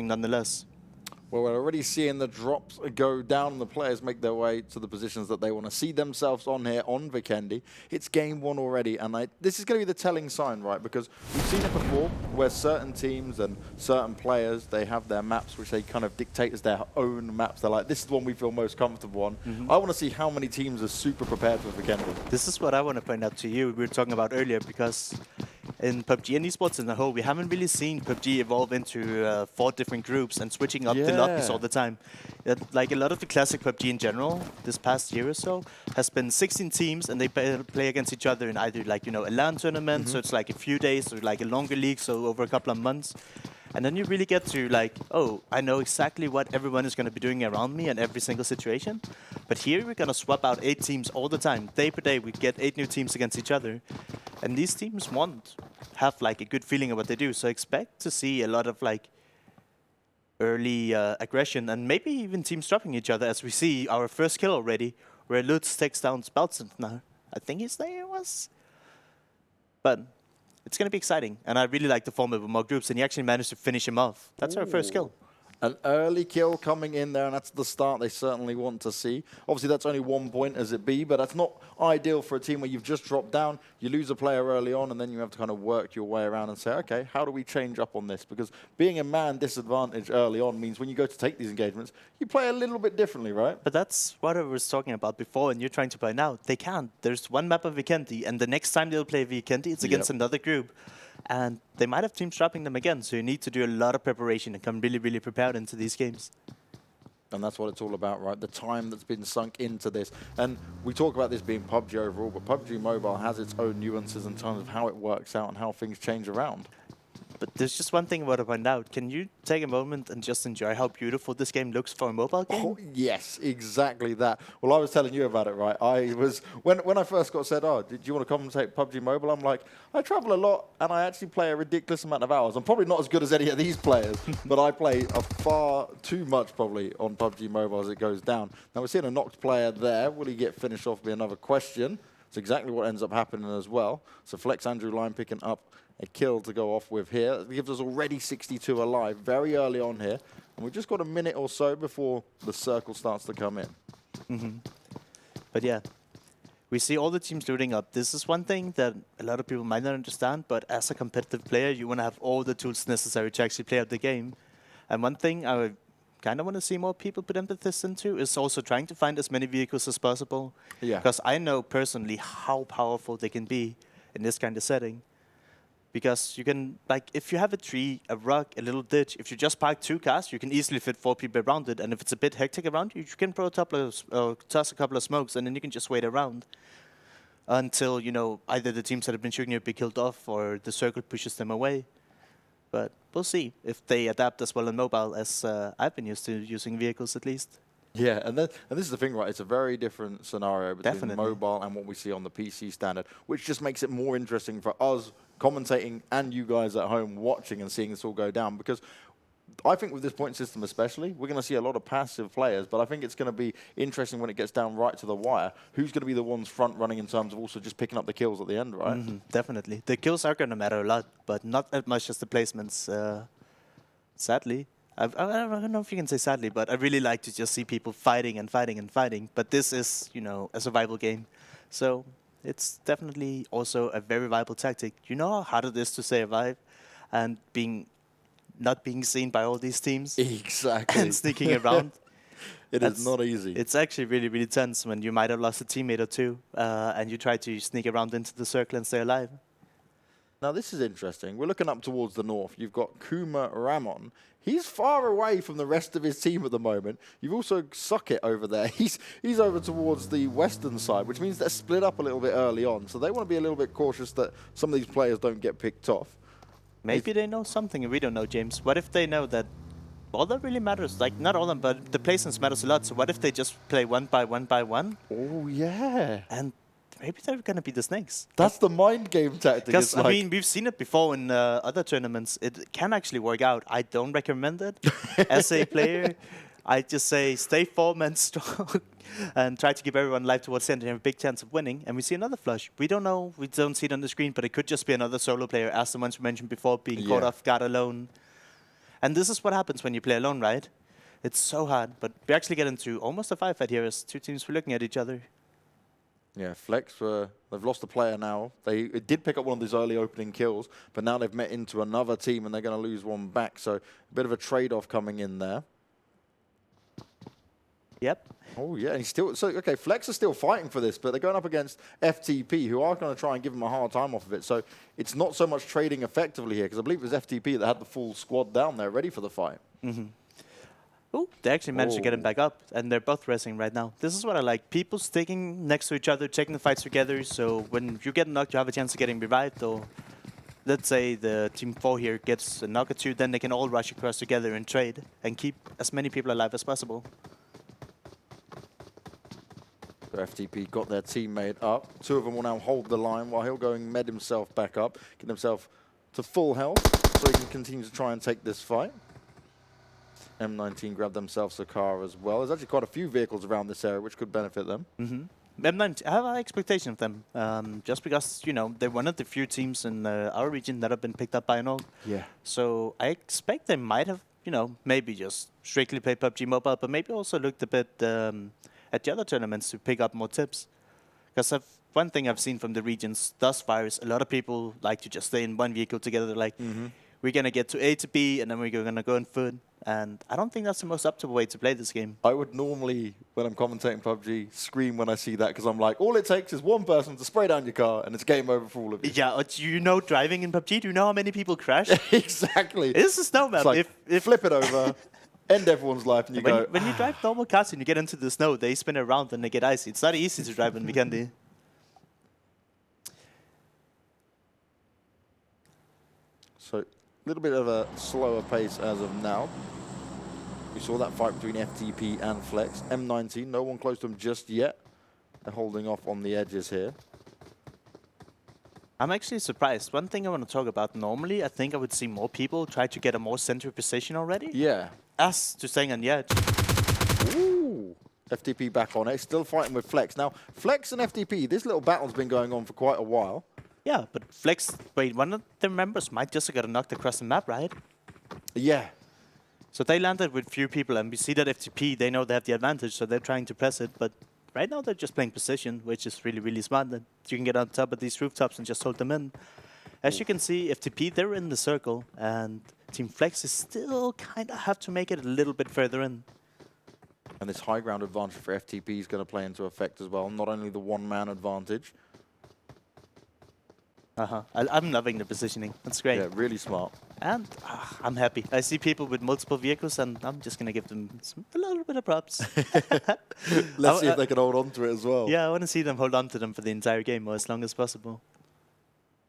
nonetheless. Well, we're already seeing the drops go down and the players make their way to the positions that they want to see themselves on here on Vikendi. It's game one already, and this is going to be the telling sign, right? Because we've seen it before where certain teams and certain players, they have their maps which they kind of dictate as their own maps. They're like, this is the one we feel most comfortable on. I want to see how many teams are super prepared for Vikendi. This is what I want to point out to you. We were talking about earlier because in PUBG and esports in the whole, we haven't really seen PUBG evolve into 4 different groups and switching up the lobbies all the time. Like a lot of the classic PUBG in general, this past year or so, has been 16 teams and they play against each other in either like, a LAN tournament, so it's like a few days, or like a longer league, so over a couple of months. And then you really get to like, oh, I know exactly what everyone is going to be doing around me in every single situation. But here we're going to swap out 8 teams all the time. Day per day, we get 8 new teams against each other. And these teams won't have like a good feeling of what they do. So expect to see a lot of like early aggression and maybe even teams dropping each other, as we see our first kill already, where Lutz takes down Speltzen now. I think his name was. But it's going to be exciting, and I really like the format with more groups, and he actually managed to finish him off. That's our first kill. An early kill coming in there, and that's the start they certainly want to see. Obviously, that's only 1 point as it be, but that's not ideal for a team where you've just dropped down, you lose a player early on, and then you have to kind of work your way around and say, okay, how do we change up on this? Because being a man disadvantage early on means when you go to take these engagements, you play a little bit differently, right? But that's what I was talking about before, and you're trying to play now. They can't. There's one map of Vikendi, and the next time they'll play Vikendi, it's against another group. And they might have teams dropping them again, so you need to do a lot of preparation and come really, really prepared into these games. And that's what it's all about, right? The time that's been sunk into this. And we talk about this being PUBG overall, but PUBG Mobile has its own nuances in terms of how it works out and how things change around. But there's just one thing I want to point out. Can you take a moment and just enjoy how beautiful this game looks for a mobile game? Oh, yes, exactly that. Well, I was telling you about it, right? I was when I first got said, oh, did you want to commentate PUBG Mobile? I'm like, I travel a lot and I actually play a ridiculous amount of hours. I'm probably not as good as any of these players, but I play a far too much probably on PUBG Mobile as it goes down. Now we're seeing a knocked player there. Will he get finished off? Be another question. It's exactly what ends up happening as well. So Flex Andrew Line picking up a kill to go off with here. It gives us already 62 alive very early on here. And we've just got a minute or so before the circle starts to come in. But yeah, we see all the teams loading up. This is one thing that a lot of people might not understand, but as a competitive player, you want to have all the tools necessary to actually play out the game. And one thing I kind of want to see more people put emphasis into is also trying to find as many vehicles as possible. Yeah. Because I know personally how powerful they can be in this kind of setting. Because you can, like, if you have a tree, a rock, a little ditch, if you just park 2 cars, you can easily fit 4 people around it. And if it's a bit hectic around you, you can toss a couple of smokes, and then you can just wait around until, either the teams that have been shooting you be killed off or the circle pushes them away. But we'll see if they adapt as well on mobile as I've been used to using vehicles at least. Yeah, and this is the thing, right? It's a very different scenario between mobile and what we see on the PC standard, which just makes it more interesting for us commentating and you guys at home watching and seeing this all go down. Because I think with this point system especially, we're going to see a lot of passive players, but I think it's going to be interesting when it gets down right to the wire. Who's going to be the ones front running in terms of also just picking up the kills at the end, right? Definitely. The kills are going to matter a lot, but not as much as the placements, sadly. I don't know if you can say sadly, but I really like to just see people fighting and fighting and fighting. But this is, a survival game. So it's definitely also a very viable tactic. You know how hard it is to survive and not being seen by all these teams? Exactly. And sneaking around. It is not easy. It's actually really, really tense when you might have lost a teammate or two and you try to sneak around into the circle and stay alive. Now, this is interesting. We're looking up towards the north. You've got Kuma Ramon. He's far away from the rest of his team at the moment. You've also Suckit over there. He's over towards the western side, which means they're split up a little bit early on. So they want to be a little bit cautious that some of these players don't get picked off. Maybe they know something and we don't know, James. What if they know that all that really matters, like not all of them, but the placements matters a lot. So what if they just play one by one? Oh, yeah. And maybe they're going to be the snakes. That's the mind game tactic. Because, I mean, we've seen it before in other tournaments. It can actually work out. I don't recommend it as a player. I just say stay 4-man strong and try to give everyone life towards the end and have a big chance of winning. And we see another flush. We don't know. We don't see it on the screen, but it could just be another solo player, as the ones we mentioned before, being caught off guard alone. And this is what happens when you play alone, right? It's so hard, but we actually get into almost a firefight here as two teams were looking at each other. Yeah, Flex, they've lost a player now. They did pick up one of these early opening kills, but now they've met into another team and they're going to lose one back. So a bit of a trade-off coming in there. Yep. Oh, yeah, and he's still... So, okay, Flex are still fighting for this, but they're going up against FTP, who are going to try and give them a hard time off of it. So it's not so much trading effectively here, because I believe it was FTP that had the full squad down there ready for the fight. Mm-hmm. Oh, they actually managed to get him back up, and they're both resting right now. This is what I like. People sticking next to each other, taking the fights together, so when you get knocked, you have a chance of getting revived, or let's say the Team 4 here gets a knock or two, then they can all rush across together and trade, and keep as many people alive as possible. So FTP got their teammate up. Two of them will now hold the line while he'll go and med himself back up, get himself to full health so he can continue to try and take this fight. M19 grabbed themselves a car as well. There's actually quite a few vehicles around this area which could benefit them. Mm-hmm. M19, I have an expectation of them, just because, you know, they're one of the few teams in our region that have been picked up by an org. Yeah. So I expect they might have, you know, maybe just strictly played PUBG Mobile, but maybe also looked a bit at the other tournaments to pick up more tips. Because one thing I've seen from the regions thus far is a lot of people like to just stay in one vehicle together. Like, we're going to get to A to B, and then we're going to go on foot. And I don't think that's the most optimal way to play this game. I would normally, when I'm commentating PUBG, scream when I see that, because I'm like, all it takes is one person to spray down your car, and it's game over for all of you. Yeah, do you know driving in PUBG? Do you know how many people crash? Exactly. It's a snow map. Like, if flip it over, end everyone's life, and you go... When you drive normal cars and you get into the snow, they spin around and they get icy. It's not easy to drive in Vikendi. So, a little bit of a slower pace as of now. We saw that fight between FTP and Flex. M19, no one close to him just yet. They're holding off on the edges here. I'm actually surprised. One thing I want to talk about, normally I think I would see more people try to get a more center position already. Yeah. Us to staying on the edge. Ooh. FTP back on it, still fighting with Flex. Now, Flex and FTP, this little battle's been going on for quite a while. Yeah, but Flex, wait, one of the members might just have got knocked across the map, right? Yeah. So they landed with few people, and we see that FTP, they know they have the advantage, so they're trying to press it. But right now they're just playing position, which is really, really smart. That you can get on top of these rooftops and just hold them in. As you can see, FTP, they're in the circle, and Team Flex is still kind of have to make it a little bit further in. And this high ground advantage for FTP is going to play into effect as well. Not only the one-man advantage. I'm loving the positioning. That's great. Yeah, really smart. And I'm happy. I see people with multiple vehicles, and I'm just going to give them a little bit of props. Let's see if they can hold on to it as well. Yeah, I want to see them hold on to them for the entire game or as long as possible.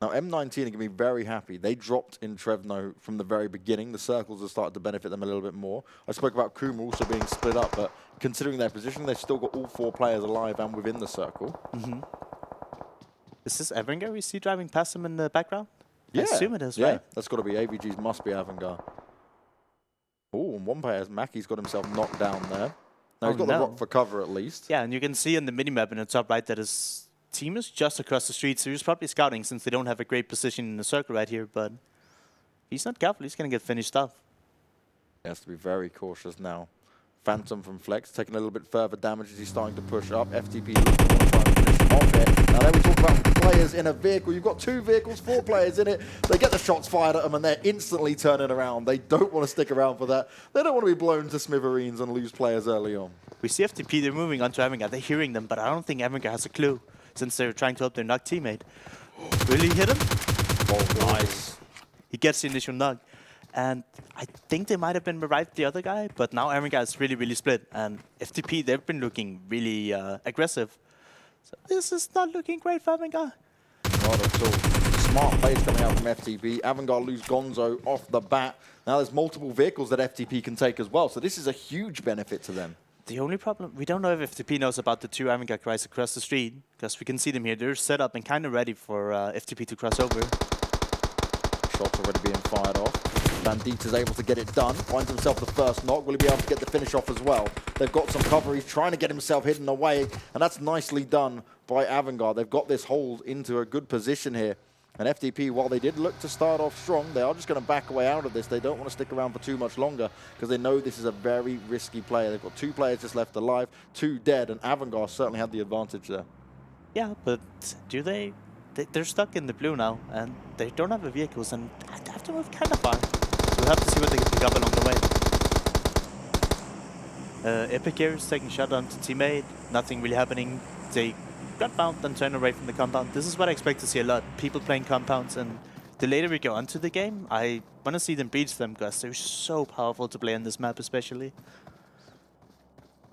Now, M19 are going to be very happy. They dropped in Trevno from the very beginning. The circles have started to benefit them a little bit more. I spoke about Kuma also being split up, but considering their position, they've still got all 4 players alive and within the circle. Is this Erangel we see driving past him in the background? Yeah. I assume it is, yeah, right? That's got to be AVG's, must be Erangel. Oh, and one player, Mackey's got himself knocked down there. Now he's got the rock for cover at least. Yeah, and you can see in the minimap in the top right that his team is just across the street, so he's probably scouting since they don't have a great position in the circle right here, but he's not careful, he's going to get finished off. He has to be very cautious now. Phantom from Flex taking a little bit further damage as he's starting to push up. FTP looking to try and finish him off it. Now then we talk about players in a vehicle. You've got 2 vehicles, 4 players in it. They get the shots fired at them and they're instantly turning around. They don't want to stick around for that. They don't want to be blown to smithereens and lose players early on. We see FTP, they're moving on to Erangel. They're hearing them, but I don't think Erangel has a clue since they're trying to help their knock teammate. Really hit him? Oh, nice. He gets the initial knock. And I think they might have been revived the other guy, but now Erangel is really, really split. And FTP, they've been looking really aggressive. So this is not looking great for Erangel. Not at all. Smart plays coming out from FTP. Avangard lose Gonzo off the bat. Now there's multiple vehicles that FTP can take as well, so this is a huge benefit to them. The only problem, we don't know if FTP knows about the 2 Erangel guys across the street, because we can see them here. They're set up and kind of ready for FTP to cross over. Shots already being fired off. Bandit is able to get it done. Finds himself the first knock. Will he be able to get the finish off as well? They've got some cover. He's trying to get himself hidden away, and that's nicely done by Avangard. They've got this hold into a good position here. And FDP, while they did look to start off strong, they are just going to back away out of this. They don't want to stick around for too much longer because they know this is a very risky player. They've got 2 players just left alive, 2 dead, and Avangar certainly had the advantage there. Yeah, but do they? They're stuck in the blue now, and they don't have the vehicles, and they have to move kind of far. So we'll have to see what they can pick up along the way. Epic here is taking shot on to teammate. Nothing really happening. They got found and turned away from the compound. This is what I expect to see a lot. People playing compounds, and the later we go onto the game, I want to see them breach them because they're so powerful to play on this map especially.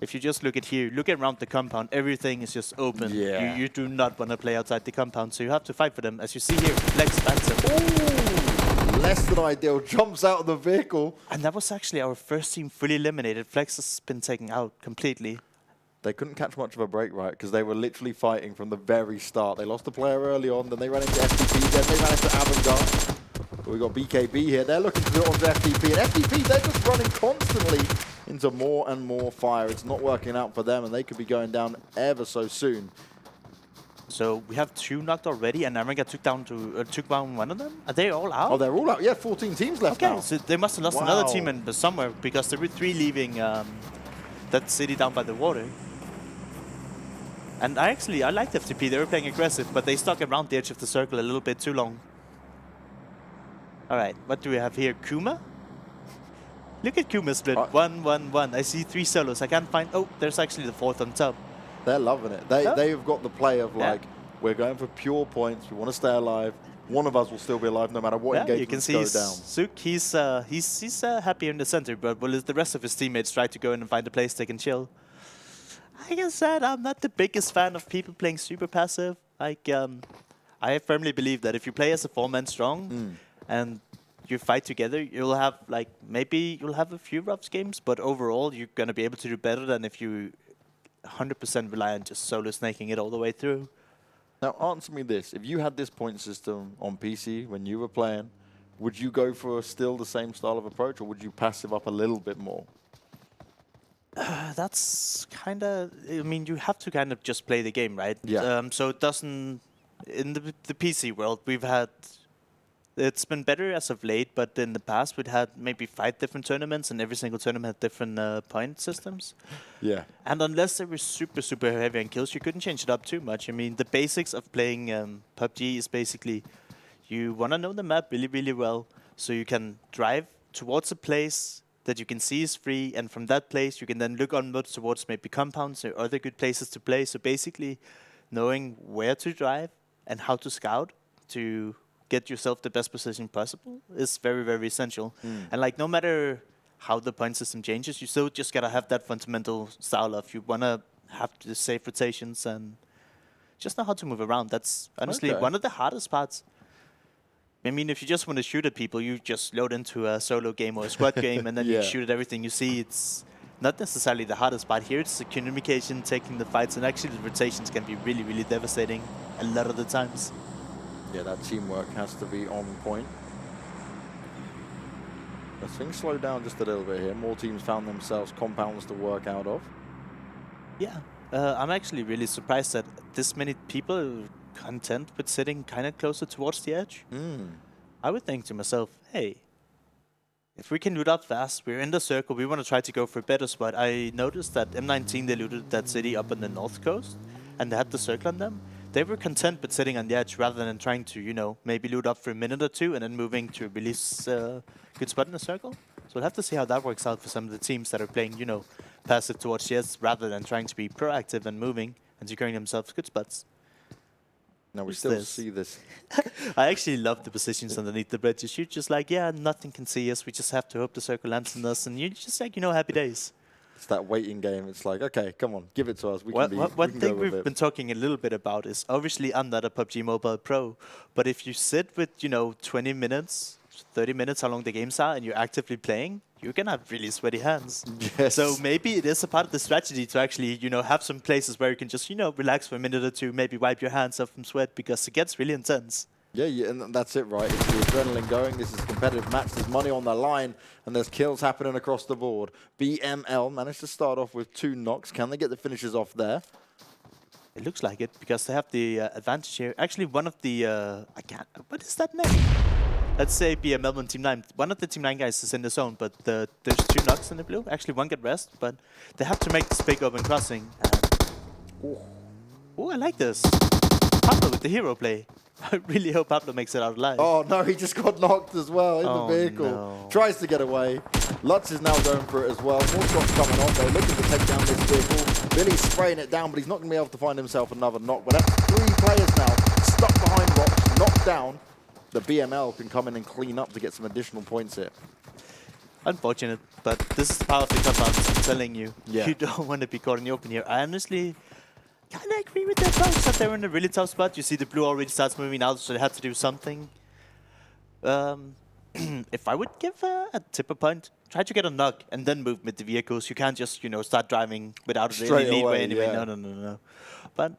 If you just look at here, look around the compound, everything is just open. Yeah. You do not want to play outside the compound, so you have to fight for them. As you see here, Flex bats him. Ooh, less than ideal, jumps out of the vehicle. And that was actually our first team fully eliminated. Flex has been taken out completely. They couldn't catch much of a break, right? Because they were literally fighting from the very start. They lost a player early on, then they ran into FTP, then they ran into Avangar. We got BKB here. They're looking to do it onto FTP. And FTP, they're just running constantly into more and more fire. It's not working out for them, and they could be going down ever so soon. So we have 2 knocked already, and Erangel took down one of them. Are they all out? Oh, they're all out. Yeah, 14 teams left now. Okay, so they must have lost another team in somewhere because there were 3 leaving that city down by the water. And I liked FTP. They were playing aggressive, but they stuck around the edge of the circle a little bit too long. All right, what do we have here? Kuma? Look at Kuma split. 1-1-1. I see 3 solos. I can't find... Oh, there's actually the 4th on top. They're loving it. They've got the play of like, we're going for pure points. We want to stay alive. One of us will still be alive no matter what engagements go down. Zook, he's happy in the center, but will the rest of his teammates try to go in and find a place they can chill? Like I said, I'm not the biggest fan of people playing super passive. Like, I firmly believe that if you play as a 4-man strong and you fight together, you'll have like maybe you'll have a few rough games, but overall you're gonna be able to do better than if you 100% rely on just solo snaking it all the way through. Now, answer me this: if you had this point system on PC when you were playing, would you go for still the same style of approach, or would you passive up a little bit more? That's kind of... I mean, you have to kind of just play the game, right? Yeah. So it doesn't... In the PC world, we've had... It's been better as of late, but in the past, we'd had maybe 5 different tournaments, and every single tournament had different point systems. Yeah. And unless they were super, super heavy on kills, you couldn't change it up too much. I mean, the basics of playing PUBG is basically you want to know the map really, really well, so you can drive towards a place that you can see is free, and from that place you can then look onwards towards maybe compounds or other good places to play. So basically knowing where to drive and how to scout to get yourself the best position possible is very, very essential. And like no matter how the point system changes, you still just gotta have that fundamental style of you wanna have the safe rotations and just know how to move around. That's honestly one of the hardest parts. I mean, if you just want to shoot at people, you just load into a solo game or a squad game, and then you shoot at everything you see. It's not necessarily the hardest part here. It's the communication, taking the fights, and actually the rotations can be really, really devastating a lot of the times. Yeah, that teamwork has to be on point. As things slow down just a little bit here, more teams found themselves compounds to work out of. Yeah, I'm actually really surprised that this many people are content with sitting kind of closer towards the edge. I would think to myself, hey, if we can loot up fast, we're in the circle, we want to try to go for a better spot. I noticed that M19, they looted that city up on the north coast, and they had the circle on them. They were content with sitting on the edge rather than trying to, you know, maybe loot up for a minute or two and then moving to release a good spot in the circle. So we'll have to see how that works out for some of the teams that are playing, you know, passive towards the edge rather than trying to be proactive and moving and securing themselves good spots. Now we still see this. I actually love the positions underneath the bridges. You're just like, yeah, nothing can see us. We just have to hope the circle lands on us. And you're just like, you know, happy days. It's that waiting game. It's like, okay, come on, give it to us. One thing we've been talking a little bit about is obviously I'm not a PUBG Mobile pro, but if you sit with, you know, 20 minutes, 30 minutes, how long the games are, and you're actively playing, you're going to have really sweaty hands. Yes. So maybe it is a part of the strategy to actually, you know, have some places where you can just, you know, relax for a minute or two, maybe wipe your hands off from sweat because it gets really intense. Yeah, and that's it, right? It's the adrenaline going. This is a competitive match. There's money on the line, and there's kills happening across the board. BML managed to start off with 2 knocks. Can they get the finishes off there? It looks like it because they have the advantage here. Actually, one of the I can't. What is that name? Let's say be a Melbourne Team 9. One of the Team 9 guys is in the zone, but there's 2 knocks in the blue. Actually, one get rest, but they have to make this big open crossing. Oh, I like this. Pablo with the hero play. I really hope Pablo makes it out alive. Oh no, he just got knocked as well in the vehicle. No. Tries to get away. Lutz is now going for it as well. More shots coming on. They're looking to take down this vehicle. Billy's spraying it down, but he's not going to be able to find himself another knock. But that's 3 players now stuck behind rocks, knocked down. The BML can come in and clean up to get some additional points here. Unfortunate, but this is the power of the compounds, I'm telling you. Yeah. You don't want to be caught in the open here. I honestly kind of agree with that approach that they're in a really tough spot. You see the blue already starts moving out, so they have to do something. If I would give a tipper point, try to get a knock and then move with the vehicles. You can't just, start driving without a Straight lead away, way anyway. yeah. No. But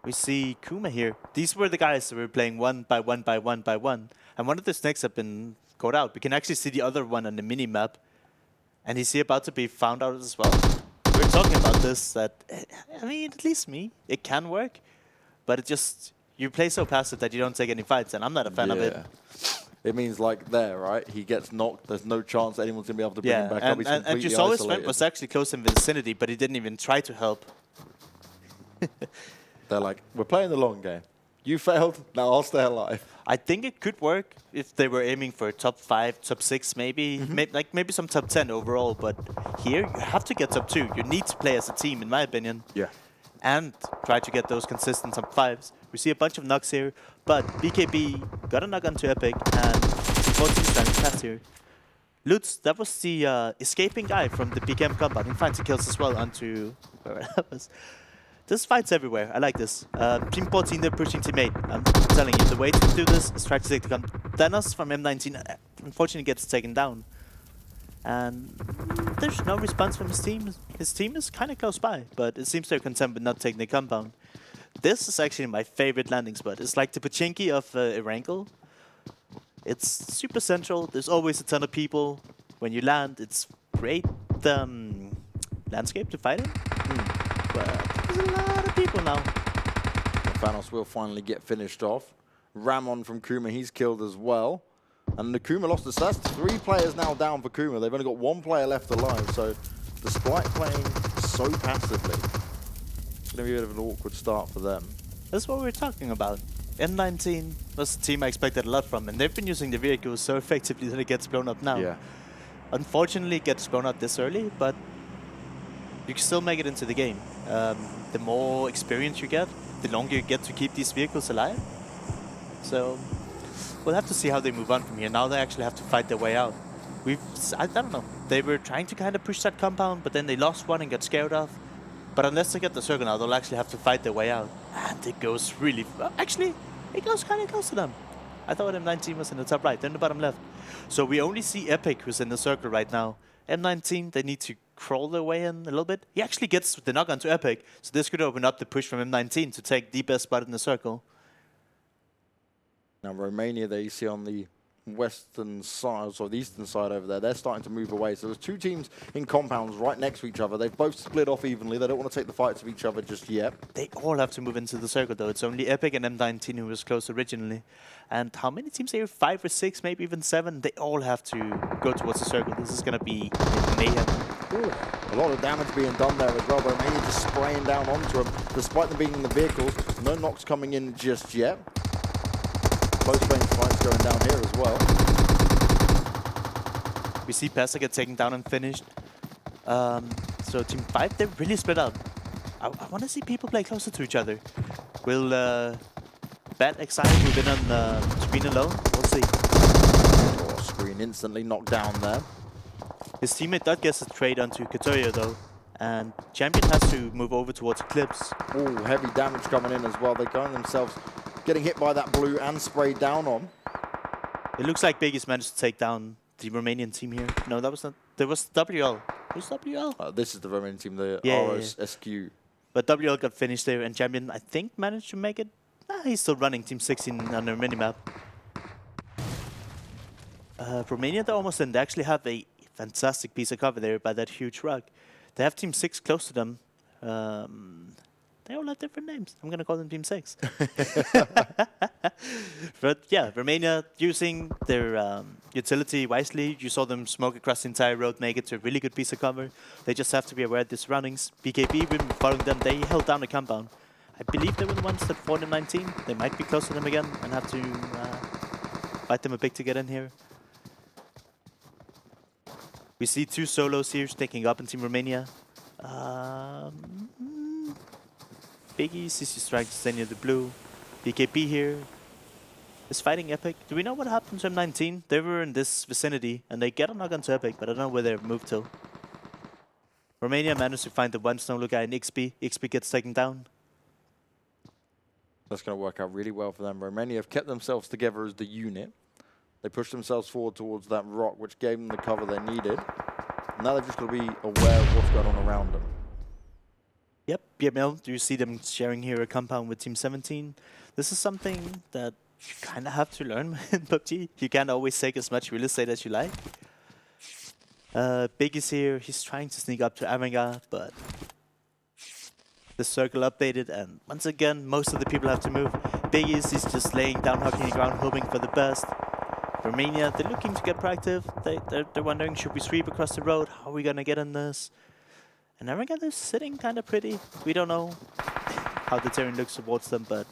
we see Kuma here. These were the guys that were playing one by one by one by one. And one of the snakes have been caught out. We can actually see the other one on the mini-map. And is he about to be found out as well? We're talking about this, that, I mean, at least me, it can work. But it just, you play so passive that you don't take any fights. And I'm not a fan of it. It means like there, right? He gets knocked. There's no chance anyone's going to be able to bring him back up. He's and you saw his friend was actually close in vicinity, but he didn't even try to help. They're like, we're playing the long game. You failed, now I'll stay alive. I think it could work if they were aiming for top 5, top 6 maybe. Maybe some top 10 overall, but here you have to get top 2. You need to play as a team, in my opinion. Yeah. And try to get those consistent top 5s. We see a bunch of knocks here, but BKB got a knock onto Epic, and 14 stranded past here. Lutz, that was the escaping guy from the BKM compound. He finds the kills as well onto where that was. This fight's everywhere. I like this. Team 14, they're pushing Team 8. I'm telling you, the way to do this is try to take the gun. Dennis from M19 unfortunately gets taken down. And there's no response from his team. His team is kind of close by, but it seems they're content with not taking the compound. This is actually my favorite landing spot. It's like the Pachinki of Erangel. It's super central. There's always a ton of people. When you land, it's great landscape to fight in. But there's a lot of people now. Thanos will finally get finished off. Ramon from Kuma, he's killed as well. And the Kuma lost us. So that's 3 players now down for Kuma. They've only got 1 player left alive. So despite playing so passively, it's going to be a bit of an awkward start for them. That's what we're talking about. M19 was a team I expected a lot from, and they've been using the vehicles so effectively that it gets blown up now. Yeah. Unfortunately, it gets blown up this early, but you can still make it into the game. The more experience you get, the longer you get to keep these vehicles alive. So we'll have to see how they move on from here. Now they actually have to fight their way out. I don't know. They were trying to kind of push that compound, but then they lost one and got scared off. But unless they get the circle now, they'll actually have to fight their way out. And it goes really... Actually, it goes kind of close to them. I thought M19 was in the top right, then the bottom left. So we only see Epic, who's in the circle right now. M19, they need to crawl their way in a little bit. He actually gets the knock onto Epic, so this could open up the push from M19 to take the best spot in the circle. Now Romania, there you see on the western side, or the eastern side over there, they're starting to move away. So there's 2 teams in compounds right next to each other. They've both split off evenly. They don't want to take the fights of each other just yet. They all have to move into the circle, though. It's only Epic and M19 who was close originally. And how many teams are here? 5 or 6, maybe even 7? They all have to go towards the circle. This is going to be mayhem. Ooh, a lot of damage being done there as well. Romania just spraying down onto them. Despite them being in the vehicles, no knocks coming in just yet. Close range fights going down here as well. We see Pesa get taken down and finished. So Team 5, they're really split up. I want to see people play closer to each other. Will Bat Exile move in on screen alone? We'll see. Oh, screen instantly knocked down there. His teammate does get a trade onto Katoya though. And Champion has to move over towards Eclipse. Oh, heavy damage coming in as well. They're going themselves, getting hit by that blue and sprayed down on. It looks like Biggie's managed to take down the Romanian team here. No, that was not. There was WL. Who's WL? This is the Romanian team, the RSQ. But WL got finished there, and Champion, I think, managed to make it. He's still running Team 16 on their minimap. Romania, they're almost in. They actually have a fantastic piece of cover there by that huge rock. They have Team 6 close to them. They all have different names. I'm gonna call them Team 6. But yeah, Romania using their utility wisely. You saw them smoke across the entire road, make it to a really good piece of cover. They just have to be aware of the surroundings. BKB, we've been following them. They held down the compound. I believe they were the ones that fought in 19. They might be close to them again and have to fight them a bit to get in here. We see 2 solos here sneaking up in Team Romania. Biggie is trying to stay near the blue. BKB here is fighting Epic. Do we know what happened to M19? They were in this vicinity and they get a knock onto Epic, but I don't know where they've moved to. Romania managed to find the one solo guy in XP. XP gets taken down. That's going to work out really well for them. Romania have kept themselves together as the unit. They pushed themselves forward towards that rock, which gave them the cover they needed. Now they've just got to be aware of what's going on around them. Yep, PML, do you see them sharing here a compound with Team 17? This is something that you kind of have to learn in PUBG. You can't always take as much real estate as you like. Big is here, he's trying to sneak up to Erangel, but the circle updated, and once again, most of the people have to move. Big is just laying down, hugging the ground, hoping for the best. Romania, they're looking to get proactive. They're wondering, should we sweep across the road? How are we gonna get in this? And Erangel is sitting kind of pretty. We don't know how the terrain looks towards them, but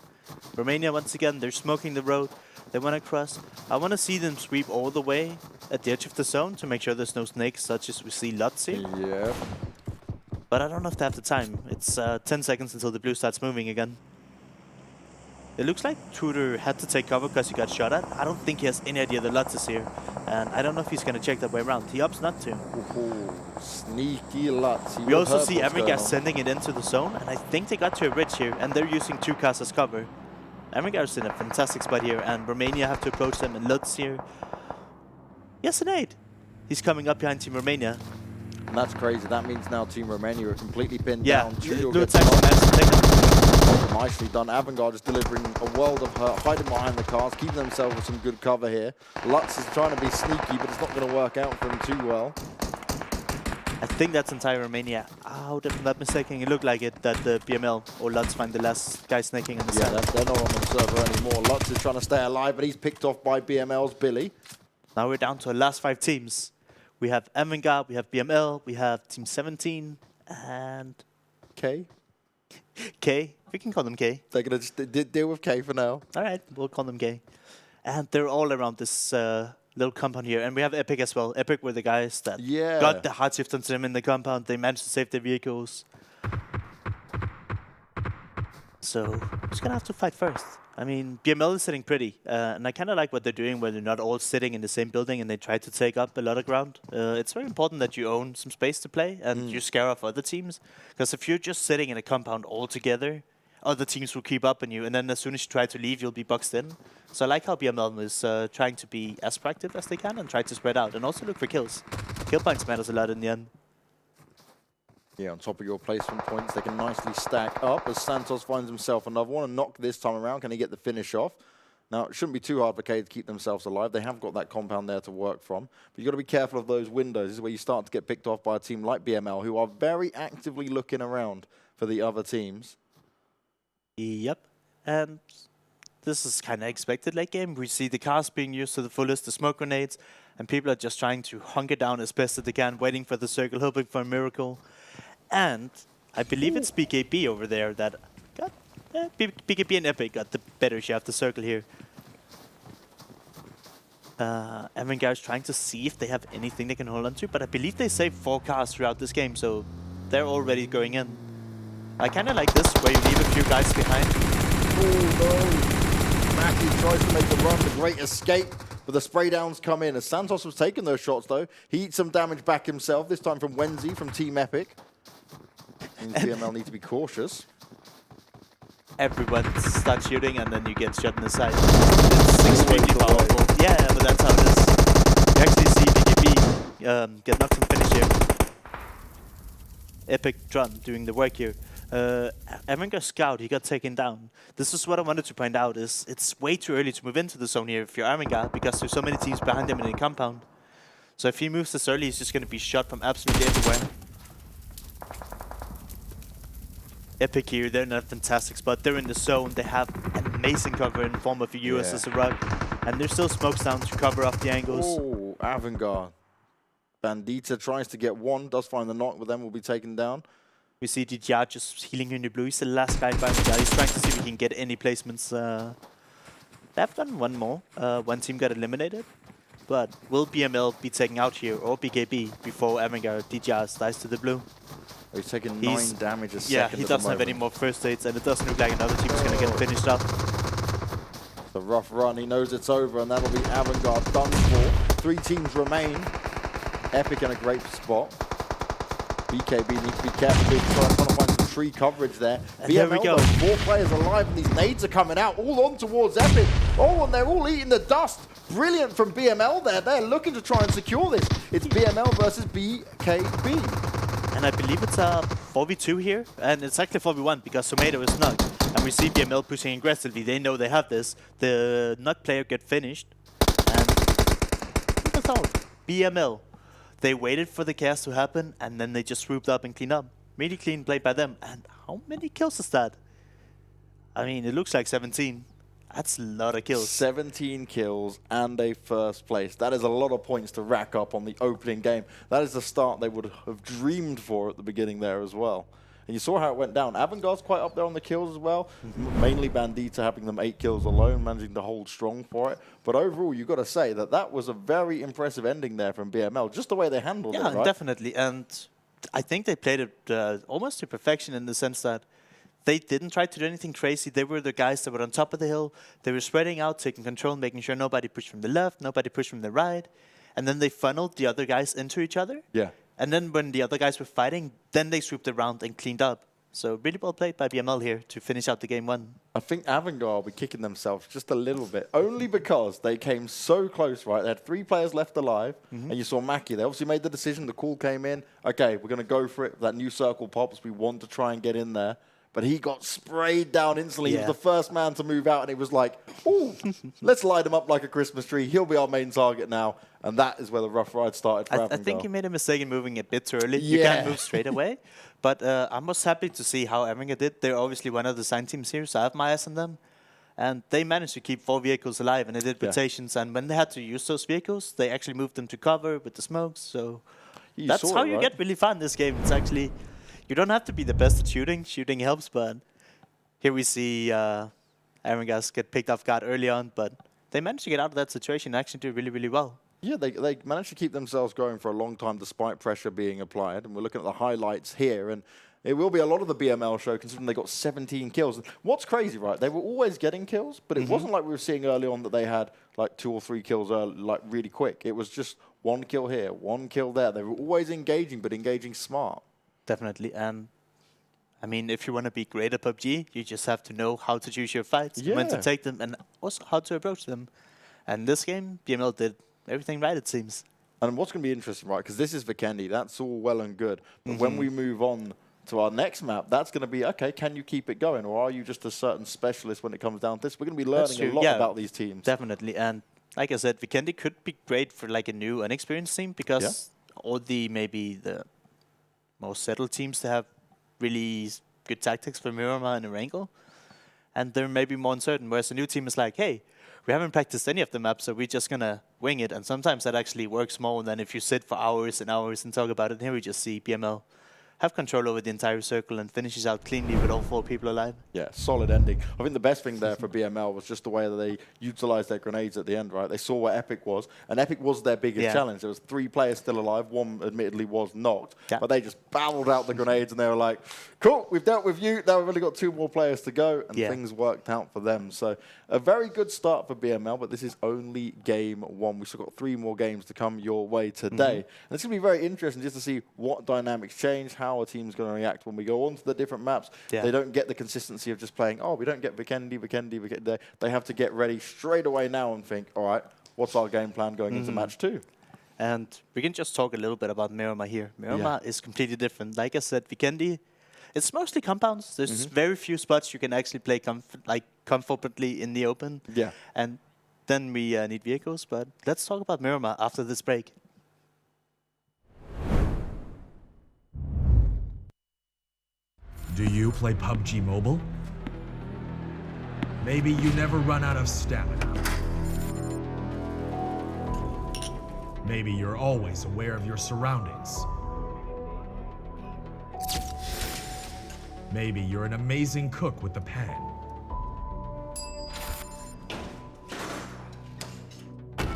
Romania, once again, they're smoking the road. They want to cross. I want to see them sweep all the way at the edge of the zone to make sure there's no snakes, such as we see lots here. Yeah. But I don't know if they have the time. It's 10 seconds until the blue starts moving again. It looks like Tudor had to take cover because he got shot at. I don't think he has any idea the Lutz is here. And I don't know if he's going to check that way around. He opts not to. Ooh, sneaky Lutz. We also see Erangel sending it into the zone. And I think they got to a ridge here. And they're using 2 cars as cover. Erangel's in a fantastic spot here. And Romania have to approach them. And Lutz here. Yes, an 8. He's coming up behind Team Romania. And that's crazy. That means now Team Romania are completely pinned down. Lutz actually managed to take him. Nicely done. Erangel just delivering a world of hurt, hiding behind the cars, keeping themselves with some good cover here. Lutz is trying to be sneaky, but it's not going to work out for him too well. I think that's entire Romania. Out, if I'm not mistaken, it looked like it, that the BML or Lutz find the last guy snaking on the side. Yeah, they're not on the server anymore. Lutz is trying to stay alive, but he's picked off by BML's Billy. Now we're down to our last 5 teams. We have Erangel, we have BML, we have Team 17, and... K? K? We can call them K. They're going to just deal with K for now. Alright, we'll call them K. And they're all around this little compound here. And we have Epic as well. Epic were the guys that got the hard shift onto them in the compound. They managed to save their vehicles. So, just going to have to fight first. I mean, BML is sitting pretty. And I kind of like what they're doing where they're not all sitting in the same building and they try to take up a lot of ground. It's very important that you own some space to play and you scare off other teams. Because if you're just sitting in a compound all together, other teams will keep up on you, and then as soon as you try to leave, you'll be boxed in. So I like how BML is trying to be as proactive as they can and try to spread out, and also look for kills. Kill points matters a lot in the end. Yeah, on top of your placement points, they can nicely stack up as Santos finds himself another one. And Knock this time around, can he get the finish off? Now, it shouldn't be too hard for K to keep themselves alive. They have got that compound there to work from. But you've got to be careful of those windows. This is where you start to get picked off by a team like BML, who are very actively looking around for the other teams. Yep, and this is kind of expected late game. We see the cars being used to the fullest, the smoke grenades, and people are just trying to hunker down as best as they can, waiting for the circle, hoping for a miracle. And I believe it's BKB over there that got... BKB and Epic got the better share of the circle here. Erangel is trying to see if they have anything they can hold on to, but I believe they saved 4 cars throughout this game, so they're already going in. I kind of like this, where you leave a few guys behind. Oh no! Matthew tries to make the run, the great escape, but the spray downs come in. As Santos was taking those shots though, he eats some damage back himself, this time from Wenzi from Team Epic. And BML need to be cautious. Everyone starts shooting and then you get shot in the side. It's extremely powerful. Yeah, but that's how it is. You actually see BKB get knocked and finish here. Epic Drum doing the work here. Erangel Scout, he got taken down. This is what I wanted to point out, is it's way too early to move into the zone here if you're Erangel, because there's so many teams behind him in the compound. So if he moves this early, he's just going to be shot from absolutely everywhere. Epic here, they're in a fantastic spot. They're in the zone. They have an amazing cover in form of a USS Rug. And there's still smokes down to cover up the angles. Oh, Erangel. Bandita tries to get one, does find the knock, but then will be taken down. We see DJR just healing in the blue. He's the last guy by the guy. He's trying to see if he can get any placements. They've done one more. One team got eliminated. But will BML be taken out here or BKB before Erangel DJR dies to the blue? He's taking 9 damage a second. Yeah, he doesn't have any more first aids, and it doesn't look like another team is going to get finished up. The rough run, he knows it's over, and that'll be Erangel done for. 3 teams remain. Epic in a great spot. BKB needs to be careful. Big trying to find some tree coverage there. There we go. 4 players alive, and these nades are coming out, all on towards Epic. Oh, and they're all eating the dust. Brilliant from BML there. They're looking to try and secure this. It's BML versus BKB. And I believe it's a 4v2 here, and it's actually 4v1 because Tomato is knocked. And we see BML pushing aggressively. They know they have this. The knock player get finished, and that's all. BML. They waited for the cast to happen, and then they just swooped up and cleaned up. Really clean play by them. And how many kills is that? I mean, it looks like 17. That's a lot of kills. 17 kills and a first place. That is a lot of points to rack up on the opening game. That is the start they would have dreamed for at the beginning there as well. And you saw how it went down. Erangel quite up there on the kills as well. Mainly Bandita having them 8 kills alone, managing to hold strong for it. But overall, you've got to say that that was a very impressive ending there from BML. Just the way they handled it, right? Yeah, definitely. And I think they played it almost to perfection in the sense that they didn't try to do anything crazy. They were the guys that were on top of the hill. They were spreading out, taking control, making sure nobody pushed from the left, nobody pushed from the right. And then they funneled the other guys into each other. Yeah. And then when the other guys were fighting, then they swooped around and cleaned up. So really well played by BML here to finish out the game 1. I think Erangel will be kicking themselves just a little bit, only because they came so close, right? They had 3 players left alive, and you saw Mackie. They obviously made the decision. The call came in. Okay, we're going to go for it. That new circle pops. We want to try and get in there. But he got sprayed down instantly. Yeah. He was the first man to move out, and it was like, ooh, let's light him up like a Christmas tree. He'll be our main target now. And that is where the rough ride started for Erangel. I think you made a mistake in moving a bit too early. Yeah. You can't move straight away. But I'm most happy to see how Erangel did. They're obviously one of the sign teams here, so I have my eyes on them. And they managed to keep 4 vehicles alive, and they did rotations. And when they had to use those vehicles, they actually moved them to cover with the smokes. So that's how you get really far in this game. It's actually, you don't have to be the best at shooting. Shooting helps, but here we see Erangel get picked off guard early on, but they managed to get out of that situation and actually do really, really well. Yeah, they managed to keep themselves going for a long time despite pressure being applied. And we're looking at the highlights here. And it will be a lot of the BML show considering they got 17 kills. And what's crazy, right? They were always getting kills, but it wasn't like we were seeing early on that they had like 2 or 3 kills like really quick. It was just 1 kill here, 1 kill there. They were always engaging, but engaging smart. Definitely. And I mean, if you want to be great at PUBG, you just have to know how to choose your fights, when to take them, and also how to approach them. And this game, BML did everything right, it seems. And what's going to be interesting, right, because this is Vikendi, that's all well and good. But when we move on to our next map, that's going to be, okay, can you keep it going? Or are you just a certain specialist when it comes down to this? We're going to be learning a lot about these teams. Definitely. And like I said, Vikendi could be great for like a new, unexperienced team because all the maybe the most settled teams to have really good tactics for Miramar and Erangel. And they're maybe more uncertain, whereas a new team is like, hey, we haven't practiced any of the maps, so we're just going to wing it. And sometimes that actually works more than if you sit for hours and hours and talk about it. And here we just see BML have control over the entire circle and finishes out cleanly with all 4 people alive. Yeah, solid ending. I think the best thing there for BML was just the way that they utilized their grenades at the end, right? They saw where Epic was, and Epic was their biggest challenge. There was 3 players still alive. 1 admittedly was knocked, but they just barreled out the grenades, and they were like, cool, we've dealt with you. Now we've only got 2 more players to go, and things worked out for them. So a very good start for BML, but this is only game 1. We've still got 3 more games to come your way today. And it's going to be very interesting just to see what dynamics change, how a team's going to react when we go on to the different maps. They don't get the consistency of just playing, oh, we don't get Vikendi. They have to get ready straight away now and think, all right, what's our game plan going into match 2? And we can just talk a little bit about Miramar here. Miramar is completely different. Like I said, Vikendi, it's mostly compounds. There's very few spots you can actually play comfortably in the open. And then we need vehicles. But let's talk about Miramar after this break. Do you play PUBG Mobile? Maybe you never run out of stamina. Maybe you're always aware of your surroundings. Maybe you're an amazing cook with the pan.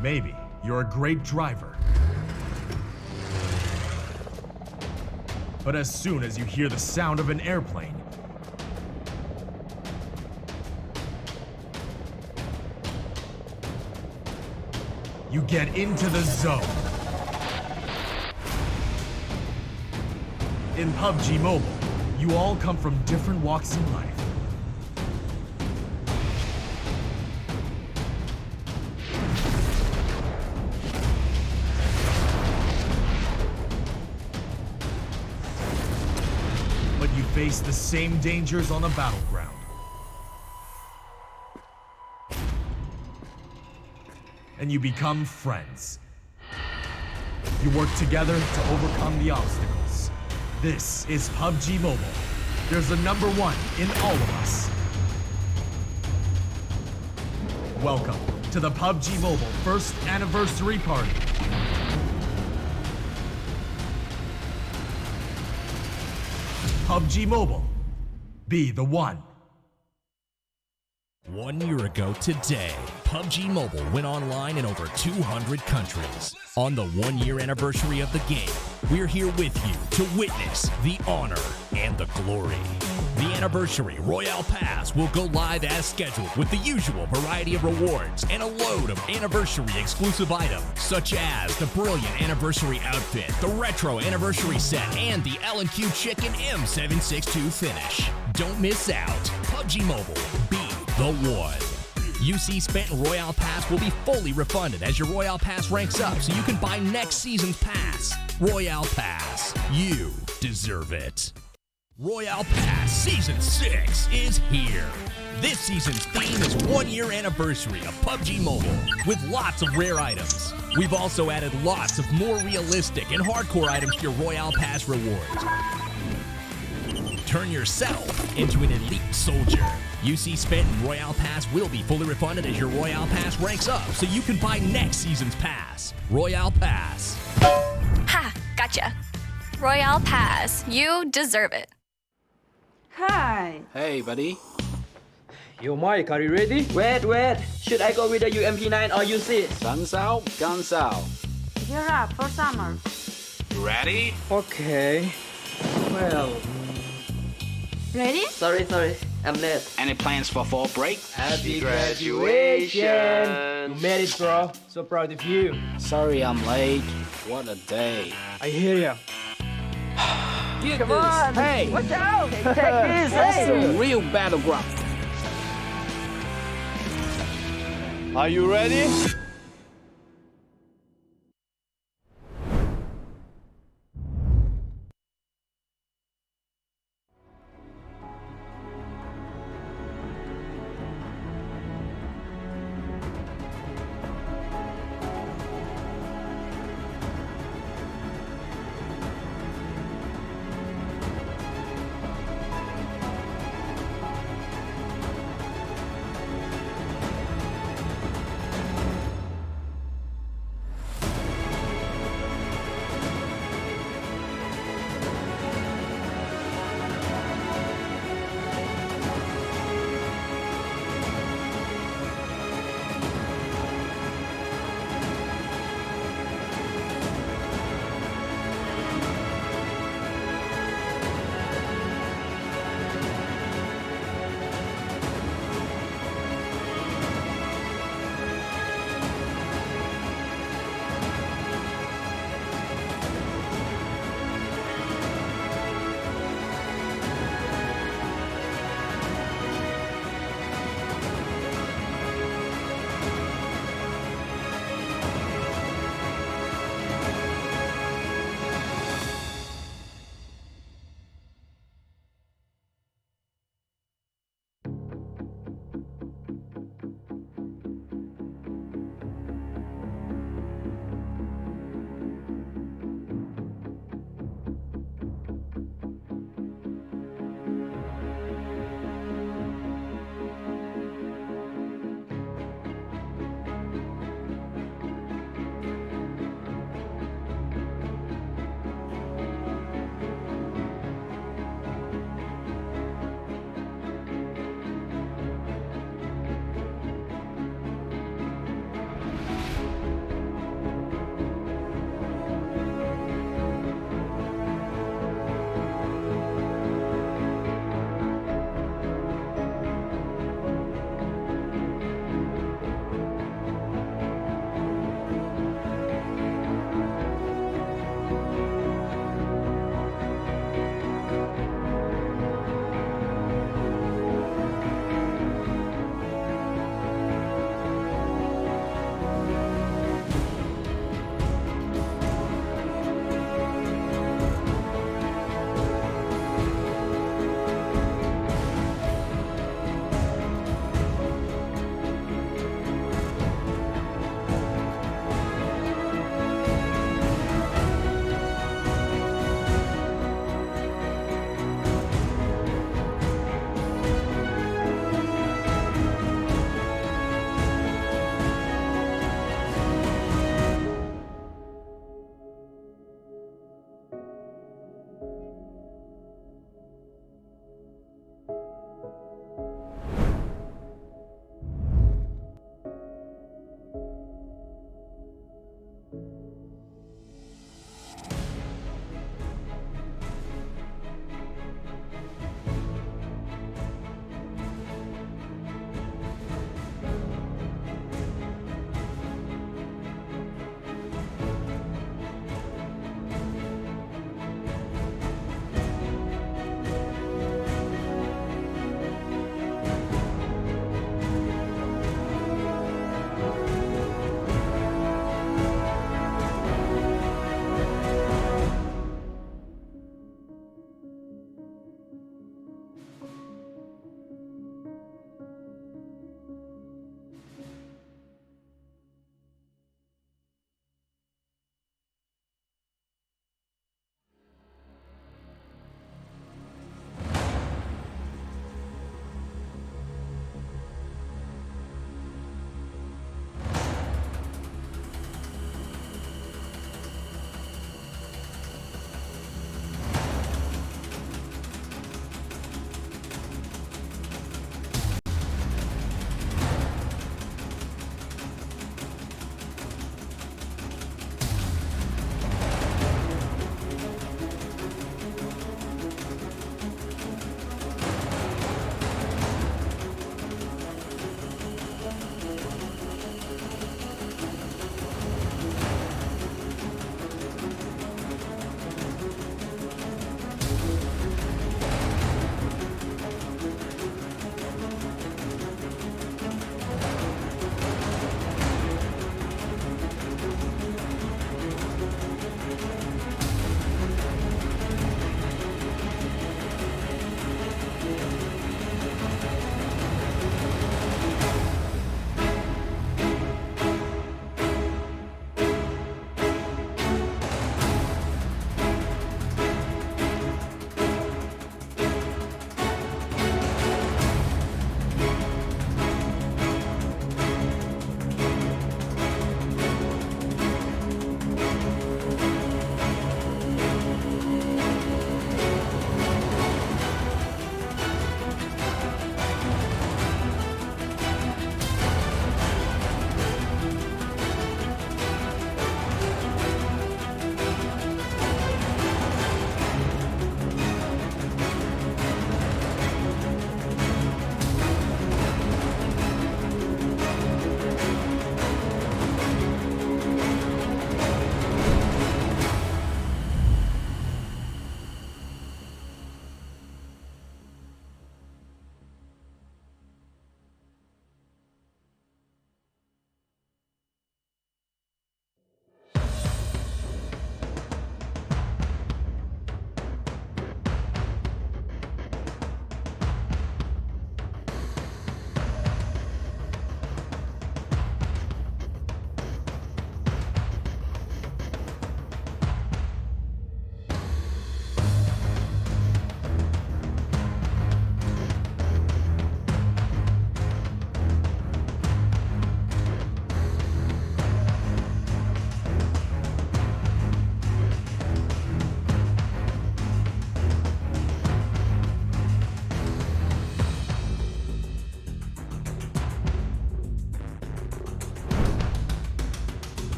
Maybe you're a great driver. But as soon as you hear the sound of an airplane, you get into the zone. In PUBG Mobile, you all come from different walks in life. But you face the same dangers on the battleground. And you become friends. You work together to overcome the obstacles. This is PUBG Mobile. There's a number one in all of us. Welcome to the PUBG Mobile first anniversary party. PUBG Mobile. Be the one. 1 year ago today, PUBG Mobile went online in over 200 countries. On the 1 year anniversary of the game, we're here with you to witness the honor and the glory. The anniversary Royale Pass will go live as scheduled with the usual variety of rewards and a load of anniversary exclusive items, such as the brilliant anniversary outfit, the retro anniversary set, and the L&Q Chicken M762 finish. Don't miss out. PUBG Mobile, be the one. UC spent in Royale Pass will be fully refunded as your Royale Pass ranks up so you can buy next season's pass. Royale Pass, you deserve it. Royale Pass Season 6 is here. This season's theme is 1 year anniversary of PUBG Mobile with lots of rare items. We've also added lots of more realistic and hardcore items to your Royale Pass rewards. Turn yourself into an elite soldier. UC spent in Royale Pass will be fully refunded as your Royale Pass ranks up so you can buy next season's pass. Royale Pass. Ha! Gotcha. Royale Pass. You deserve it. Hi. Hey, buddy. Yo, Mike, are you ready? Wait. Should I go with the UMP9 or UC? Sun's out, guns out. Gear up for summer. You ready? Okay. Well, Ready? Sorry. I'm late. Any plans for fall break? happy graduation! You made it, bro. So proud of you. Sorry I'm late. What a day. I hear ya. Get Come this. on! Hey, Watch out! Take this! that's Hey! a real battleground. Are you ready?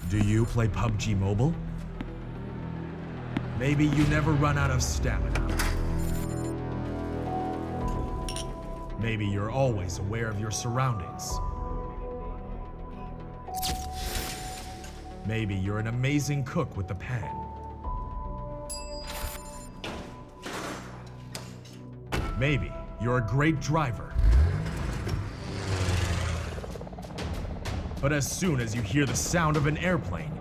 Do you play PUBG Mobile? Maybe you never run out of stamina. Maybe you're always aware of your surroundings. Maybe you're an amazing cook with the pan. Maybe you're a great driver. But as soon as you hear the sound of an airplane,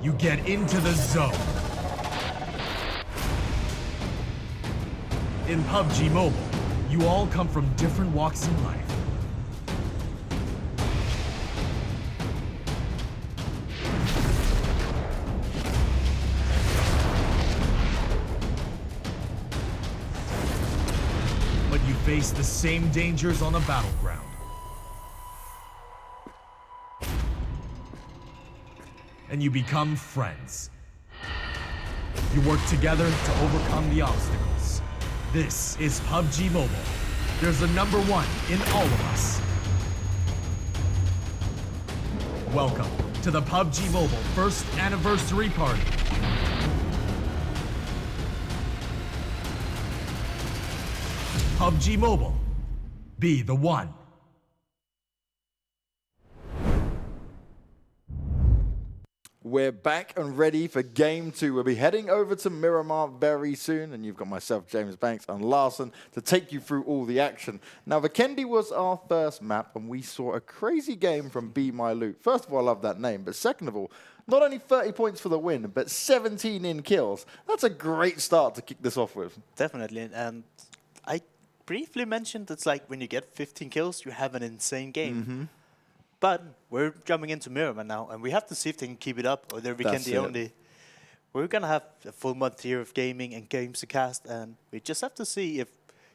you get into the zone. In PUBG Mobile, you all come from different walks in life. But you face the same dangers on the battleground. And you become friends. You work together to overcome the obstacles. This is PUBG Mobile. There's a number one in all of us. Welcome to the PUBG Mobile first anniversary party. PUBG Mobile. Be the one. We're back and ready for game 2. We'll be heading over to Miramar very soon, and you've got myself, James Banks, and Larson to take you through all the action. Now, Vikendi was our first map, and we saw a crazy game from Be My Loot. First of all, I love that name, but second of all, not only 30 points for the win, but 17 in kills. That's a great start to kick this off with. Definitely, and I briefly mentioned it's like when you get 15 kills, you have an insane game. But we're jumping into Miramar now, and we have to see if they can keep it up, or they're Vikendi only. We're going to have a full month here of gaming and games to cast, and we just have to see if,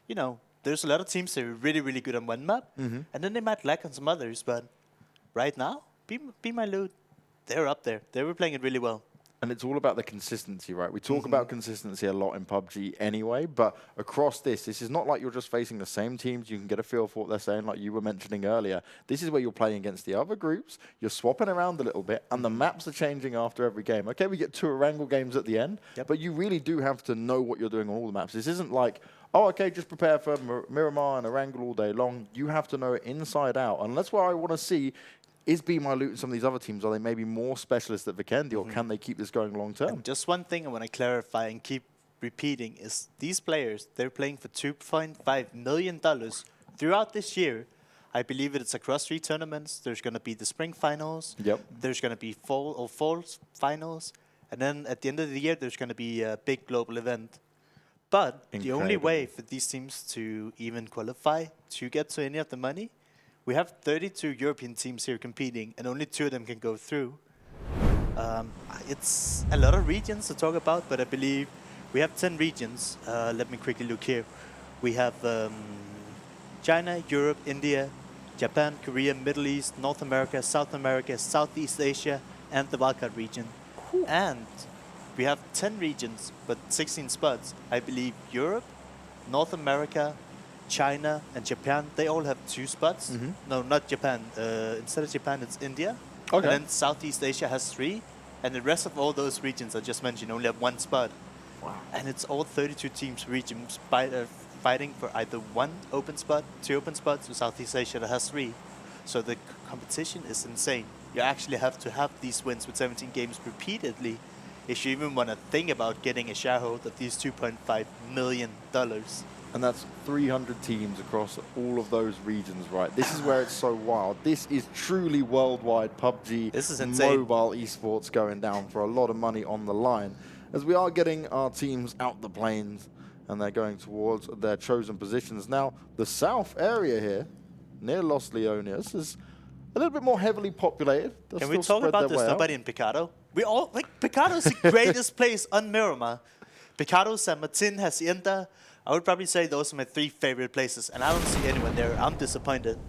you know, there's a lot of teams that are really, really good on one map, and then they might lack on some others, but right now, Be My Loot, they're up there. They were playing it really well. And it's all about the consistency, right? We talk about consistency a lot in PUBG anyway, but across this is not like you're just facing the same teams. You can get a feel for what they're saying, like you were mentioning earlier. This is where you're playing against the other groups. You're swapping around a little bit, and the maps are changing after every game. Okay, we get 2 Erangel games at the end, but you really do have to know what you're doing on all the maps. This isn't like, oh, okay, just prepare for Miramar and Erangel all day long. You have to know it inside out, and that's what I want to see. Is Be My Loot and some of these other teams, are they maybe more specialists at Vikendi, or can they keep this going long term? And just one thing I want to clarify and keep repeating is these players, they're playing for $2.5 million throughout this year. I believe it's across 3 tournaments. There's going to be the spring finals. There's going to be fall finals. And then at the end of the year, there's going to be a big global event. But the only way for these teams to even qualify to get to any of the money, we have 32 European teams here competing, and only 2 of them can go through. It's a lot of regions to talk about, but I believe we have 10 regions. Let me quickly look here. We have China, Europe, India, Japan, Korea, Middle East, North America, South America, Southeast Asia, and the wildcard region. And we have 10 regions, but 16 spots. I believe Europe, North America, China, and Japan, they all have 2 spots. No, not Japan. Instead of Japan, it's India. And then Southeast Asia has 3. And the rest of all those regions I just mentioned only have 1 spot. Wow. And it's all 32 teams regions fighting for either 1 open spot, 2 open spots, or Southeast Asia that has 3. So the competition is insane. You actually have to have these wins with 17 games repeatedly if you even want to think about getting a sharehold of these $2.5 million. And that's 300 teams across all of those regions, right? This is where it's so wild. This is truly worldwide PUBG mobile esports going down for a lot of money on the line. As we are getting our teams out the planes and they're going towards their chosen positions. Now, the south area here, near Los Leones, is a little bit more heavily populated. Can we talk about there's nobody in Picado? We all, like, Picado's the greatest place on Miramar. Picado, San Martin, Hacienda. I would probably say those are my 3 favorite places, and I don't see anyone there. I'm disappointed.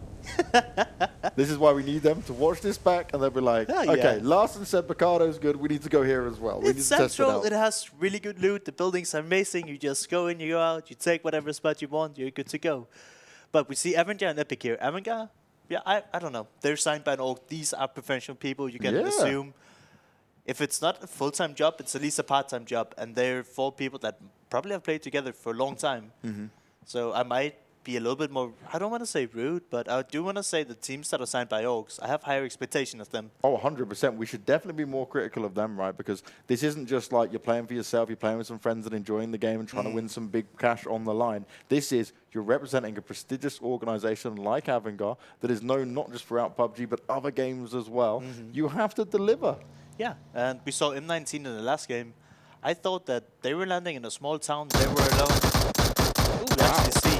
This is why we need them to watch this back, and they'll be like, okay, Larson said Picado's good. We need to go here as well. We need to test it out. It has really good loot. The buildings are amazing. You just go in, you go out, you take whatever spot you want, you're good to go. But we see Erangel and Epic here. Erangel, yeah, I don't know. They're signed by an org. These are professional people. You can assume if it's not a full-time job, it's at least a part-time job. And they're 4 people that probably have played together for a long time. So I might be a little bit more, I don't want to say rude, but I do want to say the teams that are signed by orgs, I have higher expectations of them. Oh, 100%. We should definitely be more critical of them, right? Because this isn't just like you're playing for yourself, you're playing with some friends and enjoying the game and trying to win some big cash on the line. This is, you're representing a prestigious organization like Erangel that is known not just throughout PUBG, but other games as well. You have to deliver. Yeah, and we saw M19 in the last game. I thought that they were landing in a small town, they were alone. We actually see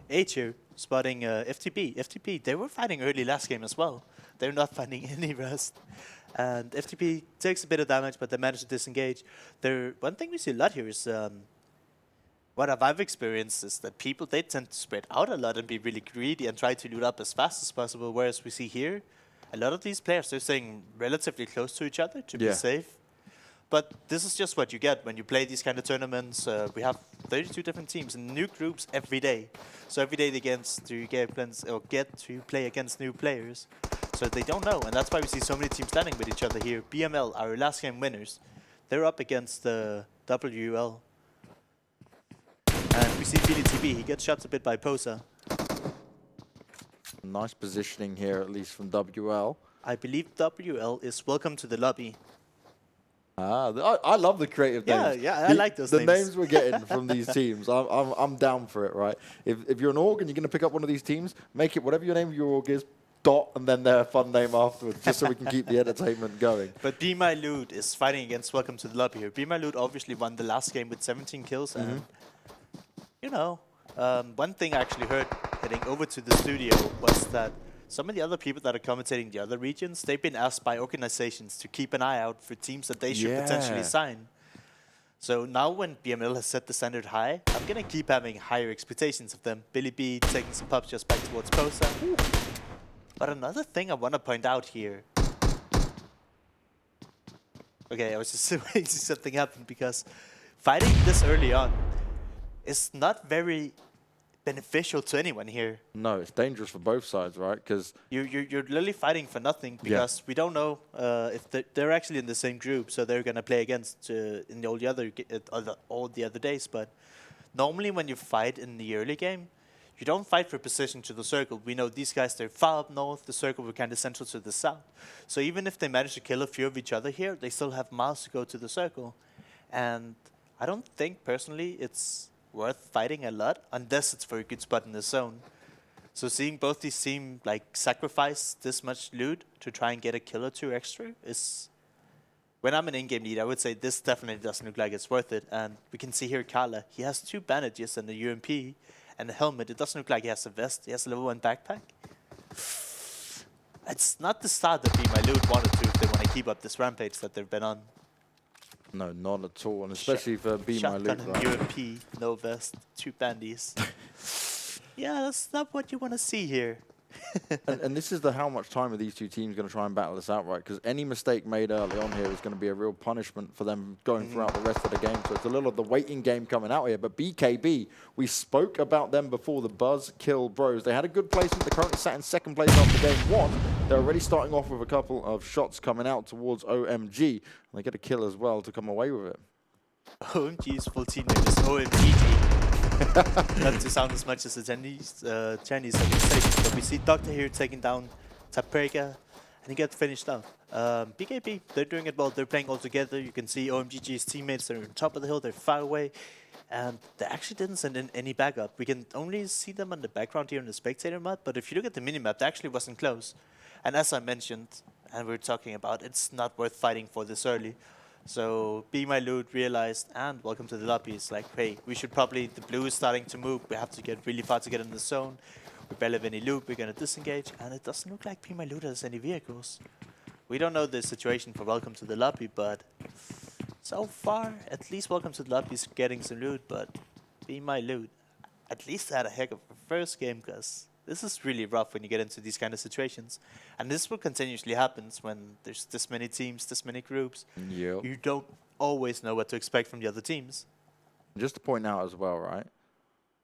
H here spotting FTP. FTP, they were fighting early last game as well. They're not finding any rest. And FTP takes a bit of damage, but they manage to disengage. One thing we see a lot here is, what I've experienced is that people, they tend to spread out a lot and be really greedy and try to loot up as fast as possible, whereas we see here, a lot of these players, they're staying relatively close to each other to be safe. But this is just what you get when you play these kind of tournaments. We have 32 different teams in new groups every day. So every day they get to play against new players. So they don't know, and that's why we see so many teams standing with each other here. BML, our last game winners, they're up against the WL. And we see BDTB, he gets shot a bit by Posa. Nice positioning here, at least from WL. I believe WL is welcome to the lobby. I love the creative names. Yeah, I like those names. The names we're getting from these teams, I'm down for it, right? If you're an org and you're going to pick up one of these teams, make it whatever your name of your org is, dot, and then their fun name afterwards, just so we can keep the entertainment going. But Be My Loot is fighting against Welcome to the Lobby here. Be My Loot obviously won the last game with 17 kills, and you know, one thing I actually heard heading over to the studio was that some of the other people that are commentating the other regions, they've been asked by organizations to keep an eye out for teams that they should potentially sign. So now when BML has set the standard high, I'm going to keep having higher expectations of them. Billy B taking some pop shots back towards Posa. But another thing I want to point out here. Okay, I was just waiting to see something happen because fighting this early on is not very beneficial to anyone here. No, it's dangerous for both sides, right? Because you're literally fighting for nothing because we don't know if they're actually in the same group, so they're gonna play against in all the other days. But normally, when you fight in the early game, you don't fight for position to the circle. We know these guys, they're far up north. The circle were kind of central to the south. So even if they manage to kill a few of each other here, they still have miles to go to the circle. And I don't think personally it's worth fighting a lot unless it's for a good spot in the zone. So seeing both these teams like sacrifice this much loot to try and get a kill or 2 extra is, when I'm an in-game lead, I would say this definitely doesn't look like it's worth it. And we can see here Carla, he has 2 bandages and a UMP and a helmet. It doesn't look like he has a vest. He has a level 1 backpack. It's not the start that Be My Loot wanted to if they want to keep up this rampage that they've been on. no, not at all, and especially for Be My Loot. Shotgun and UMP, no vest, 2 bandies. Yeah, that's not what you want to see here. and this is the how much time are these 2 teams going to try and battle this out, right? Because any mistake made early on here is going to be a real punishment for them going throughout the rest of the game. So it's a little of the waiting game coming out here. But BKB, we spoke about them before, the Buzz Kill Bros. They had a good placement. They currently sat in 2nd place after game 1. They're already starting off with a couple of shots coming out towards OMG. And they get a kill as well to come away with it. OMG's full team name is OMGG. Not to sound as much as the Chinese organization, but we see Doctor here taking down Taprega, and he gets finished out. BKB, they're doing it well. They're playing all together. You can see OMGG's teammates, they're on top of the hill, they're far away, and they actually didn't send in any backup. We can only see them on the background here in the spectator map, but if you look at the minimap, they actually wasn't close. And as I mentioned, and we were talking about, it's not worth fighting for this early. So Be My Loot realized, and Welcome to the Lobby, it's like, hey, we should probably, the blue is starting to move, we have to get really far to get in the zone. We barely have any loot, we're going to disengage, and it doesn't look like Be My Loot has any vehicles. We don't know the situation for Welcome to the Lobby, but so far, at least Welcome to the Lobby is getting some loot, but Be My Loot at least had a heck of a first game, because this is really rough when you get into these kind of situations. And this will continuously happen when there's this many teams, this many groups. Yep. You don't always know what to expect from the other teams. Just to point out as well, right?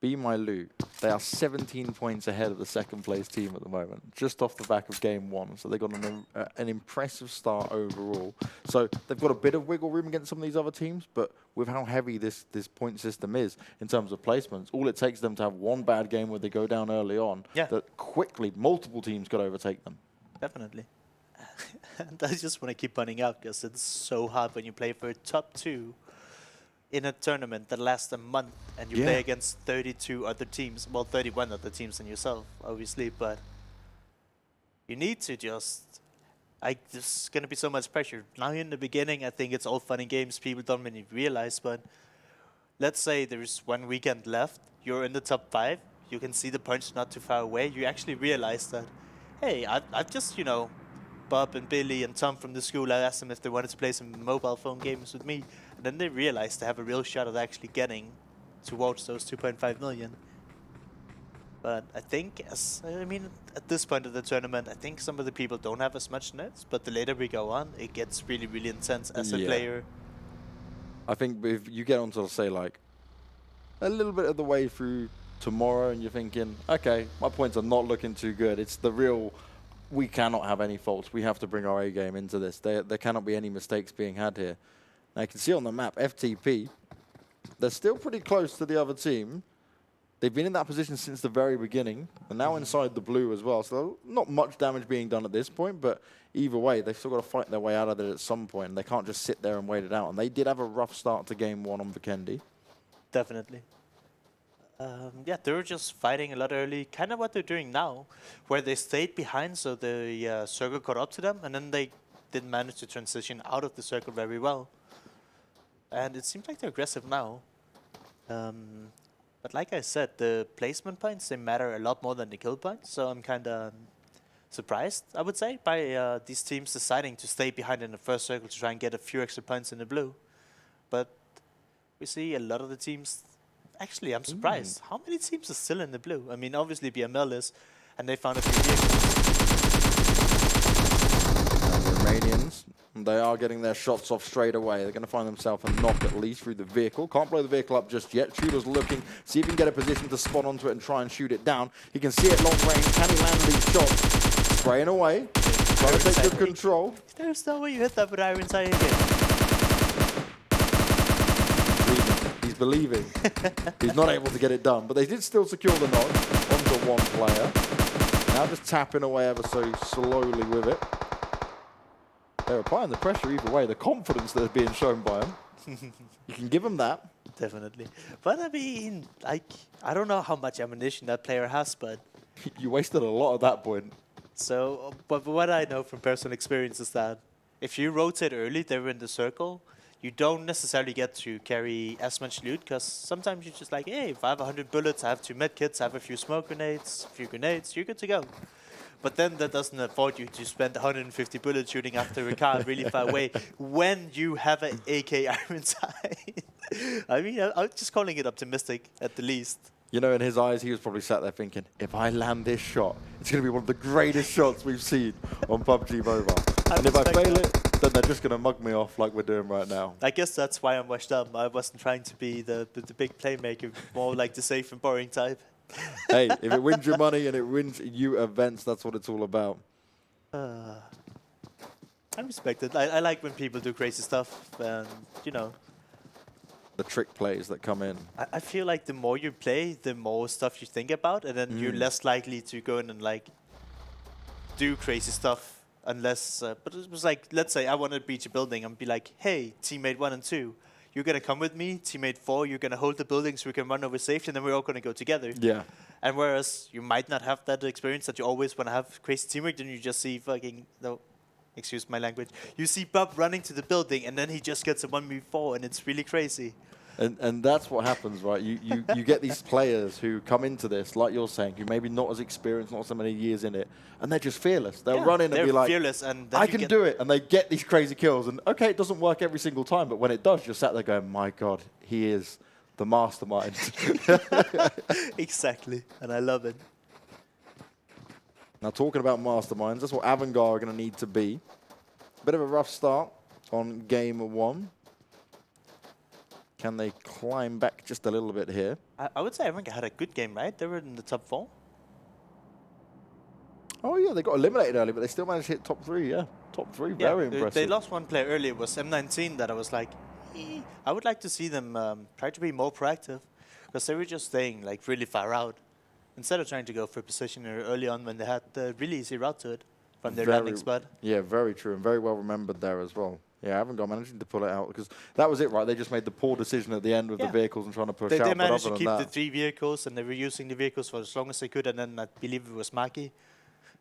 Be My Loot. They are 17 points ahead of the second place team at the moment, just off the back of game 1. So they got an impressive start overall. So they've got a bit of wiggle room against some of these other teams, but with how heavy this point system is in terms of placements, all it takes them to have one bad game where they go down early on, that quickly multiple teams could overtake them. Definitely. And I just want to keep pointing out because it's so hard when you play for a top 2 in a tournament that lasts a month and you play against 32 other teams. Well, 31 other teams than yourself, obviously, but you need to just... there's going to be so much pressure. Now in the beginning, I think it's all fun and games. People don't really realize, but let's say there's one weekend left. You're in the top 5. You can see the points not too far away. You actually realize that, hey, I've just, you know, Bob and Billy and Tom from the school, I asked them if they wanted to play some mobile phone games with me. And then they realized they have a real shot at actually getting towards those 2.5 million. But I think, at this point of the tournament, I think some of the people don't have as much nets. But the later we go on, it gets really, really intense as a player. I think if you get onto, say, like, a little bit of the way through tomorrow and you're thinking, okay, my points are not looking too good. It's the real... We cannot have any faults. We have to bring our A game into this. There cannot be any mistakes being had here. Now you can see on the map, FTP, they're still pretty close to the other team. They've been in that position since the very beginning. They're now inside the blue as well. So not much damage being done at this point, but either way, they've still got to fight their way out of it at some point. They can't just sit there and wait it out. And they did have a rough start to game 1 on Vikendi. Definitely. Yeah, they were just fighting a lot early, kind of what they're doing now, where they stayed behind so the circle caught up to them, and then they didn't manage to transition out of the circle very well. And it seems like they're aggressive now. But like I said, the placement points, they matter a lot more than the kill points, so I'm kind of surprised, I would say, by these teams deciding to stay behind in the first circle to try and get a few extra points in the blue. But we see a lot of the teams... Actually, I'm surprised. How many teams are still in the blue? I mean, obviously BML is, and they found a few vehicles. And the Romanians, they are getting their shots off straight away. They're going to find themselves a knock at least through the vehicle. Can't blow the vehicle up just yet. Shooter's looking, see if he can get a position to spot onto it and try and shoot it down. He can see it long range. Can he land these shots? Spraying away. Trying to take good control. There's no way you hit that with Iron Sight again. Believing. He's not able to get it done, but they did still secure the knock onto one player. Now just tapping away ever so slowly with it. They're applying the pressure either way, the confidence that's being shown by him. You can give him that. Definitely. But I mean, like, I don't know how much ammunition that player has, but... You wasted a lot at that point. So, but what I know from personal experience is that if you rotate early, they're in the circle, you don't necessarily get to carry as much loot, because sometimes you're just like, hey, if I have 100 bullets, I have 2 medkits, I have a few smoke grenades, a few grenades, you're good to go. But then that doesn't afford you to spend 150 bullets shooting after a car really far away when you have an AK Iron Sight. I mean, I'm just calling it optimistic at the least. You know, in his eyes, he was probably sat there thinking, if I land this shot, it's going to be one of the greatest shots we've seen on PUBG Mobile. And if I fail it, then they're just going to mug me off like we're doing right now. I guess that's why I'm washed up. I wasn't trying to be the big playmaker, more like the safe and boring type. Hey, if it wins you money and it wins you events, that's what it's all about. I respect it. I like when people do crazy stuff, and, you know. The trick plays that come in. I feel like the more you play, the more stuff you think about, and then you're less likely to go in and, like, do crazy stuff. Unless, but it was like, let's say I want to breach a building and be like, hey, teammate 1 and 2, you're going to come with me. Teammate 4, you're going to hold the building so we can run over safety, and then we're all going to go together. Yeah. And whereas you might not have that experience that you always want to have crazy teamwork, then you just see fucking, no, excuse my language, you see Bob running to the building, and then he just gets a 1v4, and it's really crazy. And that's what happens, right? You get these players who come into this, like you're saying, who maybe not as experienced, not so many years in it, and they're just fearless. They'll run in and be like, fearless, and I can do it. And they get these crazy kills. And okay, it doesn't work every single time, but when it does, you're sat there going, my God, he is the mastermind. Exactly. And I love it. Now, talking about masterminds, that's what Erangel are going to need to be. Bit of a rough start on game 1. Can they climb back just a little bit here? I would say Erangel had a good game, right? They were in the top 4. Oh, yeah, they got eliminated early, but they still managed to hit top 3, yeah. Top 3, very impressive. They lost one player early. It was M19 that I was like, I would like to see them try to be more proactive, because they were just staying like really far out instead of trying to go for position early on when they had the really easy route to it from their landing spot. Yeah, very true, and very well remembered there as well. Yeah, I haven't got managing to pull it out, because that was it, right? They just made the poor decision at the end with the vehicles and trying to push out. They managed to keep the 3 vehicles, and they were using the vehicles for as long as they could, and then I believe it was Maki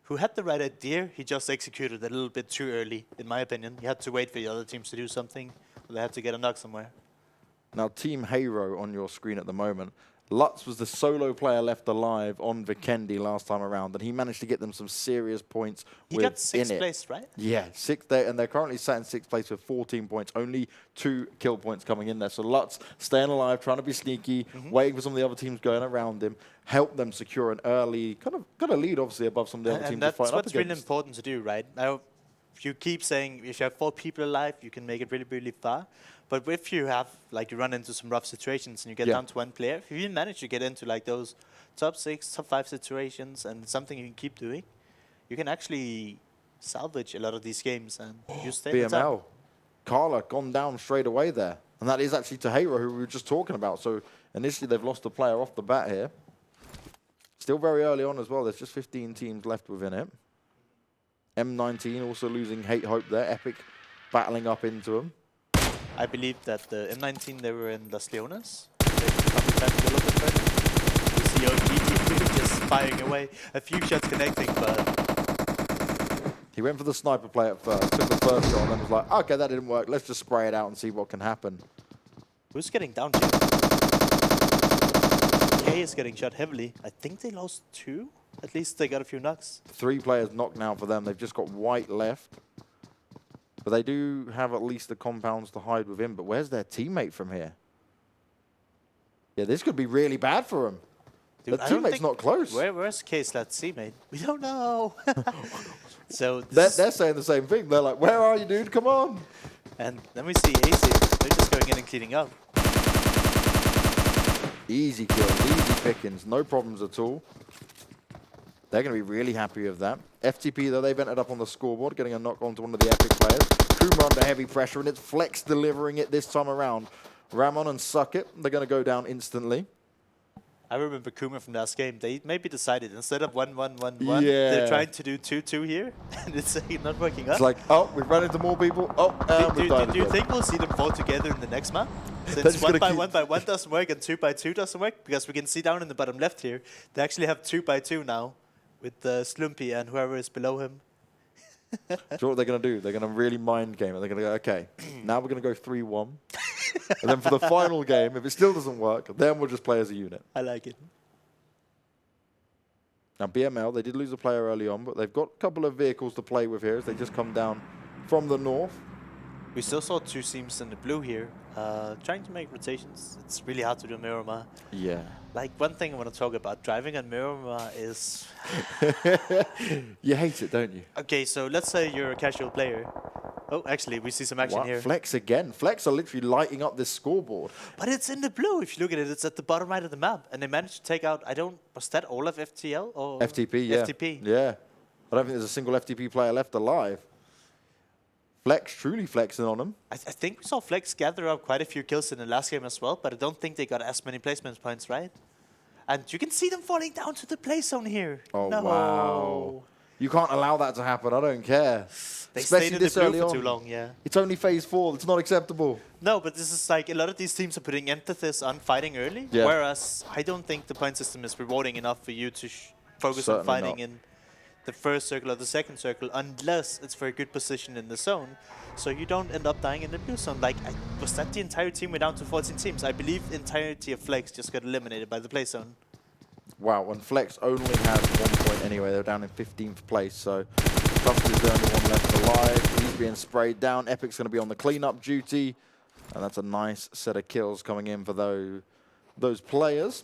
who had the right idea. He just executed a little bit too early, in my opinion. He had to wait for the other teams to do something, or they had to get a knock somewhere. Now, Team Hero on your screen at the moment. Lutz was the solo player left alive on Vikendi last time around, and he managed to get them some serious points. He got 6th place, right? Yeah, 6th there, and they're currently sat in 6th place with 14 points. Only 2 kill points coming in there. So Lutz staying alive, trying to be sneaky, waiting for some of the other teams going around him, help them secure an early kind of lead, obviously above some of the other teams. And that's what's really important to do, right? Now, if you keep saying if you have 4 people alive, you can make it really, really far. But if you have, like, you run into some rough situations and you get down to 1 player, if you manage to get into, like, those top 6, top 5 situations and something you can keep doing, you can actually salvage a lot of these games and you stay at the top. Carla gone down straight away there. And that is actually Tahira, who we were just talking about. So initially they've lost a player off the bat here. Still very early on as well. There's just 15 teams left within it. M19 also losing Hate Hope there. Epic battling up into them. I believe that the M19, they were in Las Leonas. They probably tried to go a little bit further. You see OG just firing away. A few shots connecting, but... He went for the sniper play at first, took the first shot, and then was like, okay, that didn't work. Let's just spray it out and see what can happen. Who's getting down here? K is getting shot heavily. I think they lost 2. At least they got a few knocks. 3 players knocked now for them. They've just got White left. But they do have at least the compounds to hide within. But where's their teammate from here? Yeah, this could be really bad for them. Dude, the teammate's not close. Where's K-Slat's teammate? We don't know. So they're saying the same thing. They're like, where are you, dude? Come on. And then we see AC. They're just going in and cleaning up. Easy kills, easy pickings. No problems at all. They're going to be really happy with that. FTP, though, they've ended up on the scoreboard, getting a knock onto one of the Epic players. Kuma under heavy pressure, and it's Flex delivering it this time around. Ramon and Suckit, they're going to go down instantly. I remember Kuma from last game. They maybe decided instead of 1-1-1-1, they're trying to do 2-2 here, and it's not working out. It's like, oh, we've run into more people. Oh, do you think we'll see them fall together in the next map? Since 1x1x1 doesn't work and 2x2 doesn't work, because we can see down in the bottom left here, they actually have 2x2 now with Slumpy and whoever is below him. Do you know what they're going to do? They're going to really mind game it. They're going to go, okay, now we're going to go 3-1. And then for the final game, if it still doesn't work, then we'll just play as a unit. I like it. Now, BML, they did lose a player early on, but they've got a couple of vehicles to play with here as they just come down from the north. We still saw 2 teams in the blue here, trying to make rotations. It's really hard to do Miramar. Yeah. Like, one thing I want to talk about, driving on Miramar is... You hate it, don't you? Okay, so let's say you're a casual player. Oh, actually, we see some action here. Flex again. Flex are literally lighting up this scoreboard. But it's in the blue. If you look at it, it's at the bottom right of the map. And they managed to take out, was that all of FTL? Or FTP, yeah. FTP. Yeah. I don't think there's a single FTP player left alive. Flex truly flexing on them. I think we saw Flex gather up quite a few kills in the last game as well, but I don't think they got as many placement points, right? And you can see them falling down to the play zone here. Oh, no. Wow. You can't allow that to happen. I don't care. They Especially stayed in this the blue early for on. too long, yeah. It's only phase 4. It's not acceptable. No, but this is like a lot of these teams are putting emphasis on fighting early, whereas I don't think the point system is rewarding enough for you to focus on fighting in the first circle or the second circle, unless it's for a good position in the zone, so you don't end up dying in the blue zone. Like, was that the entire team? We're down to 14 teams. I believe the entirety of Flex just got eliminated by the play zone. Wow, and Flex only has 1 point anyway. They're down in 15th place, so Custer's the only one left alive. He's being sprayed down. Epic's going to be on the cleanup duty, and that's a nice set of kills coming in for those players.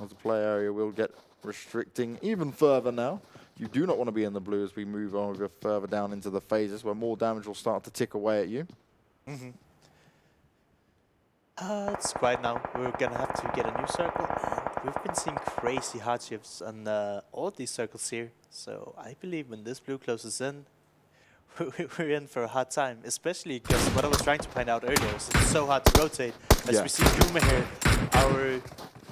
As the play area will get restricting even further now. You do not want to be in the blue as we move on further down into the phases where more damage will start to tick away at you. It's quiet now. We're gonna have to get a new circle, and we've been seeing crazy hardships on all these circles here. So I believe when this blue closes in, we're in for a hard time, especially because what I was trying to point out earlier is it's so hard to rotate. As we see Kuma here, our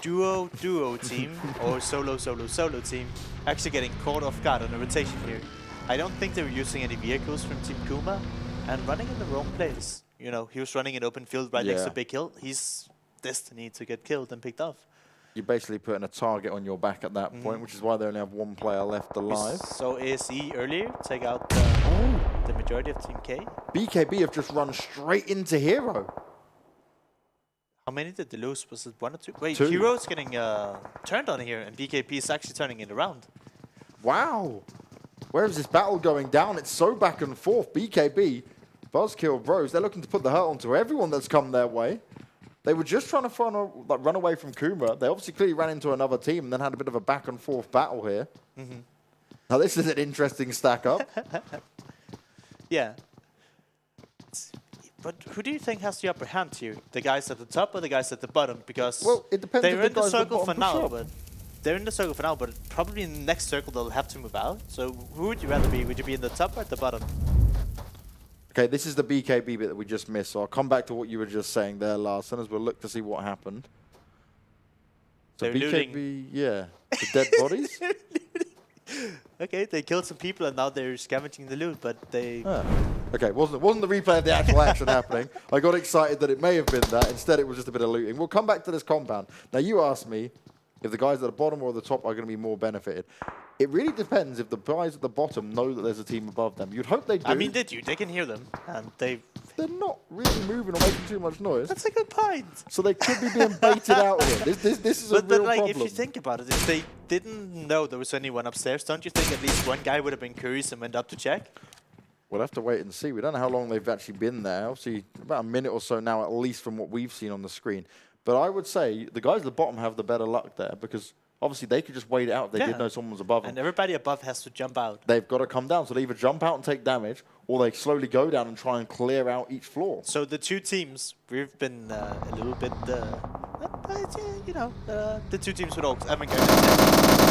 duo team or solo team actually getting caught off guard on a rotation here. I don't think they were using any vehicles from Team Kuma and running in the wrong place. You know, he was running an open field right next to Big Hill. He's destined to get killed and picked off. You're basically putting a target on your back at that point, which is why they only have one player left alive. So ASE earlier take out the majority of Team K. BKB have just run straight into Hero. How many did they lose? Was it 1 or 2? Wait, Two. Hero's getting turned on here, and BKB is actually turning it around. Wow. Where is this battle going down? It's so back and forth. BKB, Buzzkill Bros, they're looking to put the hurt onto everyone that's come their way. They were just trying to run away from Kuma. They obviously clearly ran into another team and then had a bit of a back and forth battle here. Now this is an interesting stack up. Yeah. But who do you think has the upper hand here? The guys at the top or the guys at the bottom? Because it depends they're if in the the guys at the circle for bottom now, push up. but they're in the circle for now, but probably in the next circle they'll have to move out. So who would you rather be? Would you be in the top or at the bottom? Okay, this is the BKB bit that we just missed, so I'll come back to what you were just saying there, Larson, as we'll look to see what happened. So They're BKB, looting. yeah, the dead bodies. Okay, they killed some people and now they're scavenging the loot, but they... Okay, wasn't the replay of the actual action happening. I got excited that it may have been that. Instead, it was just a bit of looting. We'll come back to this compound. Now, you asked me if the guys at the bottom or the top are going to be more benefited. It really depends if the guys at the bottom know that there's a team above them. You'd hope they do. I mean, they do. They can hear them, and they're not really moving or making too much noise. That's a good point. So they could be being baited out here. This is a real like, problem. if you think about it, if they didn't know there was anyone upstairs, don't you think at least one guy would have been curious and went up to check? We'll have to wait and see. We don't know how long they've actually been there. Obviously, about a minute or so now, at least from what we've seen on the screen. But I would say the guys at the bottom have the better luck there because obviously they could just wait it out if they did know someone was above them. And everybody above has to jump out. They've got to come down. So they either jump out and take damage or they slowly go down and try and clear out each floor. So the two teams, we've been a little bit, you know, the two teams with all Erangel,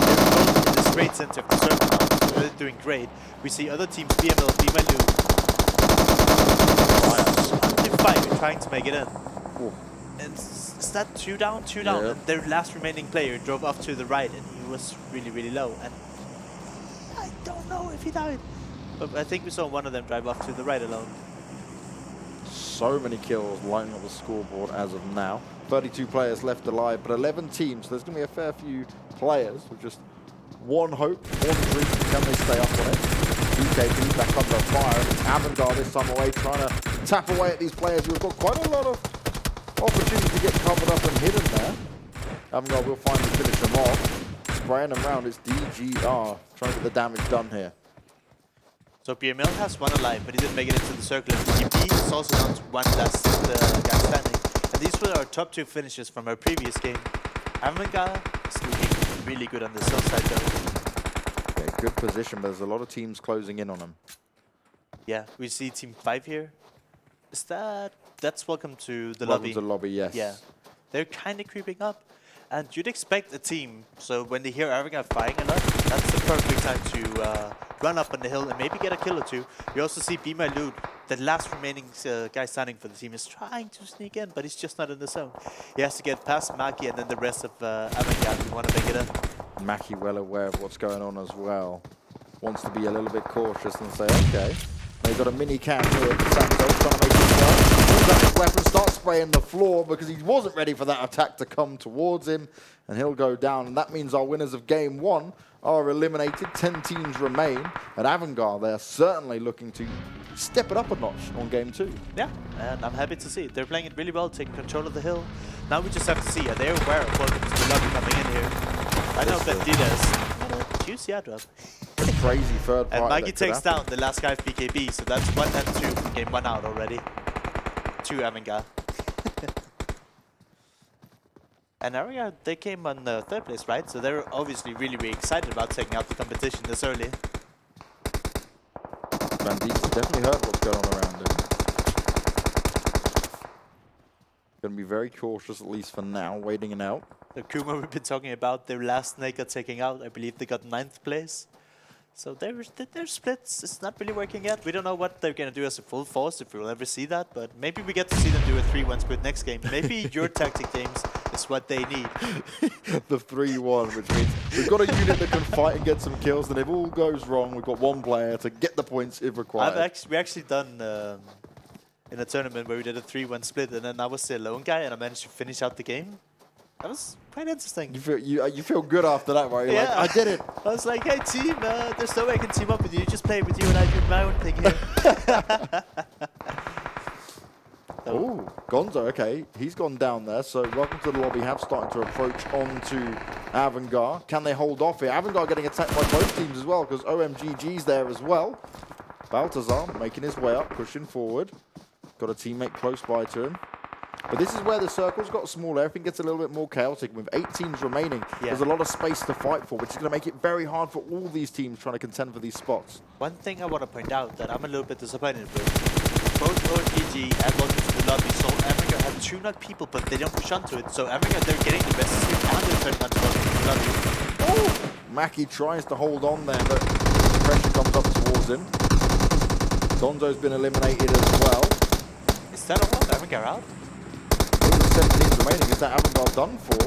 they're both in the straight center of the circle now. So they're doing great. We see other teams, BML, BMLU, under fight, trying to make it in. Ooh. And is that 2 down? 2 down. Yeah. And their last remaining player drove off to the right, and he was really, really low. And I don't know if he died. But I think we saw one of them drive off to the right alone. So many kills lining up the scoreboard as of now. 32 players left alive, but 11 teams. So there's going to be a fair few players with just one hope, one dream. Can they stay up on it? BKB back under fire. Erangel this time away, trying to tap away at these players. We've got quite a lot of opportunity to get covered up and hidden there. Erangel will finally finish them off. Spraying them around, it's DGR trying to get the damage done here. So BML has one alive, but he didn't make it into the circle. And BKB is also down to one last guy standing. And these were our top 2 finishes from our previous game. Erangel is looking really good on the south side though. Okay, good position, but there's a lot of teams closing in on him. Yeah, we see Team 5 here. Is that's welcome to the Welcome lobby. to the lobby, yes. Yeah, they're kind of creeping up. And you'd expect a team, so when they hear Erangel firing a lot, that's the perfect time to run up on the hill and maybe get a kill or two. You also see BMLU, the last remaining guy standing for the team, is trying to sneak in, but he's just not in the zone. He has to get past Maki and then the rest of Erangel who want to make it in. Maki well aware of what's going on as well. Wants to be a little bit cautious and say, okay. They've got a mini cam here. Sanhok trying to make it work. Pulls out his weapon, starts spraying the floor because he wasn't ready for that attack to come towards him. And he'll go down. And that means our winners of game 1 are eliminated. 10 teams remain. And Erangel, they're certainly looking to step it up a notch on game 2. Yeah, and I'm happy to see it. They're playing it really well, taking control of the hill. Now we just have to see, are they aware of welcome to the lobby coming in here? I know that Dida's juicy airdrop. Crazy third party. And Maggie takes down the last guy of BKB, so that's 1 and 2 from game 1 out already. 2 Erangel. And Erangel, they came on 3rd place, right? So they're obviously really, really excited about taking out the competition this early. Bandits definitely heard what's going on around him. Going to be very cautious, at least for now, waiting it out. The Kuma we've been talking about, their last snake got taken out. I believe they got 9th place. So their splits is not really working yet. We don't know what they're going to do as a full force, if we'll ever see that. But maybe we get to see them do a 3-1 split next game. Maybe your tactic games is what they need. The 3-1, which means we've got a unit that can fight and get some kills. And if all goes wrong, we've got one player to get the points if required. We actually done in a tournament where we did a 3-1 split, and then I was the lone guy, and I managed to finish out the game. That was quite interesting. You feel good after that, right? You're Yeah. like, I did it. I was like, hey team, there's no way I can team up with you. Just play with you and I do my own thing here. Oh, Gonzo, okay. He's gone down there. So welcome to the lobby. Have started to approach onto Avangar. Can they hold off here? Avangar getting attacked by both teams as well because OMGG's there as well. Baltazar making his way up, pushing forward. Got a teammate close by to him. But this is where the circle's got smaller. Everything gets a little bit more chaotic. With 8 teams remaining, there's a lot of space to fight for, which is going to make it very hard for all these teams trying to contend for these spots. One thing I want to point out that I'm a little bit disappointed with. Both OGG and Welcome to the Lobby saw America have 2 knock people, but they don't push onto it. So America, they're getting the best sweep and they're turning onto Welcome to the Lobby. Oh! Mackie tries to hold on there, but pressure comes up towards him. Gonzo's been eliminated as well. Is that all? America out? 7 teams remaining. Is that Avangar done for?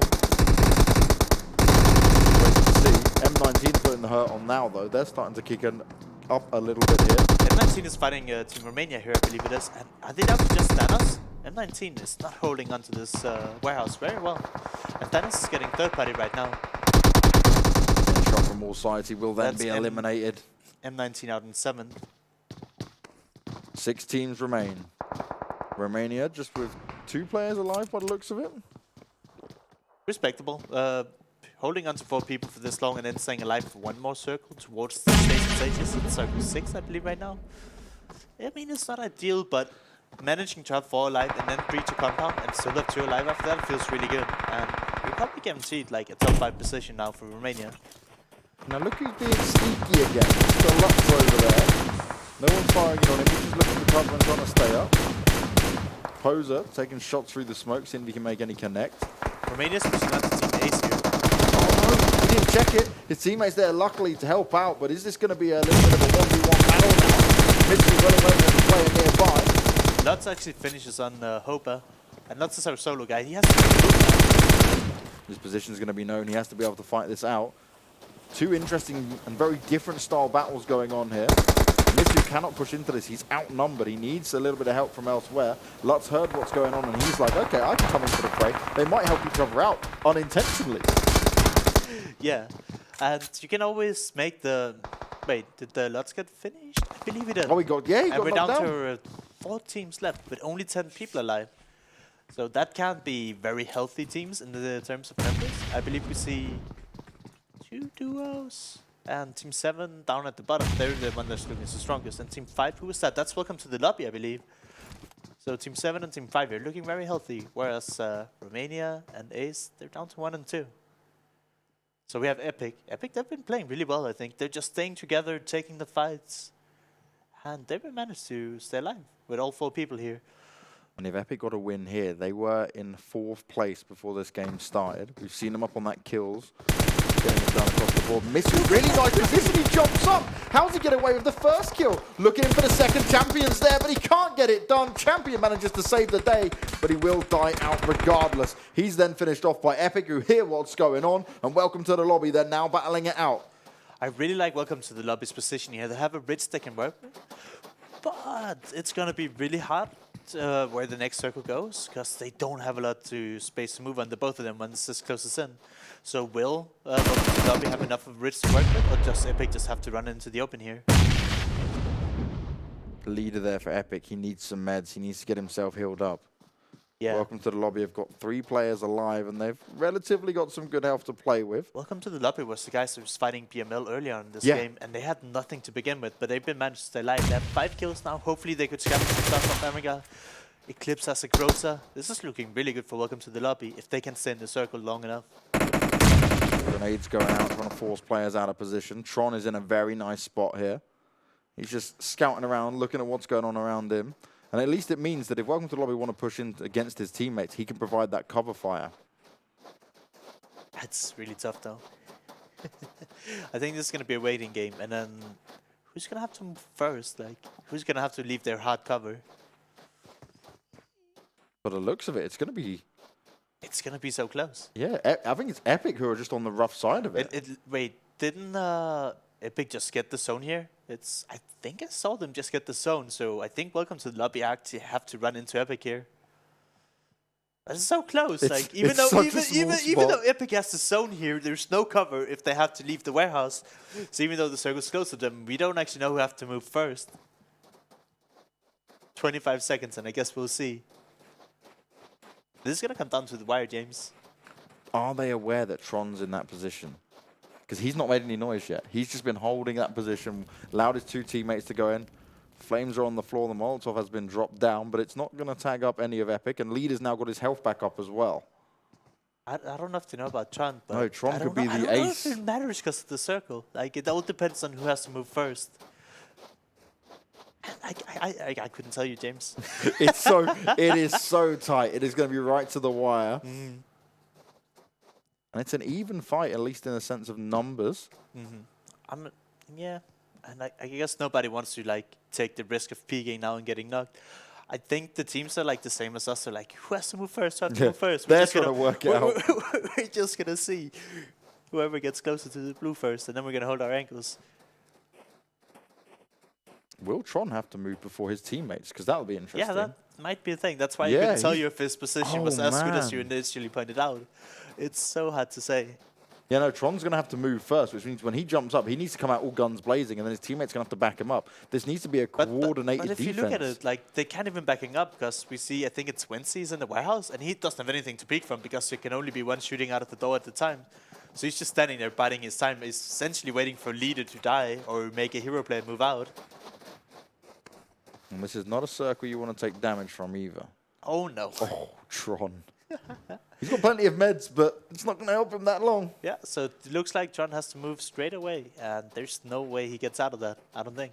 Wait to see. M19 putting the hurt on now, though. They're starting to kick up a little bit here. M19 is fighting Team Romania here, I believe it is. And are they down to just Thanos? M19 is not holding onto this warehouse very well. And Thanos is getting 3rd party right now. Shot from all sides. He will then be eliminated. M19 out in 7th. 6 teams remain. Romania just with 2 players alive by the looks of it. Respectable. Holding on to 4 people for this long and then staying alive for 1 more circle towards the station stages. It's circle 6, I believe, right now. I mean, it's not ideal, but managing to have 4 alive and then breach a compound and still have 2 alive after that feels really good. And we're probably guaranteed like a top 5 position now for Romania. Now look who's being sneaky again. Still Lux over there. No one firing in on him. He's just looking for cover and trying to stay up. Poser taking shots through the smoke, seeing if he can make any connect. Romania's pushing out to Team Ace here. Oh no, he didn't check it. His teammate's there luckily to help out, but is this going to be a little bit of a 1v1 battle now? Mystery well away with the player nearby. Lutz actually finishes on Hopa. And Lutz is our solo guy. He has to move. His position is going to be known. He has to be able to fight this out. 2 interesting and very different style battles going on here. Mystery cannot push into this. He's outnumbered. He needs a little bit of help from elsewhere. Lutz heard what's going on, and he's like, okay, I can come into the fray. They might help each other out unintentionally. Yeah, and you can always make the... Wait, did the Lutz get finished? I believe he did. Oh, he got knocked And we're down down. to 4 teams left, with only 10 people alive. So that can't be very healthy teams in the terms of numbers. I believe we see 2 duos. And Team 7 down at the bottom, they're the one that's looking the strongest. And Team 5, who is that? That's Welcome to the Lobby, I believe. So Team 7 and Team 5 are looking very healthy, whereas Romania and Ace, they're down to 1 and 2. So we have Epic. Epic, they've been playing really well, I think. They're just staying together, taking the fights. And they've managed to stay alive with all 4 people here. And if Epic got a win here, they were in 4th place before this game started. We've seen them up on that kills. Getting it done across the board. Mystery, really nice position. He jumps up. How's he get away with the first kill? Looking for the second. Champion's there, but he can't get it done. Champion manages to save the day, but he will die out regardless. He's then finished off by Epic, who hear what's going on. And Welcome to the Lobby. They're now battling it out. I really like Welcome to the Lobby's position here. They have a bridge they can work with, but it's going to be really hard where the next circle goes, because they don't have a lot to space to move on, the both of them, once this closes in. So will Welcome to the Lobby have enough of bridge to work with, or does Epic just have to run into the open here? Leader there for Epic. He needs some meds. He needs to get himself healed up. Yeah. Welcome to the Lobby. Have got 3 players alive, and they've relatively got some good health to play with. Welcome to the Lobby was the guys who was fighting PML earlier on in this game, and they had nothing to begin with, but they've been managed to stay alive. They have 5 kills now. Hopefully they could scam some stuff off America. Eclipse as a Groza. This is looking really good for Welcome to the Lobby, if they can stay in the circle long enough. Grenades going out, trying to force players out of position. Tron is in a very nice spot here. He's just scouting around, looking at what's going on around him. And at least it means that if Welcome to the Lobby want to push in against his teammates, he can provide that cover fire. That's really tough, though. I think this is going to be a waiting game. And then who's going to have to move first? Like, who's going to have to leave their hard cover? By the looks of it, it's going to be... It's going to be so close. Yeah, I think it's Epic who are just on the rough side of it. Wait, didn't Epic just get the zone here? I think I saw them just get the zone, so I think Welcome to the Lobby actually have to run into Epic here. That's so close. Like even though Epic has the zone here, there's no cover if they have to leave the warehouse. So even though the circle's close to them, we don't actually know who have to move first. 25 seconds, and I guess we'll see. This is gonna come down to the wire, James. Are they aware that Tron's in that position? Because he's not made any noise yet. He's just been holding that position, allowed his two teammates to go in. Flames are on the floor. The Molotov has been dropped down, but it's not going to tag up any of Epic. And Leader's now got his health back up as well. I don't know if you know about Tron, but no, Tron could be the ace. I don't know if it matters because of the circle. Like, it all depends on who has to move first. I couldn't tell you, James. It is so tight. It is going to be right to the wire. And it's an even fight, at least in a sense of numbers. Yeah. And I guess nobody wants to like take the risk of peeking now and getting knocked. I think the teams are like the same as us. They're like, who has to move first? Who has to move first? They're trying to work it out. We're just going to see whoever gets closer to the blue first, and then we're going to hold our ankles. Will Tron have to move before his teammates? Because that'll be interesting. Yeah, that might be a thing. That's why I couldn't tell you if his position was as good as you initially pointed out. It's so hard to say. Yeah, no, Tron's going to have to move first, which means when he jumps up, he needs to come out all guns blazing, and then his teammate's going to have to back him up. This needs to be a coordinated defense. But if you look at it, like, they can't even backing up because we see, I think it's Wednesday's in the warehouse, and he doesn't have anything to peek from because there can only be one shooting out of the door at the time. So he's just standing there biding his time. He's essentially waiting for Leader to die or make a hero player move out. And this is not a circle you want to take damage from either. Oh, no. Oh, Tron. He's got plenty of meds, but it's not going to help him that long. Yeah, so it looks like Tron has to move straight away, and there's no way he gets out of that, I don't think.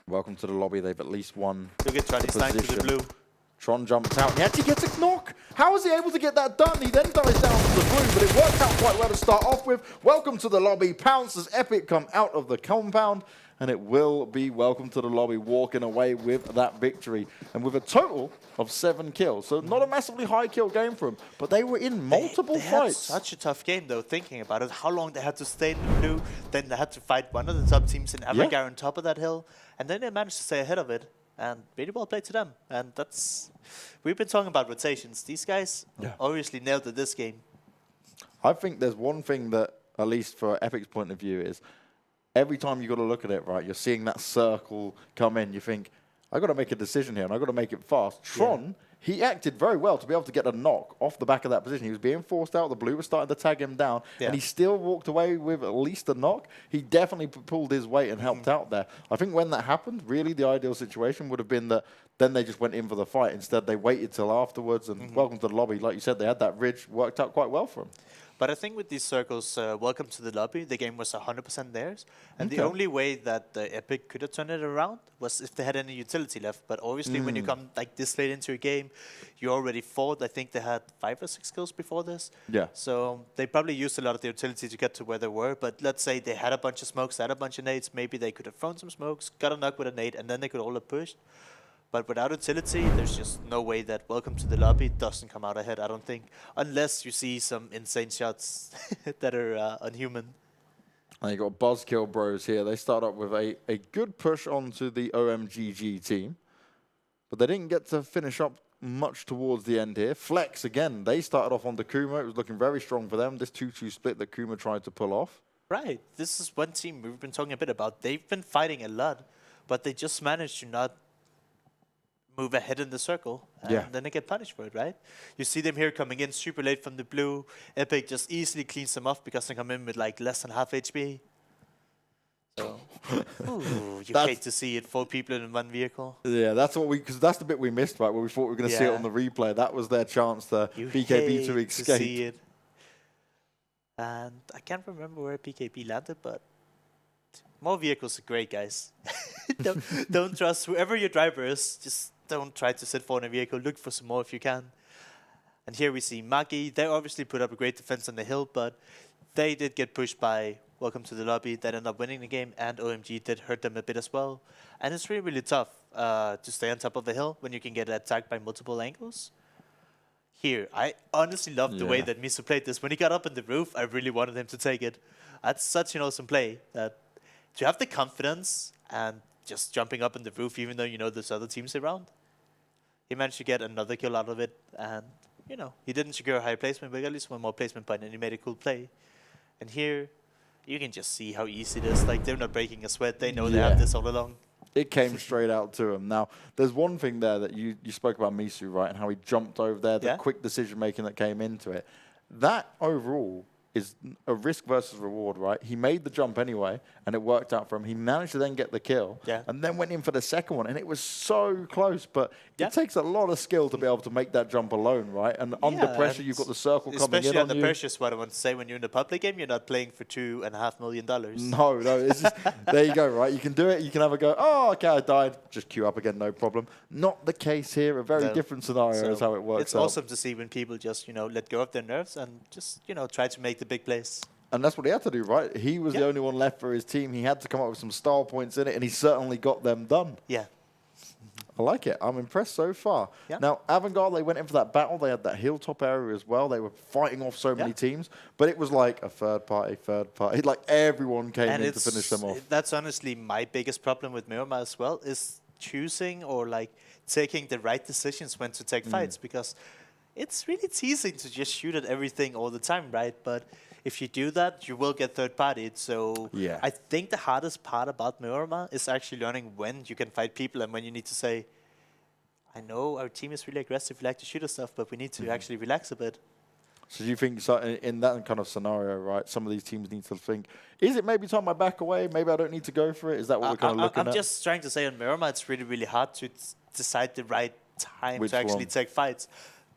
Welcome to the lobby. They've at least won. Look at Tron, he's dying to the blue. Tron jumps out, and he actually gets a knock. How was he able to get that done? He then dives down to the blue, but it worked out quite well to start off with. Welcome to the lobby. Pounce as Epic come out of the compound, and it will be Welcome to the lobby walking away with that victory. And with a total of 7 kills. So not a massively high kill game for him, but they were in multiple fights. Had such a tough game, though, thinking about it. How long they had to stay in the blue, then they had to fight one of the top teams in Erangel on top of that hill, and then they managed to stay ahead of it. And really well played to them. And that's... We've been talking about rotations. These guys obviously nailed it this game. I think there's one thing that, at least for Epic's point of view, is every time you got to look at it, right, you're seeing that circle come in, you think, I got to make a decision here, and I got to make it fast. Tron, he acted very well to be able to get a knock off the back of that position. He was being forced out. The blue was starting to tag him down, and he still walked away with at least a knock. He definitely pulled his weight and helped out there. I think when that happened, really the ideal situation would have been that then they just went in for the fight. Instead, they waited till afterwards, and Welcome to the lobby. Like you said, they had that ridge, worked out quite well for them. But I think with these circles, Welcome to the lobby, the game was 100% theirs. And the only way that the Epic could have turned it around was if they had any utility left. But obviously, when you come like this late into a game, you already fought. I think they had 5 or 6 kills before this. Yeah. So they probably used a lot of the utility to get to where they were. But let's say they had a bunch of smokes, they had a bunch of nades. Maybe they could have thrown some smokes, got a knock with a nade, and then they could all have pushed. But without utility, there's just no way that Welcome to the lobby doesn't come out ahead, I don't think. Unless you see some insane shots that are unhuman. And you got Buzzkill Bros here. They start up with a good push onto the OMGG team. But they didn't get to finish up much towards the end here. Flex, again, they started off on the Kuma. It was looking very strong for them. This 2-2 split that Kuma tried to pull off. Right. This is one team we've been talking a bit about. They've been fighting a lot, but they just managed to not move ahead in the circle, and then they get punished for it, right? You see them here coming in super late from the blue. Epic just easily cleans them off because they come in with like less than half HP. So, you hate to see it, 4 people in one vehicle. Yeah, that's what because that's the bit we missed, right? Where we thought we were going to see it on the replay. That was their chance to BKB to escape. To see it. And I can't remember where PKB landed, but more vehicles are great, guys. don't trust whoever your driver is. Just don't try to sit for in a vehicle. Look for some more if you can. And here we see Magi. They obviously put up a great defense on the hill, but they did get pushed by Welcome to the Lobby. That ended up winning the game, and OMG did hurt them a bit as well. And it's really, really tough to stay on top of the hill when you can get attacked by multiple angles. Here, I honestly love the way that Miso played this. When he got up on the roof, I really wanted him to take it. That's such an awesome play. That to have the confidence and just jumping up on the roof, even though you know there's other teams around. He managed to get another kill out of it, and you know, he didn't secure a high placement, but he got at least one more placement point, and he made a cool play. And here, you can just see how easy it is. Like, they're not breaking a sweat. They know they have this all along. It came straight out to him. Now, there's one thing there that you spoke about Miso, right, and how he jumped over there, the quick decision-making that came into it. That overall is a risk versus reward, right? He made the jump anyway, and it worked out for him. He managed to then get the kill, and then went in for the second one, and it was so close. But it takes a lot of skill to be able to make that jump alone, right? And under pressure, you've got the circle coming in on you. Especially under pressure is what I want to say. When you're in a public game, you're not playing for $2.5 million. No, it's just, there you go, right? You can do it. You can have a go, oh, okay, I died. Just queue up again, no problem. Not the case here. A very different scenario is how it works It's awesome to see when people just, you know, let go of their nerves and just, you know, try to make the big plays. And that's what he had to do, right? He was the only one left for his team. He had to come up with some style points in it, and he certainly got them done. Yeah. I like it. I'm impressed so far. Now, Avantgarde, they went in for that battle. They had that hilltop area as well. They were fighting off so many teams. But it was like a third party. Like, everyone came in to finish them off. That's honestly my biggest problem with Miramar as well, is choosing or, like, taking the right decisions when to take fights. Because it's really teasing to just shoot at everything all the time, right? But if you do that, you will get third-partied. So I think the hardest part about Miramar is actually learning when you can fight people and when you need to say, I know our team is really aggressive, we like to shoot at stuff, but we need to actually relax a bit. So do you think in that kind of scenario, right, some of these teams need to think, is it maybe time I back away? Maybe I don't need to go for it? Is that what we're kind of looking at? I'm just trying to say on Miramar, it's really, really hard to decide the right time to actually take fights.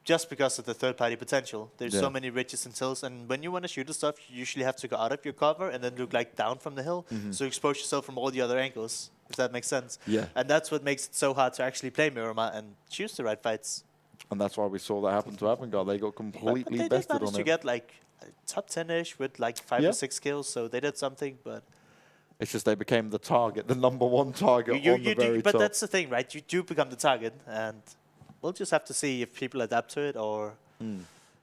Just because of the third-party potential. There's so many ridges and hills, and when you want to shoot the stuff, you usually have to go out of your cover and then look like down from the hill, so you expose yourself from all the other angles, if that makes sense. And that's what makes it so hard to actually play Miramar and choose the right fights. And that's why we saw that happen to Avantgarde. They got completely but bested they on managed it. to get like top 10-ish with like 5 or 6 kills, so they did something, but it's just they became the target, the #1 target on the very top. But that's the thing, right? You do become the target, and we'll just have to see if people adapt to it, or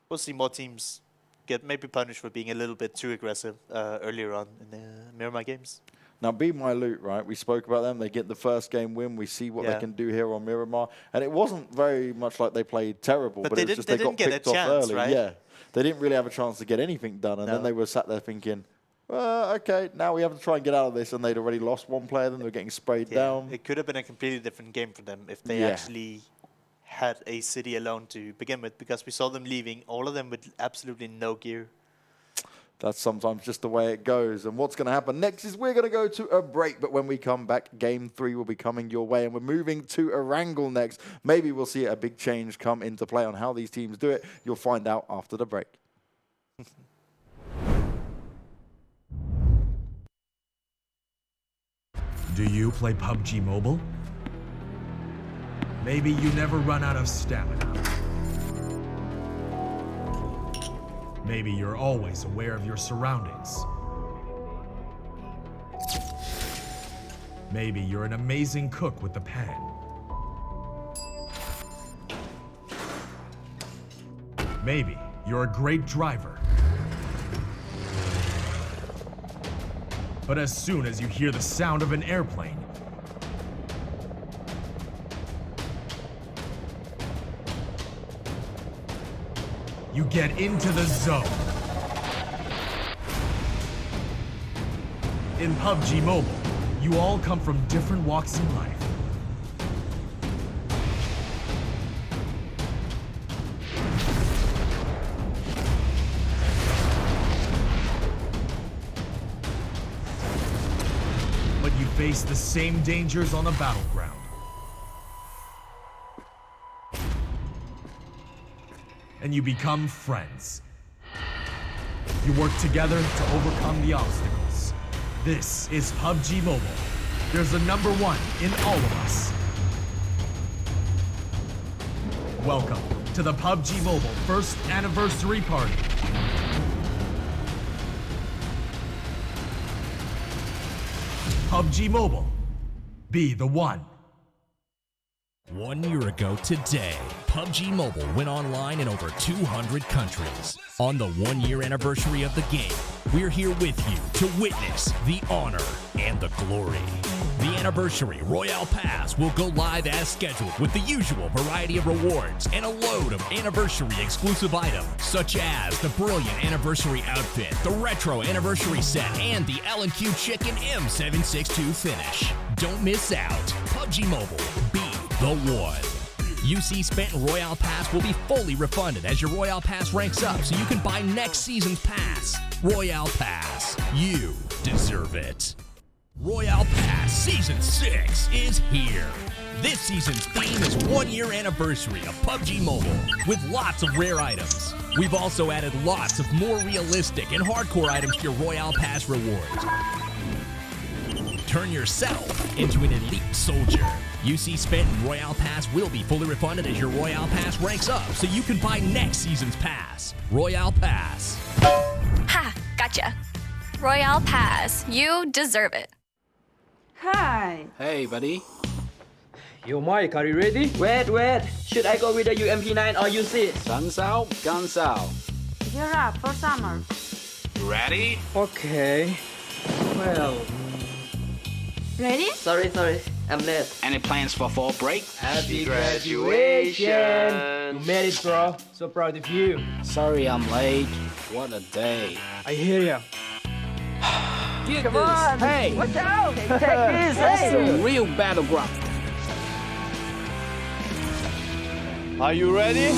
we'll see more teams get maybe punished for being a little bit too aggressive earlier on in the Miramar games. Now, Be My Loot, right? We spoke about them. They get the first game win. We see what they can do here on Miramar. And it wasn't very much like they played terrible, but it was just they got picked off early. Right? Yeah, they didn't really have a chance to get anything done. And then they were sat there thinking, well, okay, now we have to try and get out of this. And they'd already lost one player. Then they were getting sprayed down. It could have been a completely different game for them if they actually had a city alone to begin with, because we saw them leaving, all of them with absolutely no gear. That's sometimes just the way it goes. And what's going to happen next is we're going to go to a break. But when we come back, Game 3 will be coming your way. And we're moving to Erangel next. Maybe we'll see a big change come into play on how these teams do it. You'll find out after the break. Do you play PUBG Mobile? Maybe you never run out of stamina. Maybe you're always aware of your surroundings. Maybe you're an amazing cook with the pan. Maybe you're a great driver. But as soon as you hear the sound of an airplane, you get into the zone. In PUBG Mobile, you all come from different walks in life. But you face the same dangers on the battleground. And you become friends. You work together to overcome the obstacles. This is PUBG Mobile. There's a number one in all of us. Welcome to the PUBG Mobile first anniversary party. PUBG Mobile, be the one. 1 year ago today, PUBG Mobile went online in over 200 countries. On the 1 year anniversary of the game, we're here with you to witness the honor and the glory. The Anniversary Royale Pass will go live as scheduled with the usual variety of rewards and a load of anniversary exclusive items, such as the brilliant anniversary outfit, the retro anniversary set, and the L&Q Chicken M762 finish. Don't miss out. PUBG Mobile, be the one. UC spent in Royale Pass will be fully refunded as your Royale Pass ranks up, so you can buy next season's pass. Royale Pass, you deserve it. Royale Pass Season 6 is here. This season's theme is 1 year anniversary of PUBG Mobile, with lots of rare items. We've also added lots of more realistic and hardcore items to your Royale Pass rewards. Turn yourself into an elite soldier. UC spent in Royale Pass will be fully refunded as your Royale Pass ranks up, so you can buy next season's pass. Royale Pass. Ha! Gotcha. Royale Pass. You deserve it. Hi. Hey, buddy. Yo, Mike, are you ready? Wait. Should I go with the UMP9 or UC? Sun's out, guns out. Gear up for summer. You ready? Okay. Well, Ready? Sorry. I'm late. Any plans for fall break? happy graduation! You made it, bro. So proud of you. Sorry I'm late. What a day. I hear ya. Get this. On. Hey, Watch out! Take this! that's some real battleground. Are you ready?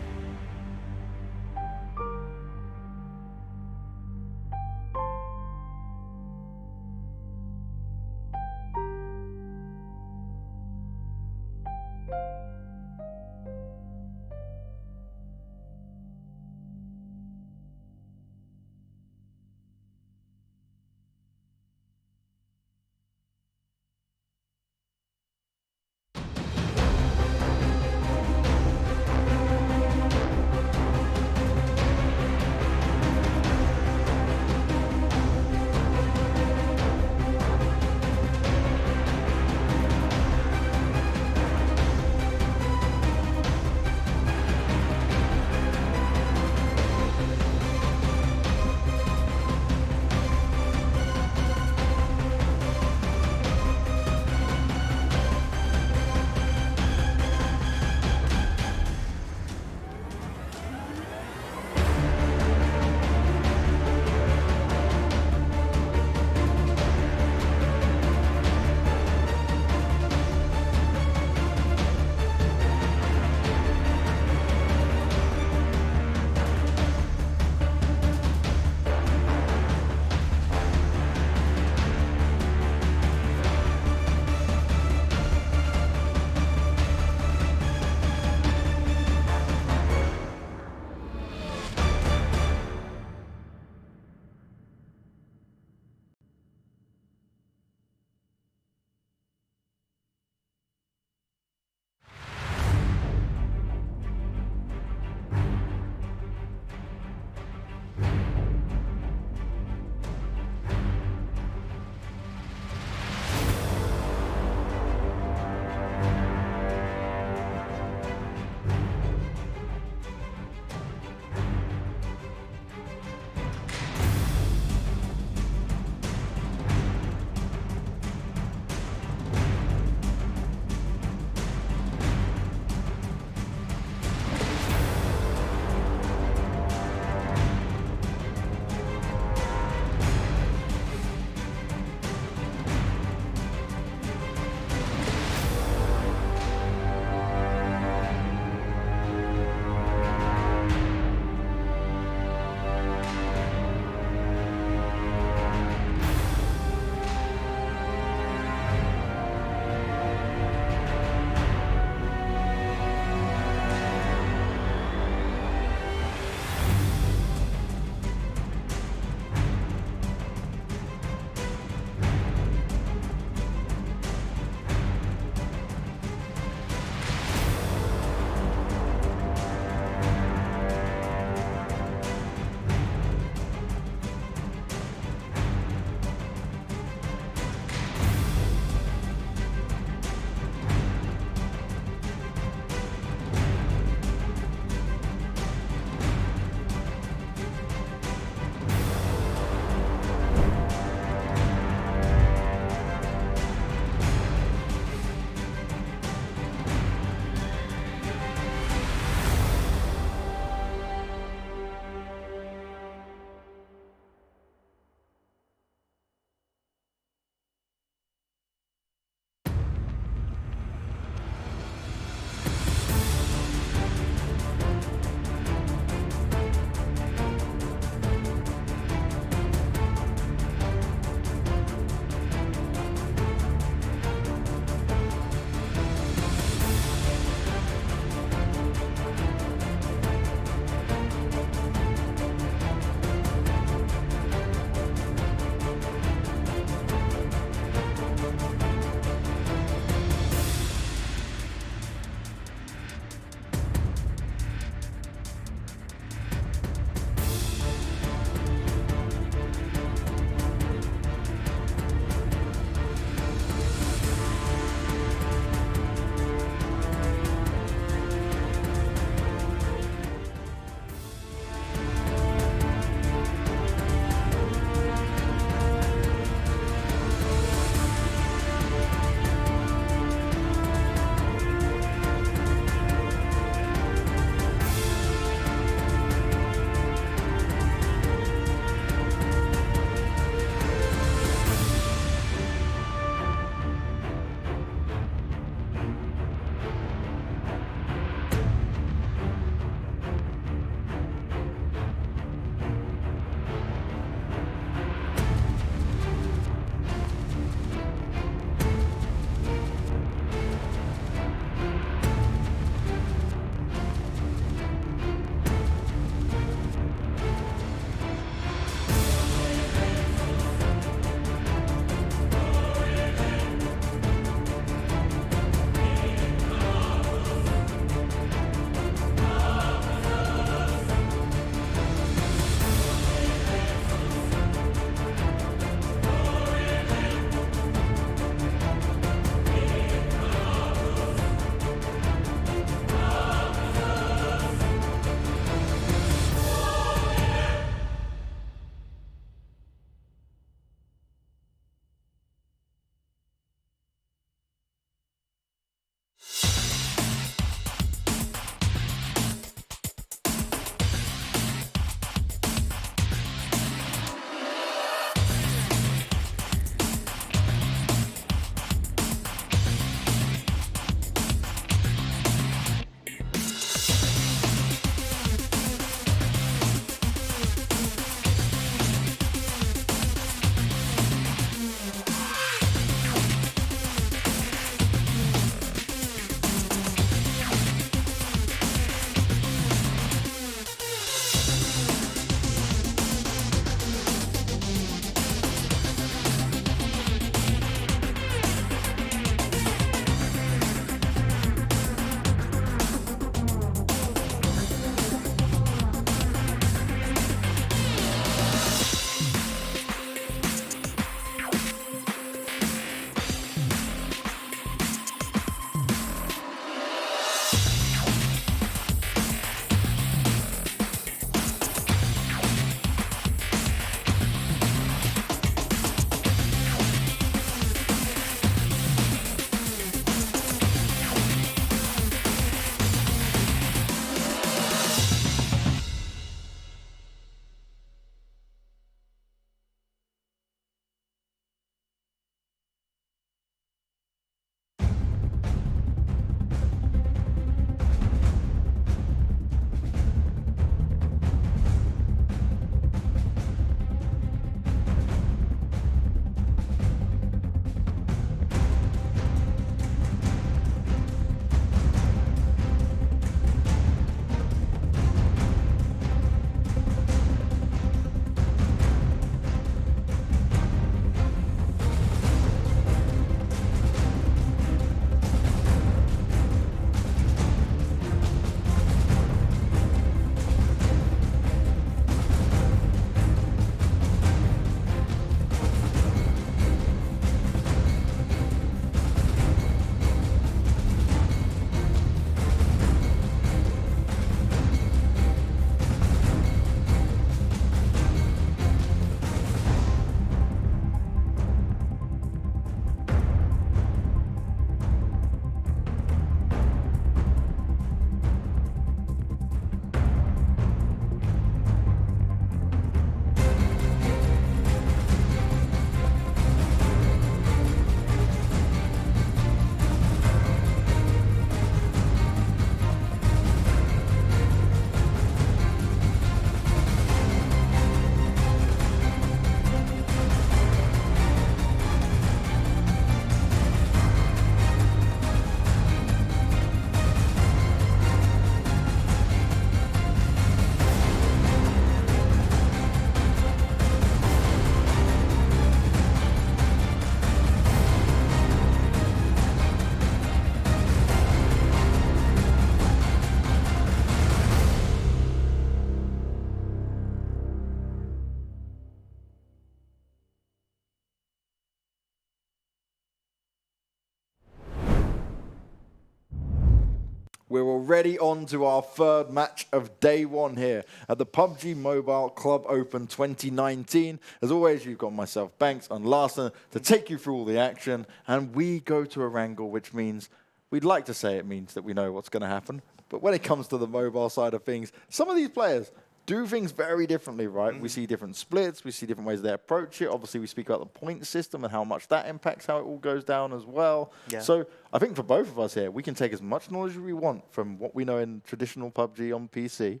We're already on to our third match of day one here at the PUBG Mobile Club Open 2019. As always, you've got myself, Banks, and Larson to take you through all the action. And we go to Erangel, which means, we'd like to say it means that we know what's going to happen. But when it comes to the mobile side of things, some of these players do things very differently, right? We see different splits, we see different ways they approach it. Obviously, we speak about the point system and how much that impacts how it all goes down as well. Yeah. So I think for both of us here, we can take as much knowledge as we want from what we know in traditional PUBG on PC, and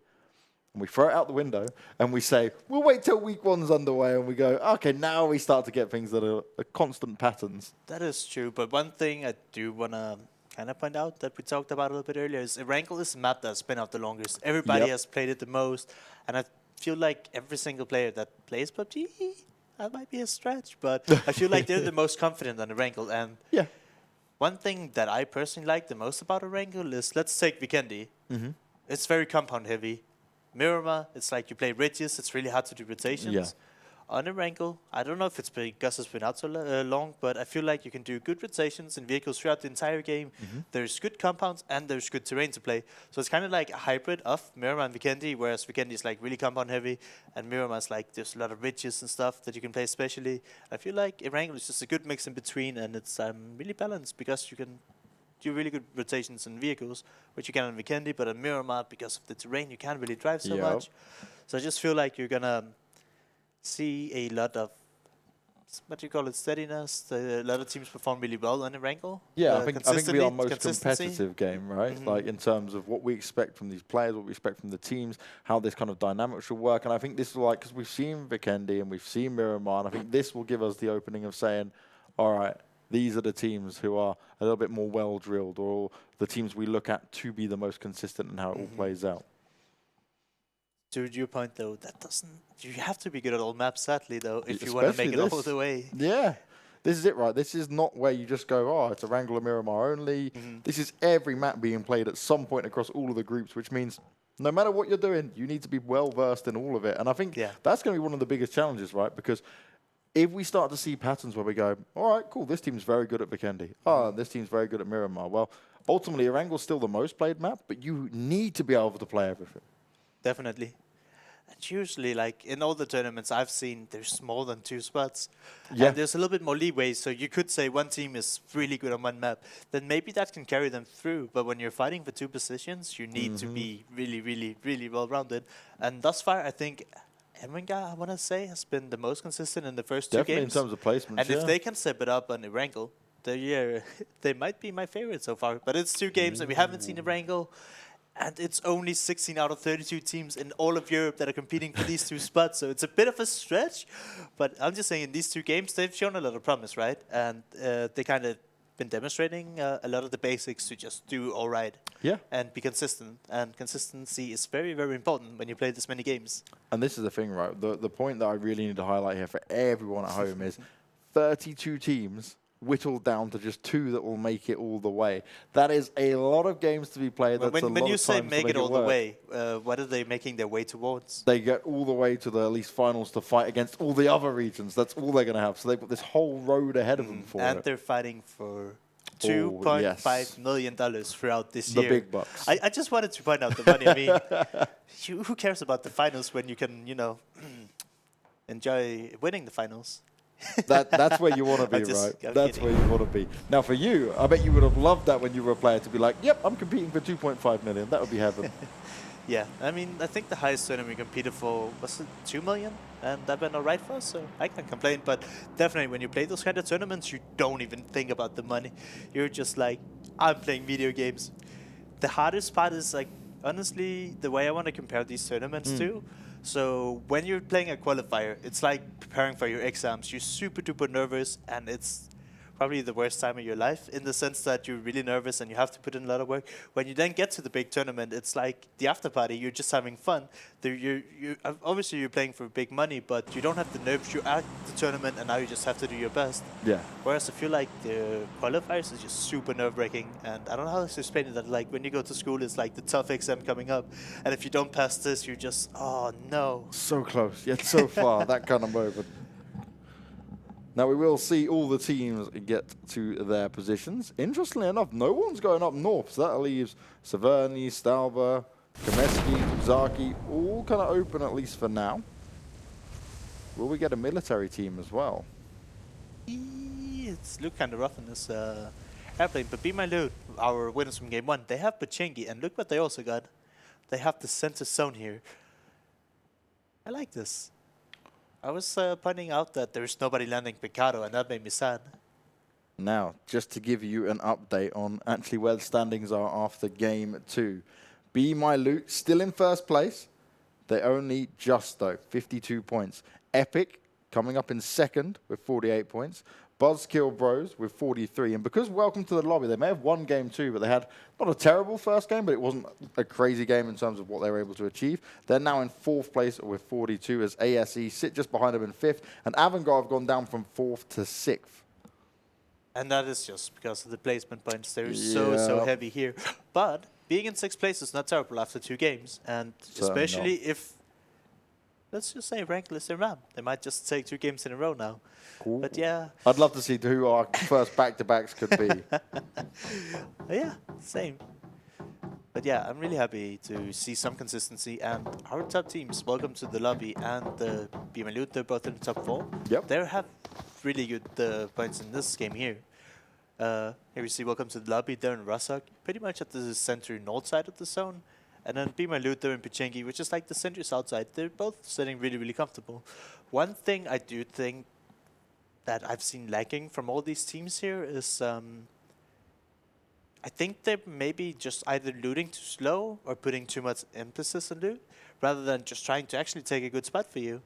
we throw it out the window, and we say, we'll wait till week one's underway, and we go, okay, now we start to get things that are constant patterns. That is true, but one thing I do want to kind of point out that we talked about a little bit earlier is Erangel is a map that's been out the longest. Everybody has played it the most, and I feel like every single player that plays PUBG, that might be a stretch, but I feel like they're the most confident on Erangel. And one thing that I personally like the most about Erangel is, let's take Vikendi. It's very compound heavy. Miramar, it's like you play ridges, it's really hard to do rotations. On Erangel, I don't know if it's because it's been out so long, but I feel like you can do good rotations in vehicles throughout the entire game. There's good compounds and there's good terrain to play. So it's kind of like a hybrid of Miramar and Vikendi, whereas Vikendi is like really compound heavy, and Miramar is like there's a lot of ridges and stuff that you can play especially. I feel like Erangel is just a good mix in between, and it's really balanced because you can do really good rotations in vehicles, which you can on Vikendi, but on Miramar, because of the terrain, you can't really drive so much. So I just feel like you're going to see a lot of, what do you call it, steadiness. A lot of teams perform really well on Erangel. Yeah, I think we are our most competitive game, right? Like in terms of what we expect from these players, what we expect from the teams, how this kind of dynamic should work. And I think this is like, because we've seen Vikendi and we've seen Miramar, and I think this will give us the opening of saying, all right, these are the teams who are a little bit more well-drilled, or the teams we look at to be the most consistent in how it all plays out. To your point, though, that doesn't... You have to be good at all maps, sadly, though, if you want to make it all the way. Yeah. This is it, right? This is not where you just go, oh, it's Erangel and Miramar only. This is every map being played at some point across all of the groups, which means no matter what you're doing, you need to be well-versed in all of it. And I think that's going to be one of the biggest challenges, right? Because if we start to see patterns where we go, all right, cool, this team's very good at Vikendi. Oh, this team's very good at Miramar. Well, ultimately, Erangel's still the most played map, but you need to be able to play everything. Definitely. And usually, like, in all the tournaments I've seen, there's more than 2 spots. And there's a little bit more leeway, so you could say one team is really good on one map. Then maybe that can carry them through. But when you're fighting for 2 positions, you need to be really, really, really well-rounded. And thus far, I think Erangel, I want to say, has been the most consistent in the first 2 games. Definitely in terms of placements, and if they can step it up on Erangel, they might be my favorite so far. But it's 2 games that we haven't seen Erangel. And it's only 16 out of 32 teams in all of Europe that are competing for these 2 spots. So it's a bit of a stretch. But I'm just saying, in these 2 games, they've shown a lot of promise, right? And they kind of been demonstrating a lot of the basics to just do all right. And be consistent. And consistency is very, very important when you play this many games. And this is the thing, right? The point that I really need to highlight here for everyone at home is 32 teams whittled down to just 2 that will make it all the way. That is a lot of games to be played. That's when you say make it all the way, what are they making their way towards? They get all the way to the at least finals to fight against all the other regions. That's all they're going to have. So they've got this whole road ahead of them for and they're fighting for $2.5 million throughout this year. The big bucks. I just wanted to point out the money. I mean, who cares about the finals when you can, you know, enjoy winning the finals? That's where you want to be, right? That's where you want to be. Now, for you, I bet you would have loved that when you were a player to be like, yep, I'm competing for 2.5 million. That would be heaven. Yeah, I mean, I think the highest tournament we competed for was 2 million, and that went all right for us, so I can't complain. But definitely, when you play those kind of tournaments, you don't even think about the money. You're just like, I'm playing video games. The hardest part is, like, honestly, the way I want to compare these tournaments to. So when you're playing a qualifier, it's like preparing for your exams. You're super duper nervous, and it's probably the worst time of your life in the sense that you're really nervous and you have to put in a lot of work. When you then get to the big tournament, it's like the after party. You're just having fun. Obviously, you're playing for big money, but you don't have the nerves. You're at the tournament, and now you just have to do your best. Yeah. Whereas I feel like the qualifiers is just super nerve-wracking, and I don't know how to explain it. That like when you go to school, it's like the tough exam coming up, and if you don't pass this, you're just, oh no. So close, yet so far. That kind of moment. Now we will see all the teams get to their positions. Interestingly enough, no one's going up north, so that leaves Severny, Stalber, Kameski, Zaki, all kind of open at least for now. Will we get a military team as well? It's look kind of rough in this airplane, but Be My Loot, our winners from game 1, they have Vikendi, and look what they also got. They have the center zone here. I like this. I was pointing out that there's nobody landing Picado, and that made me sad. Now, just to give you an update on actually where the standings are after game 2. Be My Loot still in first place. They only just, though, 52 points. Epic coming up in second with 48 points. Buzzkill Bros with 43. And because Welcome to the Lobby, they may have won game 2, but they had not a terrible first game, but it wasn't a crazy game in terms of what they were able to achieve. They're now in 4th place with 42 as ASE sit just behind them in 5th. And Avangard have gone down from 4th to 6th. And that is just because of the placement points. They're so heavy here. But being in 6th place is not terrible after 2 games. And especially if, let's just say, Erangel is their man. They might just take 2 games in a row now. Cool. But yeah. I'd love to see who our first back-to-backs could be. Yeah, same. But yeah, I'm really happy to see some consistency. And our top teams, Welcome to the Lobby and the Be My Loot, they're both in the top 4. Yep. They have really good points in this game here. Here we see Welcome to the Lobby, they're in Rasok, pretty much at the center north side of the zone. And then Be My Loot, they're in Pichengi, which is like the center south side. They're both sitting really comfortable. One thing I do think that I've seen lacking from all these teams here is I think they're maybe just either looting too slow or putting too much emphasis on loot, rather than just trying to actually take a good spot for you.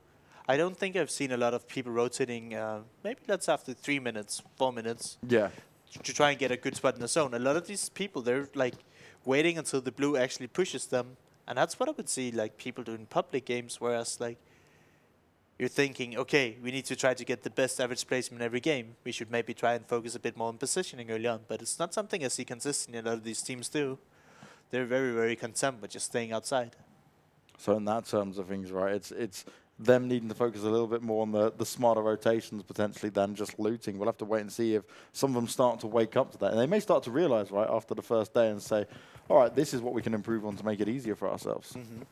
I don't think I've seen a lot of people rotating, maybe that's after 3 minutes, 4 minutes. Yeah. To try and get a good spot in the zone. A lot of these people, they're like waiting until the blue actually pushes them. And that's what I would see like people do in public games, whereas like you're thinking, okay, we need to try to get the best average placement every game. We should maybe try and focus a bit more on positioning early on. But it's not something I see consistently a lot of these teams do. They're very content with just staying outside. So in that terms of things, right, it's them needing to focus a little bit more on the smarter rotations potentially than just looting. We'll have to wait and see if some of them start to wake up to that. And they may start to realize, right, after the first day and say, all right, this is what we can improve on to make it easier for ourselves. Mm-hmm.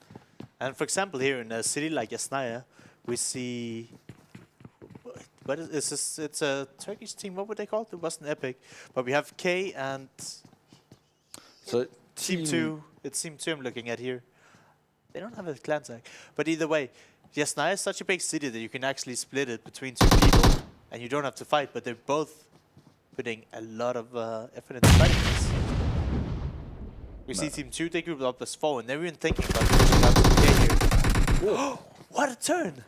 And for example, here in a city like Yasnaya, we see, what is this? It's a Turkish team. What would they call it? It wasn't Epic. But we have K and so Team 2. It's Team 2 I'm looking at here. They don't have a clan tag. But either way, Yasnaya is such a big city that you can actually split it between 2 people. And you don't have to fight, but they're both putting a lot of effort into fighting this. We see Team 2, they grouped up as 4, and they're even thinking about pushing out the K here. What a turn!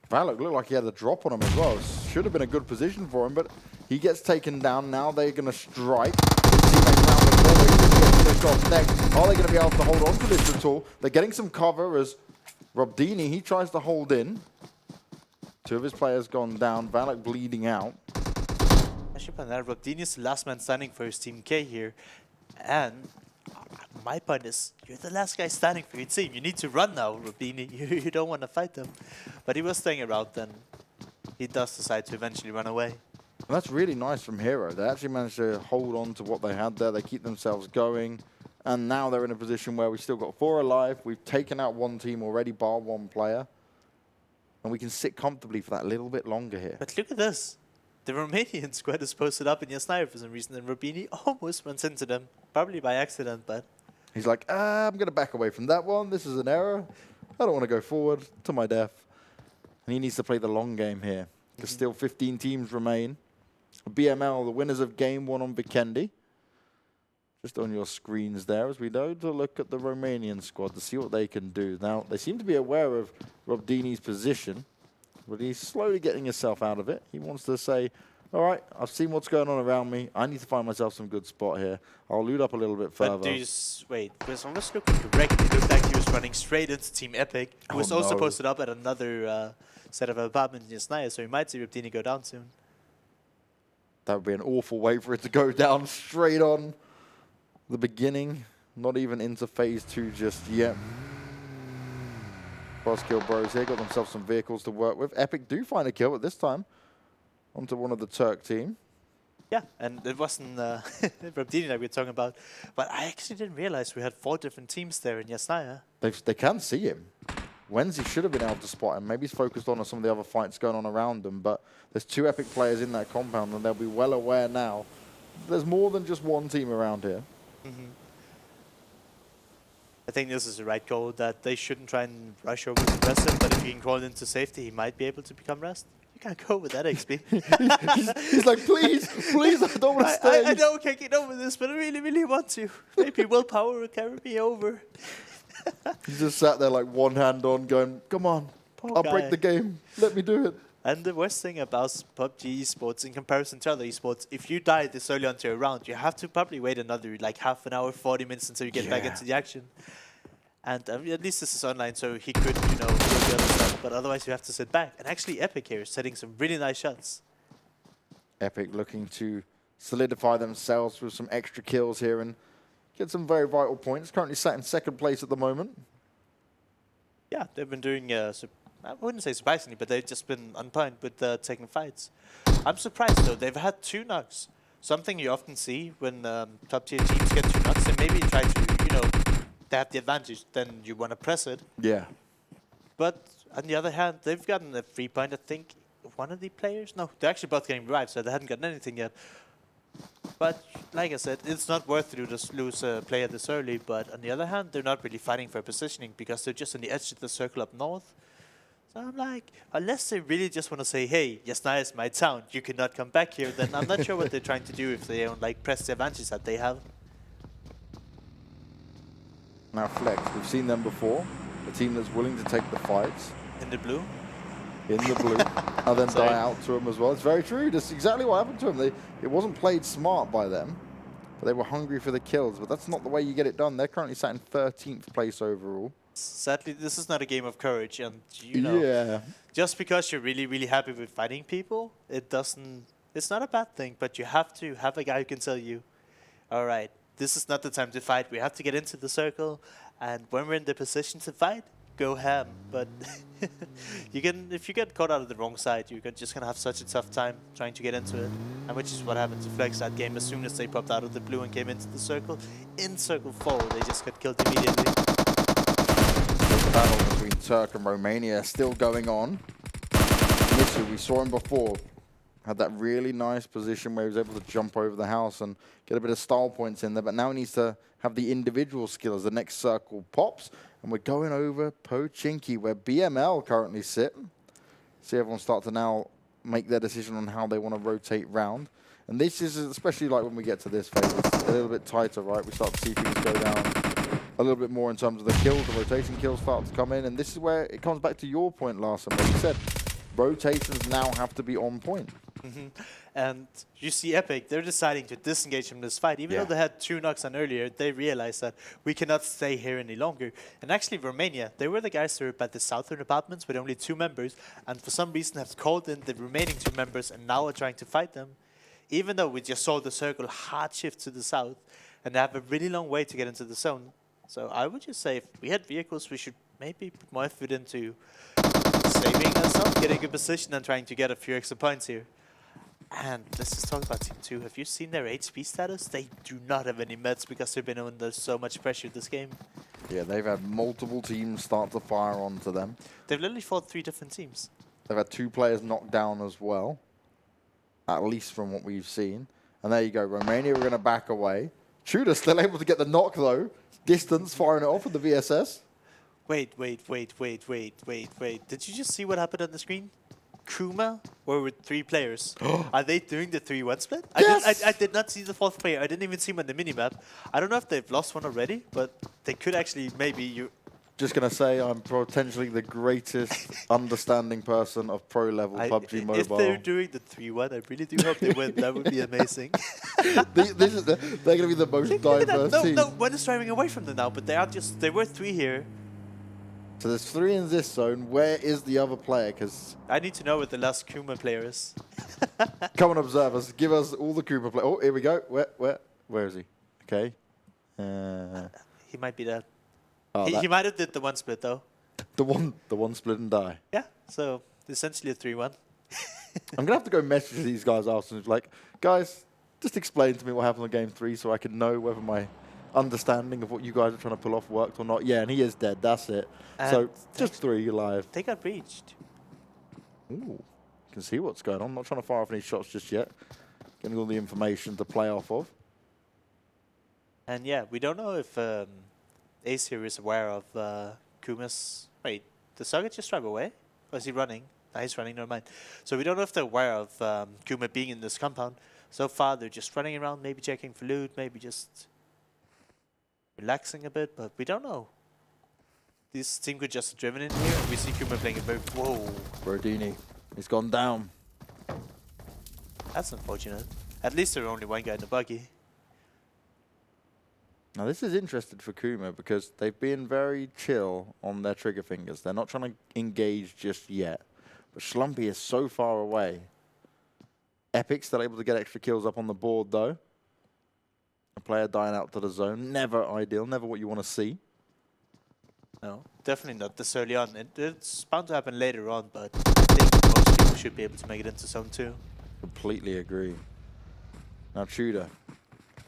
Valak looked like he had a drop on him as well. Should have been a good position for him, but he gets taken down. Now they're going to strike. His teammate round the corner. He's going to get this off next. Are they going to be able to hold on to this at all? They're getting some cover as Robdini, he tries to hold in. 2 of his players gone down. Valak bleeding out. Actually, upon that, Robdini is the last man standing for his Team K here. And my point is, you're the last guy standing for your team. You need to run now, Robdini. You don't want to fight them. But he was staying around then. He does decide to eventually run away. And that's really nice from Hero. They actually managed to hold on to what they had there. They keep themselves going. And now they're in a position where we've still got 4 alive. We've taken out 1 team already, bar 1 player. And we can sit comfortably for that little bit longer here. But look at this. The Romanian squad is posted up in Yasnaya for some reason, and Robdini almost runs into them. Probably by accident, but... He's like, I'm going to back away from that one. This is an error. I don't want to go forward to my death. And he needs to play the long game here. Because still 15 teams remain. BML, the winners of game 1 on Vikendi. Just on your screens there as we go to look at the Romanian squad to see what they can do. Now, they seem to be aware of Robdini's position, but he's slowly getting himself out of it. He wants to say, all right, I've seen what's going on around me. I need to find myself some good spot here. I'll loot up a little bit further. But wait, because I was looking correctly. It looked like he was running straight into Team Epic, who was also posted up at another set of apartments in Yasnaya, so we might see Robdini go down soon. That would be an awful way for it to go down straight on the beginning. Not even into phase 2 just yet. Buzzkill Bros here got themselves some vehicles to work with. Epic do find a kill, but this time onto one of the Turk team. Yeah, and it wasn't Rabdini that we were talking about, but I actually didn't realize we had 4 different teams there in Yasnaya. They can see him. Wenzi should have been able to spot him. Maybe he's focused on some of the other fights going on around him, but there's 2 Epic players in that compound, and they'll be well aware now. There's more than just one team around here. I think this is the right call, that they shouldn't try and rush over to rest him, but if he can crawl into safety, he might be able to become rest. You can't go with that XP. He's like, please, I don't want to stay. I know I can't get over this, but I really, really want to. Maybe willpower will carry me over. He just sat there like one hand on going, come on, I'll break the game. Let me do it. And the worst thing about PUBG esports in comparison to other esports, if you die this early onto a round, you have to probably wait another like half an hour, 40 minutes until you get back into the action. And at least this is online, so he could, you know, do the other stuff, but otherwise you have to sit back. And actually Epic here is setting some really nice shots. Epic looking to solidify themselves with some extra kills here and get some very vital points. Currently sat in 2nd place at the moment. Yeah, they've been doing, I wouldn't say surprisingly, but they've just been on point with taking fights. I'm surprised though, they've had 2 knocks. Something you often see when top tier teams get 2 knocks, they maybe try to, you know, they have the advantage, then you want to press it. Yeah. But on the other hand, they've gotten a 3 point, I think, one of the players. No, they're actually both getting revived, so they hadn't gotten anything yet. But like I said, it's not worth to lose a player this early. But on the other hand, they're not really fighting for positioning because they're just on the edge of the circle up north. So I'm like, unless they really just want to say, hey, Yasnaya is my town, you cannot come back here, then I'm not sure what they're trying to do if they don't like press the advantage that they have. Now Flex, we've seen them before. A team that's willing to take the fights. In the blue? In the blue. And then die out to them as well. It's very true. That's exactly what happened to them. It wasn't played smart by them, but they were hungry for the kills. But that's not the way you get it done. They're currently sat in 13th place overall. Sadly, this is not a game of courage. And, you know, just because you're really, really happy with fighting people, it's not a bad thing. But you have to have a guy who can tell you, all right, this is not the time to fight. We have to get into the circle, and when we're in the position to fight, go ham. But if you get caught out of the wrong side, you're just gonna have such a tough time trying to get into it, and which is what happened to Flex that game. As soon as they popped out of the blue and came into the circle, in circle 4, they just got killed immediately. The battle between Turk and Romania still going on. Mitsu, we saw him before. Had that really nice position where he was able to jump over the house and get a bit of style points in there. But now he needs to have the individual skill as the next circle pops. And we're going over Pochinki, where BML currently sit. See everyone start to now make their decision on how they want to rotate round. And this is especially like when we get to this phase, it's a little bit tighter, right? We start to see things go down a little bit more in terms of the kills. The rotation kills start to come in. And this is where it comes back to your point, Larson, where you said rotations now have to be on point. And you see Epic, they're deciding to disengage from this fight. Even though they had 2 knocks on earlier, they realized that we cannot stay here any longer. And actually Romania, they were the guys who were at the southern apartments with only 2 members, and for some reason have called in the remaining 2 members and now are trying to fight them. Even though we just saw the circle hard shift to the south, and they have a really long way to get into the zone. So I would just say if we had vehicles, we should maybe put more effort into saving ourselves, getting a position and trying to get a few extra points here. And let's just talk about Team 2. Have you seen their HP status? They do not have any meds because they've been under so much pressure this game. Yeah, they've had multiple teams start to fire onto them. They've literally fought 3 different teams. They've had 2 players knocked down as well, at least from what we've seen. And there you go, Romania were going to back away. Tudor still able to get the knock though. Distance, firing it off with the VSS. Wait. Did you just see what happened on the screen? Kuma were with 3 players. Are they doing the 3-1 split? Yes! I did not see the 4th player. I didn't even see him on the minimap. I don't know if they've lost one already, but they could actually maybe... Just going to say I'm potentially the greatest understanding person of pro level PUBG Mobile. If they're doing the 3-1, I really do hope they win. That would be amazing. They're going to be the most diverse team. No, one is driving away from them now, but they were 3 here. So there's 3 in this zone. Where is the other player? Because I need to know what the last Kuma player is. Come and observe us. Give us all the Kuma players. Oh, here we go. Where is he? Okay. He might be that. Oh, he might have did the 1 split though. The one split and die. Yeah. So essentially a 3-1. I'm going to have to go message these guys afterwards. Like, guys, just explain to me what happened on game 3 so I can know whether my understanding of what you guys are trying to pull off worked or not. Yeah, and he is dead. That's it. And so just 3 alive. They got breached. Ooh, you can see what's going on. I'm not trying to fire off any shots just yet. Getting all the information to play off of. And yeah, we don't know if Ace here is aware of Kuma's... Wait, did Socket just drive away? Or is he running? No, he's running, never mind. So we don't know if they're aware of Kuma being in this compound. So far, they're just running around, maybe checking for loot, maybe just relaxing a bit, but we don't know. This team could just have driven in here, and we see Kuma playing a very... Whoa. Brodini, he's gone down. That's unfortunate. At least there's only one guy in the buggy. Now this is interesting for Kuma because they've been very chill on their trigger fingers. They're not trying to engage just yet. But Schlumpy is so far away. Epic still able to get extra kills up on the board though. A player dying out to the zone. Never ideal, never what you want to see. No, definitely not this early on. It's bound to happen later on, but I think most people should be able to make it into zone 2. Completely agree. Now Tudor,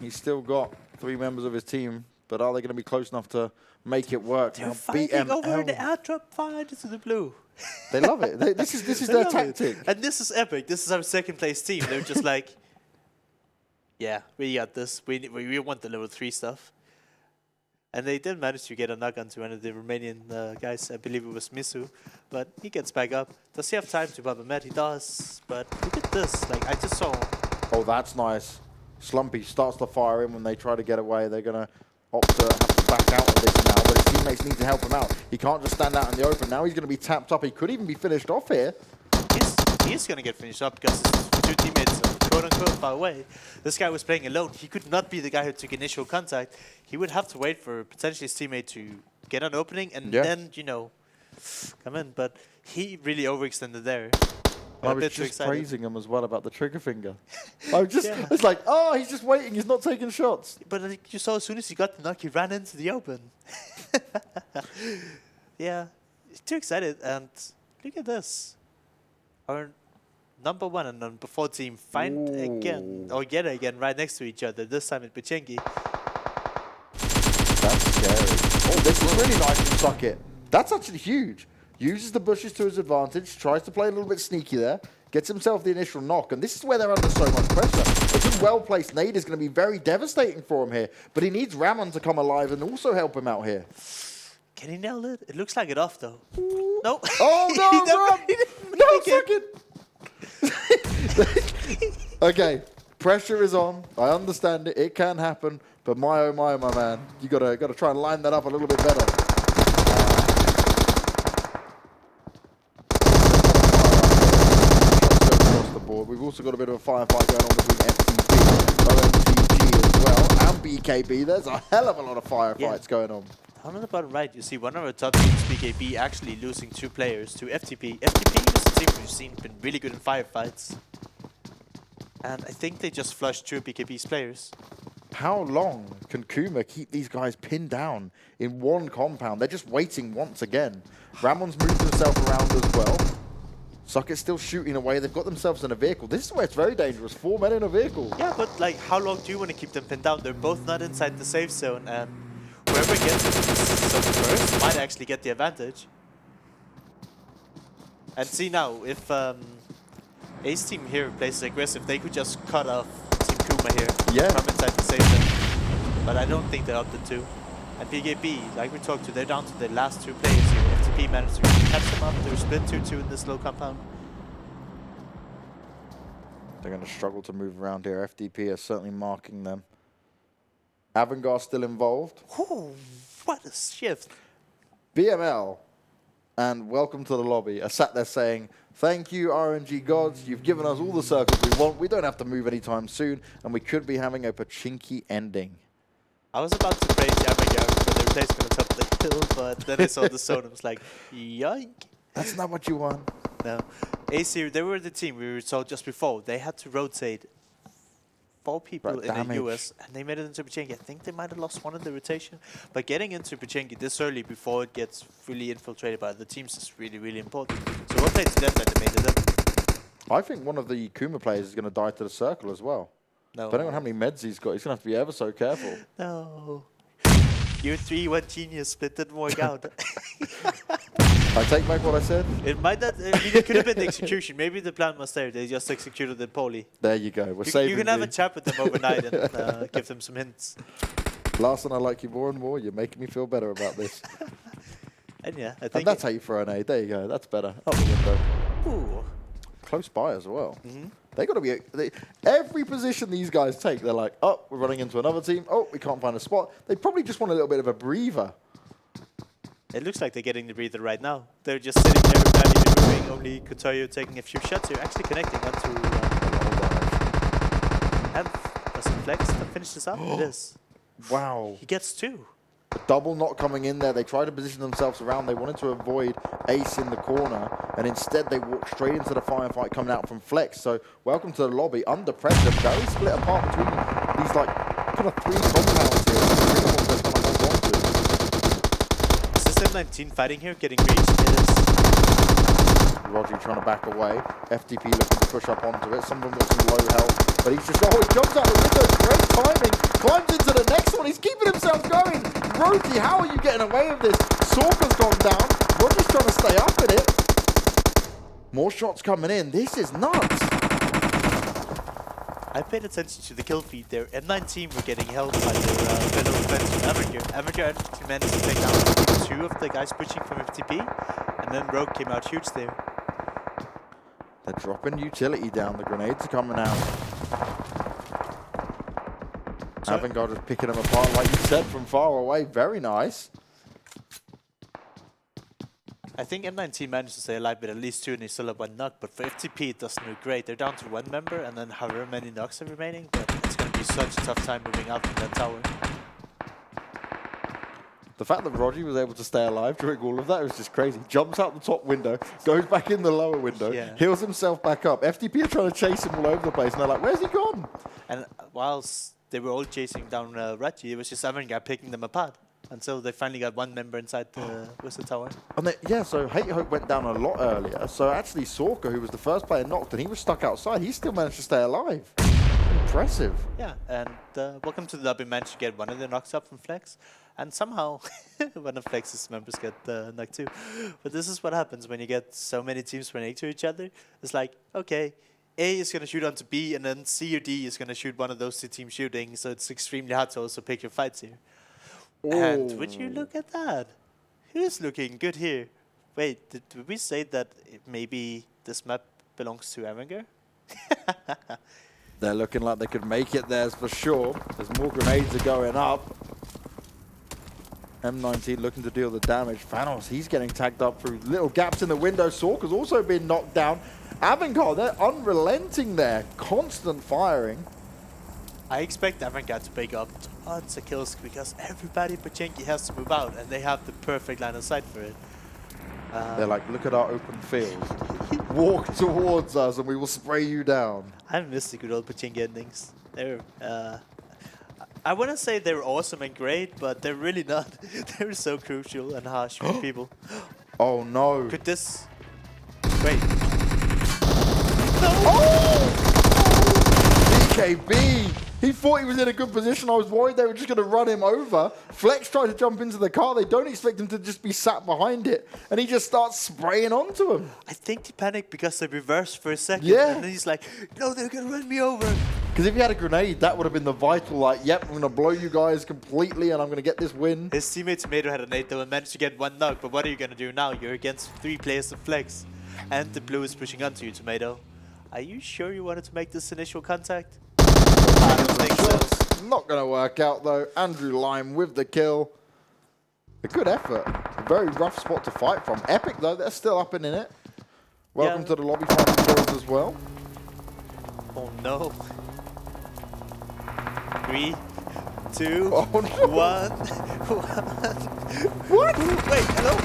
he's still got 3 members of his team, but are they going to be close enough to make it work? They're fighting over the airdrop fire into the blue. They love it. This is their tactic. And this is epic. This is our second place team. They're just like, yeah, we got this. We want the level 3 stuff. And they did manage to get a knock onto one of the Romanian guys. I believe it was Misu. But he gets back up. Does he have time to pop a med? He does. But look at this. Like, I just saw... Oh, that's nice. Slumpy starts to fire in when they try to get away. They're going to opt to have to back out of this now, but his teammates need to help him out. He can't just stand out in the open. Now he's going to be tapped up. He could even be finished off here. He is going to get finished up because his 2 teammates are quote-unquote far away. This guy was playing alone. He could not be the guy who took initial contact. He would have to wait for potentially his teammate to get an opening and then, you know, come in. But he really overextended there. I was just praising him as well about the trigger finger. I was just, it's like, oh, he's just waiting. He's not taking shots. But like, you saw as soon as he got the knock, he ran into the open. Yeah, he's too excited. And look at this. Our number 1 and number 4 team find again, or yet again, right next to each other. This time at Pichengi. That's scary. Oh, this is really nice from Socket. That's actually huge. Uses the bushes to his advantage, tries to play a little bit sneaky there, gets himself the initial knock, and this is where they're under so much pressure. A good well-placed nade is going to be very devastating for him here, but he needs Ramon to come alive and also help him out here. Can he nail it? It looks like it off, though. No. Oh, no, Socket! Okay, pressure is on. I understand it. It can happen, but my oh my man, you gotta try and line that up a little bit better. We've also got a bit of a firefight going on between FTP, OMGG as well, and BKB. There's a hell of a lot of firefights going on. Down on the bottom right, you see one of our top teams, BKB, actually losing 2 players to FTP. FTP is a team we've seen been really good in firefights. And I think they just flushed 2 BKB's players. How long can Kuma keep these guys pinned down in one compound? They're just waiting once again. Ramon's moved himself around as well. Socket's still shooting away. They've got themselves in a vehicle. This is where it's very dangerous. 4 men in a vehicle. Yeah, but like, how long do you want to keep them pinned down? They're both not inside the safe zone, and whoever gets into this zone first might actually get the advantage. And see now, if Ace team here plays aggressive, they could just cut off Team Kuma here from inside the safe zone. But I don't think they're up to 2. And PKB, like we talked to, they're down to their last 2 players here. FTP managed to catch them up. They're split 2-2 in this low compound. They're going to struggle to move around here. FDP is certainly marking them. Avangar still involved. Ooh, what a shift. BML and welcome to the lobby are sat there saying, thank you, RNG gods. You've given us all the circles we want. We don't have to move anytime soon, and we could be having a pachinki ending. I was about to praise Erangel for their placement on top of the hill, but then I saw the zone and was like, yoink. That's not what you want. No. AC, they were the team we saw just before. They had to rotate 4 people in the US, and they made it into Pichengi. I think they might have lost 1 in the rotation, but getting into Pichengi this early before it gets fully infiltrated by the teams is really, really important. So well played to them that they made it up. I think one of the Kuma players is going to die to the circle as well. No. Depending on how many meds he's got, he's going to have to be ever so careful. No. Your 3-1 genius split didn't work out. I take back what I said. It might not. I mean, it could have been the execution. Maybe the plan was there. They just executed it poorly. There you go. We're You saving can have a chat with them overnight and give them some hints. Larson, I like you more and more. You're making me feel better about this. And yeah, I And think that's how you throw an A. There you go. That's better. Up the window. Ooh. Close by as well. They got to be every position these guys take. They're like, oh, we're running into another team. Oh, we can't find a spot. They probably just want a little bit of a breather. It looks like they're getting the breather right now. They're just sitting there, barely moving. Only Kotoyo taking a few shots here, actually connecting onto. Was it Flex that finished this up? It is. Wow. He gets 2. Double not coming in there. They tried to position themselves around. They wanted to avoid Ace in the corner, and instead they walked straight into the firefight coming out from Flex. So welcome to the lobby. Under pressure, very split apart between these like kind of 3 compounds here. They're trying to hold on to. System 19 fighting here, getting reached. It is. Roger trying to back away. FTP looking to push up onto it. Some of them got some low health, but he's just, oh, he jumps out the window. Great timing. Climbs into the next one. He's keeping himself going. Rogi, how are you getting away with this? Sorka's gone down. Roger's trying to stay up in it. More shots coming in. This is nuts. I paid attention to the kill feed there. M19 were getting held by their fellow defense from Erangel. Erangel actually managed to take down 2 of the guys pushing from FTP, and then Rogue came out huge there. They're dropping utility down. The grenades are coming out. Avangard is picking them apart, like you said, from far away. Very nice. I think M19 managed to stay alive with at least 2 and they still have 1 knock, but for FTP it doesn't look great. They're down to 1 member and then however many knocks are remaining, but it's going to be such a tough time moving out from that tower. The fact that Roger was able to stay alive during all of that was just crazy. Jumps out the top window, goes back in the lower window, heals himself back up. FTP are trying to chase him all over the place, and they're like, where's he gone? And whilst they were all chasing down Raji, it was just Avangard picking them apart until they finally got 1 member inside the Wizard Tower. And yeah, so Hate Hope went down a lot earlier. So actually Sorka, who was the first player knocked, and he was stuck outside, he still managed to stay alive. Impressive. Yeah, and welcome to the lobby, managed to get 1 of the knocks up from Flex. And somehow, one of Flex's members got knocked too. But this is what happens when you get so many teams running to each other. It's like, okay, A is going to shoot onto B, and then C or D is going to shoot one of those 2 teams shooting. So it's extremely hard to also pick your fights here. Ooh. And would you look at that? Who's looking good here? Wait, did we say that maybe this map belongs to Erangel? They're looking like they could make it theirs for sure. As more grenades are going up. M19 looking to deal the damage. Thanos, he's getting tagged up through little gaps in the window. Sorka's also been knocked down. Avangard, they're unrelenting there. Constant firing. I expect Avangard to pick up tons of kills because everybody but Chenki has to move out and they have the perfect line of sight for it. They're like, look at our open field. Walk towards us and we will spray you down. I miss the good old Pachinki endings. They're, I wouldn't say they're awesome and great, but they're really not. They're so crucial and harsh for people. Oh no. Could this... Wait. No! Oh! BKB! He thought he was in a good position. I was worried they were just going to run him over. Flex tried to jump into the car. They don't expect him to just be sat behind it. And he just starts spraying onto him. I think he panicked because they reversed for a second. Yeah. And then he's like, no, they're going to run me over. Because if he had a grenade, that would have been the vital, like, yep, I'm going to blow you guys completely and I'm going to get this win. His teammate Tomato had a nade though and managed to get 1 knock. But what are you going to do now? You're against 3 players of Flex. And the blue is pushing onto you, Tomato. Are you sure you wanted to make this initial contact? I don't think so. Not going to work out, though. Andrew Lime with the kill. A good effort. A very rough spot to fight from. Epic, though. They're still up and in it. Welcome to the lobby fighting scores as well. Oh, no. 3, 2, oh, no. 1. What? Wait, hello?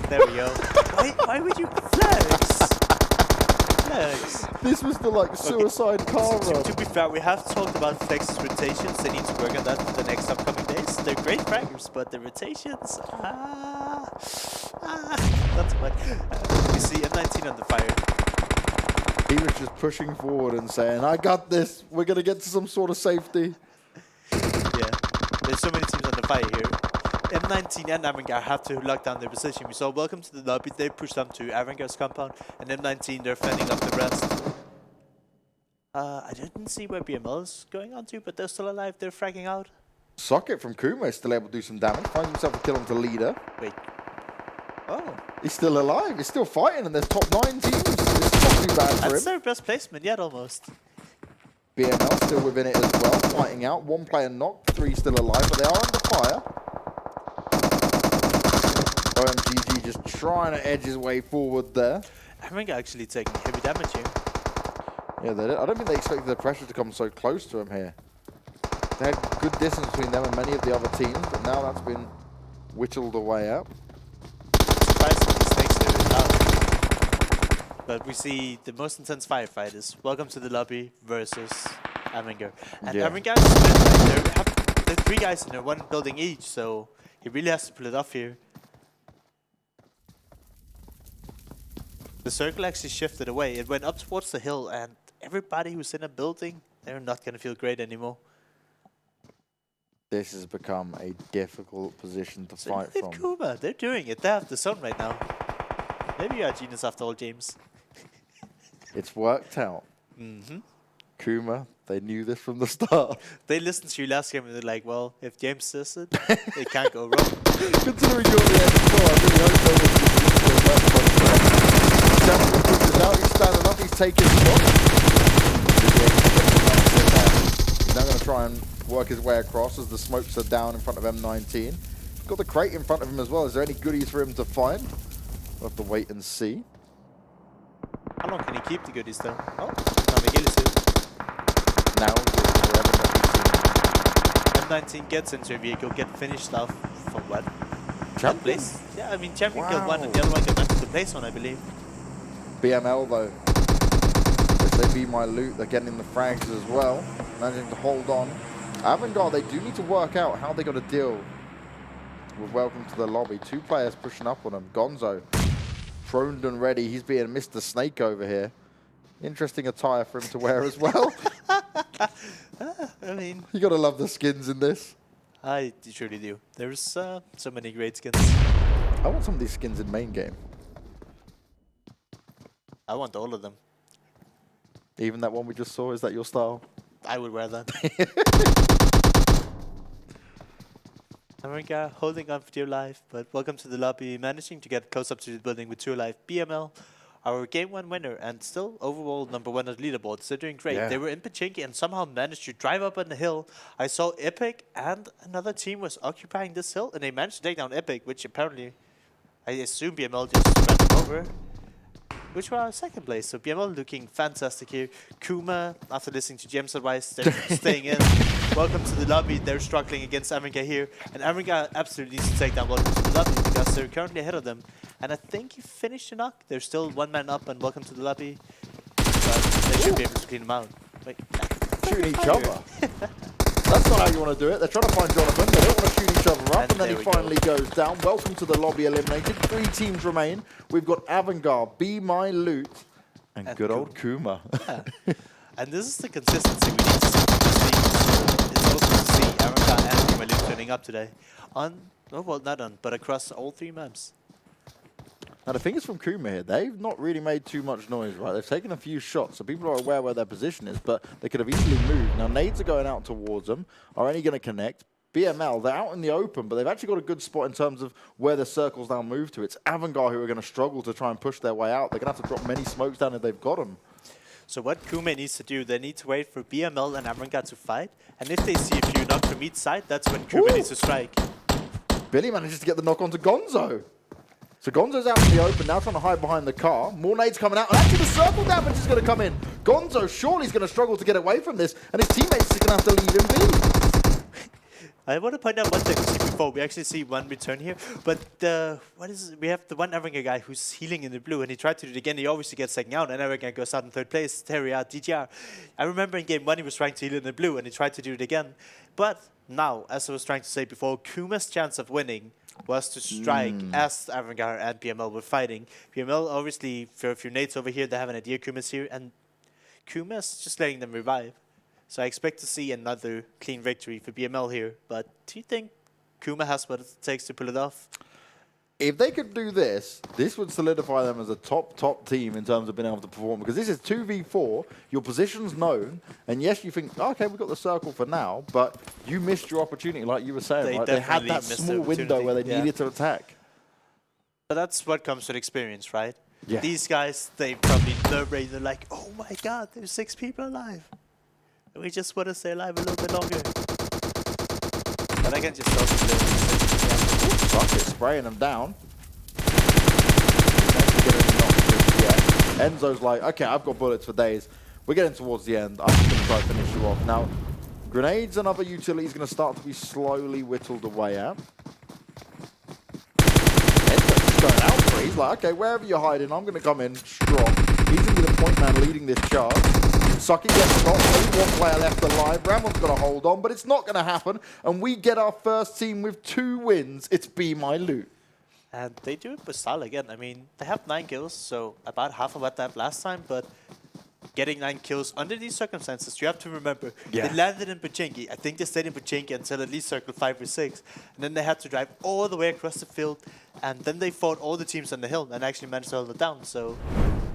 There we go. Why would you flex? This was the like suicide car run. To be fair, we have talked about Flex's rotations. They need to work on that for the next upcoming days. They're great fraggers, but the rotations, not so much. You see M19 on the fire. He was just pushing forward and saying, I got this. We're going to get to some sort of safety. Yeah, there's so many teams on the fight here. M19 and Erangel have to lock down their position. We saw Welcome to the Lobby, they pushed them to Erangel's compound, and M19, they're fending off the rest. I didn't see where BML is going on to, but they're still alive, they're fragging out. Socket from Kuma is still able to do some damage, finds himself a kill onto leader. Wait. Oh. He's still alive, he's still fighting, and there's top 9 teams. It's not too bad for That's him. their best placement yet, almost. BML still within it as well, fighting out. 1 player knocked, 3 still alive, but they are under fire. OMGG just trying to edge his way forward there. Erangel actually taking heavy damage here. Yeah, I don't think they expected the pressure to come so close to him here. They had good distance between them and many of the other teams, but now that's been whittled away out. Surprising mistakes there now. But we see the most intense firefight is Welcome to the Lobby versus Erangel. And Yeah. Erangel is split, like, they're 3 guys in there, 1 building each, so he really has to pull it off here. The circle actually shifted away. It went up towards the hill, and everybody who's in a building, they're not going to feel great anymore. This has become a difficult position to So fight look at from. Kuma, they're doing it. They have the zone right now. Maybe you are a genius after all, James. It's worked out. Mm-hmm. Kuma, they knew this from the start. They listened to you last game and they're like, well, if James says it, it can't go wrong. Considering you're the X4, I really hope so. Champion pushes out, he's standing up, he's taking shots. He's now going to try and work his way across as the smokes are down in front of M19. He's got the crate in front of him as well. Is there any goodies for him to find? We'll have to wait and see. How long can he keep the goodies though? Oh, no, Miguel is here. Now, M19 gets into a vehicle, get finished off for what? Champion? Place? Yeah, I mean, Champion killed Wow. 1 and the other one got back to the place one, I believe. BML though. If they be my loot, they're getting the frags as well. Managing to hold on. Erangel, they do need to work out how they got to deal with Welcome to the Lobby. 2 players pushing up on him. Gonzo, proned and ready. He's being Mr. Snake over here. Interesting attire for him to wear as well. I mean, You gotta love the skins in this. I truly do. There's so many great skins. I want some of these skins in main game. I want all of them. Even that one we just saw, is that your style? I would wear that. Erangel holding on for dear life, but Welcome to the Lobby, managing to get close up to the building with 2 alive. BML, our game 1 winner, and still overall number 1 on the leaderboards. They're doing great. Yeah. They were in Pachinki and somehow managed to drive up on the hill. I saw Epic and another team was occupying this hill, and they managed to take down Epic, which apparently, I assume BML just ran them over. Which were our 2nd place. So BML looking fantastic here. Kuma, after listening to James' advice, they're staying in. Welcome to the Lobby. They're struggling against Erangel here. And Erangel absolutely needs to take down Welcome to the Lobby because they're currently ahead of them. And I think he finished the knock. They're still 1 man up on Welcome to the Lobby. But they should be able to clean them out. Wait, Shooting each other. That's not how you want to do it. They're trying to find Jonathan. They don't want to shoot each other up. And then he finally goes down. Welcome to the Lobby eliminated. 3 teams remain. We've got Erangel, Be My Loot, and good old Kuma. Yeah. And this is the consistency we need to see. It's awesome to see Erangel and Kuma turning up today. On, oh, well, not on, but across all 3 maps. Now, the thing is from Kuma here, they've not really made too much noise, right? They've taken a few shots, so people are aware where their position is, but they could have easily moved. Now, nades are going out towards them, are only going to connect. BML, they're out in the open, but they've actually got a good spot in terms of where the circles now move to. It's Erangel who are going to struggle to try and push their way out. They're going to have to drop many smokes down if they've got them. So what Kuma needs to do, they need to wait for BML and Erangel to fight, and if they see a few knocks from each side, that's when Kuma needs to strike. Billy manages to get the knock onto Gonzo. So Gonzo's out in the open, now trying to hide behind the car. More nades coming out, and actually the circle damage is going to come in. Gonzo surely is going to struggle to get away from this, and his teammates are going to have to leave him be. I want to point out one thing we see before. We actually see 1 return here, but what is it? We have the one Erangel guy who's healing in the blue, and he tried to do it again. He obviously gets second out, and Erangel goes out in 3rd place. Terria, DGR. I remember in game 1 he was trying to heal in the blue, and he tried to do it again. But now, as I was trying to say before, Kuma's chance of winning was to strike as Erangel and BML were fighting. BML obviously, for a few nades over here, they have an idea Kuma's here, and Kuma's just letting them revive. So I expect to see another clean victory for BML here. But do you think Kuma has what it takes to pull it off? If they could do this, this would solidify them as a top team in terms of being able to perform. Because this is 2v4, your position's known, and yes, you think, oh, okay, we've got the circle for now, but you missed your opportunity, like you were saying, right? They had that small window where they needed to attack. But that's what comes with experience, right? Yeah. These guys, they probably nerve-wracking. They're like, oh my god, there's 6 people alive. We just want to stay alive a little bit longer. But I can just stop the Fuck it, spraying them down. Enzo's like, okay, I've got bullets for days. We're getting towards the end. I'm just going to try to finish you off. Now, grenades and other utilities going to start to be slowly whittled away at. Enzo's just going out for it. He's like, okay, wherever you're hiding, I'm going to come in strong. He's going to be the point man leading this charge. Sucky gets shot, only one player left alive. Ramon's going to hold on, but it's not going to happen. And we get our first team with 2 wins. It's Be My Loot. And they do it with style again. I mean, they have 9 kills, so about half of what they had last time, but getting 9 kills under these circumstances, you have to remember, they landed in Pochinki. I think they stayed in Pochinki until at least circle 5 or 6. And then they had to drive all the way across the field, and then they fought all the teams on the hill and actually managed to hold it down. So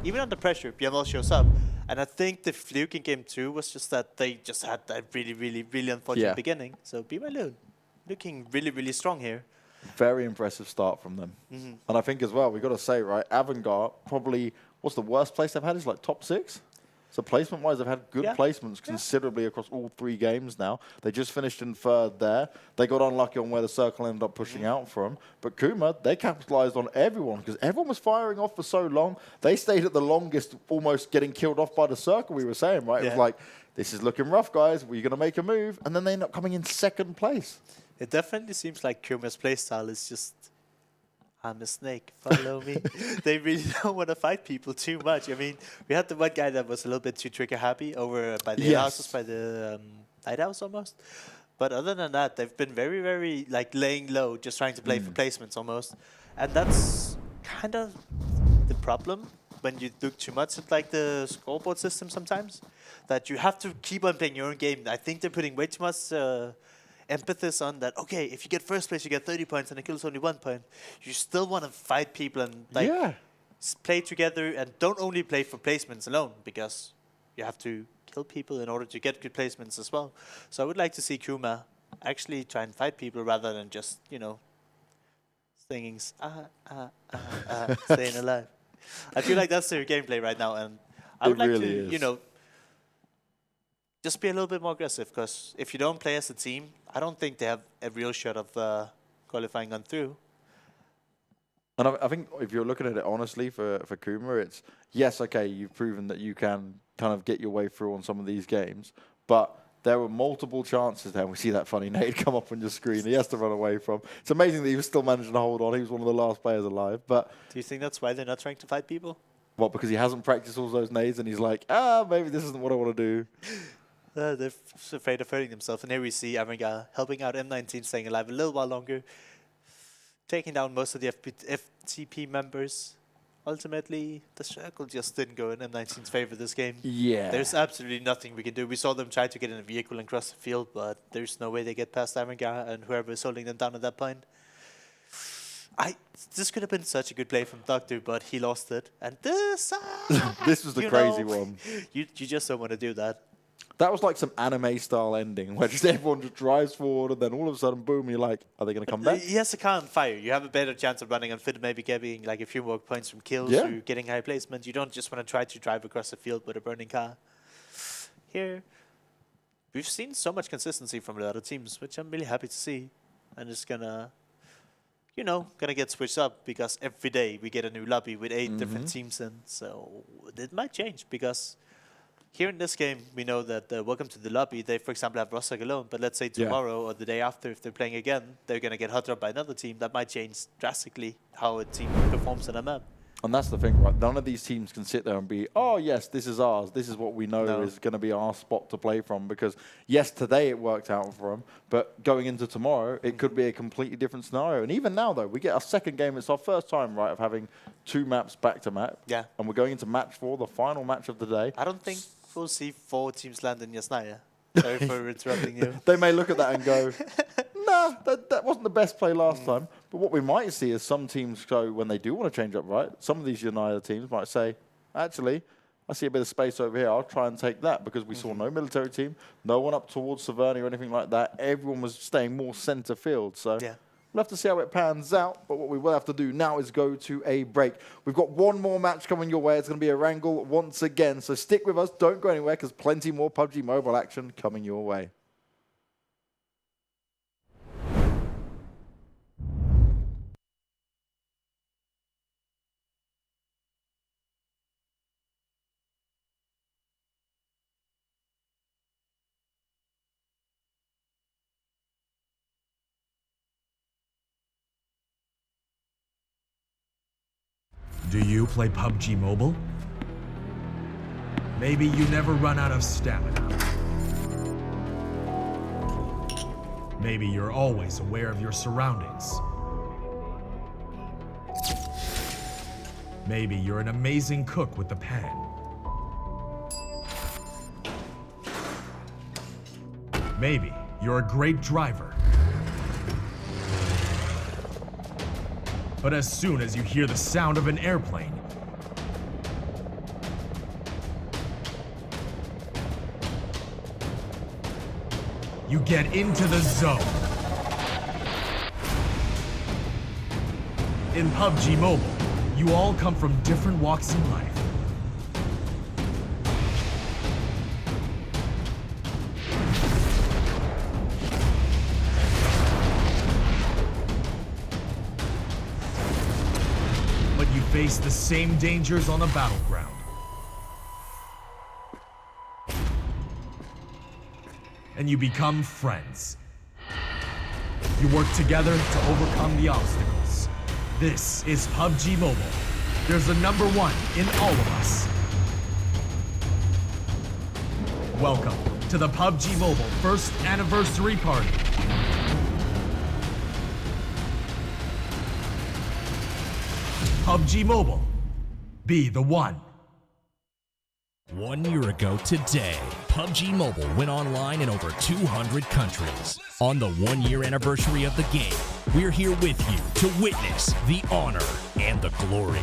even under pressure, BML shows up. And I think the fluke in game 2 was just that they just had that really unfortunate beginning. So Be My Loot looking really strong here. Very impressive start from them. And I think as well, we've got to say, right, Avangard probably, what's the worst place they've had is like top 6? So placement-wise, they've had good placements considerably across all 3 games now. They just finished in 3rd there. They got unlucky on where the circle ended up pushing out from. But Kuma, they capitalized on everyone because everyone was firing off for so long. They stayed at the longest, almost getting killed off by the circle, we were saying, right? It was like, this is looking rough, guys. We're going to make a move. And then they end up coming in 2nd place. It definitely seems like Kuma's playstyle is just, I'm a snake, follow me. They really don't want to fight people too much. I mean, we had the one guy that was a little bit too trigger happy over by the houses, by the lighthouse almost. But other than that, they've been very like laying low, just trying to play for placements almost. And that's kind of the problem when you look too much at like the scoreboard system sometimes, that you have to keep on playing your own game. I think they're putting way too much emphasis on that. Okay, if you get 1st place, you get 30 points, and the kill is only 1 point. You still want to fight people and like play together, and don't only play for placements alone, because you have to kill people in order to get good placements as well. So I would like to see Kuma actually try and fight people rather than just, you know, singing staying alive. I feel like that's their gameplay right now, and I would like to, you know, just be a little bit more aggressive, because if you don't play as a team, I don't think they have a real shot of qualifying on through. And I think if you're looking at it honestly for Kuma, it's, yes, okay, you've proven that you can kind of get your way through on some of these games, but there were multiple chances there. We see that funny nade come up on your screen he has to run away from. It's amazing that he was still managing to hold on. He was one of the last players alive. But do you think that's why they're not trying to fight people? What, because he hasn't practiced all those nades and he's like, maybe this isn't what I want to do? They're afraid of hurting themselves. And here we see Erangel helping out M19, staying alive a little while longer, taking down most of the FTP members. Ultimately, the circle just didn't go in M19's favor this game. Yeah. There's absolutely nothing we can do. We saw them try to get in a vehicle and cross the field, but there's no way they get past Erangel and whoever is holding them down at that point. This could have been such a good play from Doctor, but he lost it. And this... this was the crazy one. You just don't want to do that. That was like some anime-style ending, where just everyone just drives forward, and then all of a sudden, boom, you're like, are they going to come back? He has a car on fire. You have a better chance of running on fit, maybe getting like a few more points from kills or getting high placement. You don't just want to try to drive across the field with a burning car. Here, we've seen so much consistency from the other teams, which I'm really happy to see. And it's gonna, you know, gonna get switched up, because every day we get a new lobby with 8 different teams in. So it might change, because here in this game, we know that welcome to the lobby, they, for example, have Rosak alone. But let's say tomorrow or the day after, if they're playing again, they're going to get hot up by another team. That might change drastically how a team performs on a map. And that's the thing, right? None of these teams can sit there and be, oh, yes, this is ours. This is what we know is going to be our spot to play from. Because, yes, today it worked out for them, but going into tomorrow, it could be a completely different scenario. And even now, though, we get our second game. It's our first time, right, of having 2 maps back-to-back. Yeah. And we're going into match 4, the final match of the day. I don't think will see 4 teams land in Yasnaya. Sorry for interrupting you. They may look at that and go, nah, that wasn't the best play last time. But what we might see is some teams go, when they do want to change up, right? Some of these United teams might say, actually, I see a bit of space over here. I'll try and take that, because we saw no military team, no one up towards Saverny or anything like that. Everyone was staying more center field. So we'll have to see how it pans out. But what we will have to do now is go to a break. We've got one more match coming your way. It's going to be Erangel once again. So stick with us. Don't go anywhere, because plenty more PUBG Mobile action coming your way. Do you play PUBG Mobile? Maybe you never run out of stamina. Maybe you're always aware of your surroundings. Maybe you're an amazing cook with the pan. Maybe you're a great driver. But as soon as you hear the sound of an airplane, you get into the zone. In PUBG Mobile, you all come from different walks in life. But you face the same dangers on the battleground. And you become friends. You work together to overcome the obstacles. This is PUBG Mobile. There's a #1 in all of us. Welcome to the PUBG Mobile first anniversary party. PUBG Mobile. Be the one. 1 year ago today, PUBG Mobile went online in over 200 countries. On the 1-year anniversary of the game, we're here with you to witness the honor and the glory.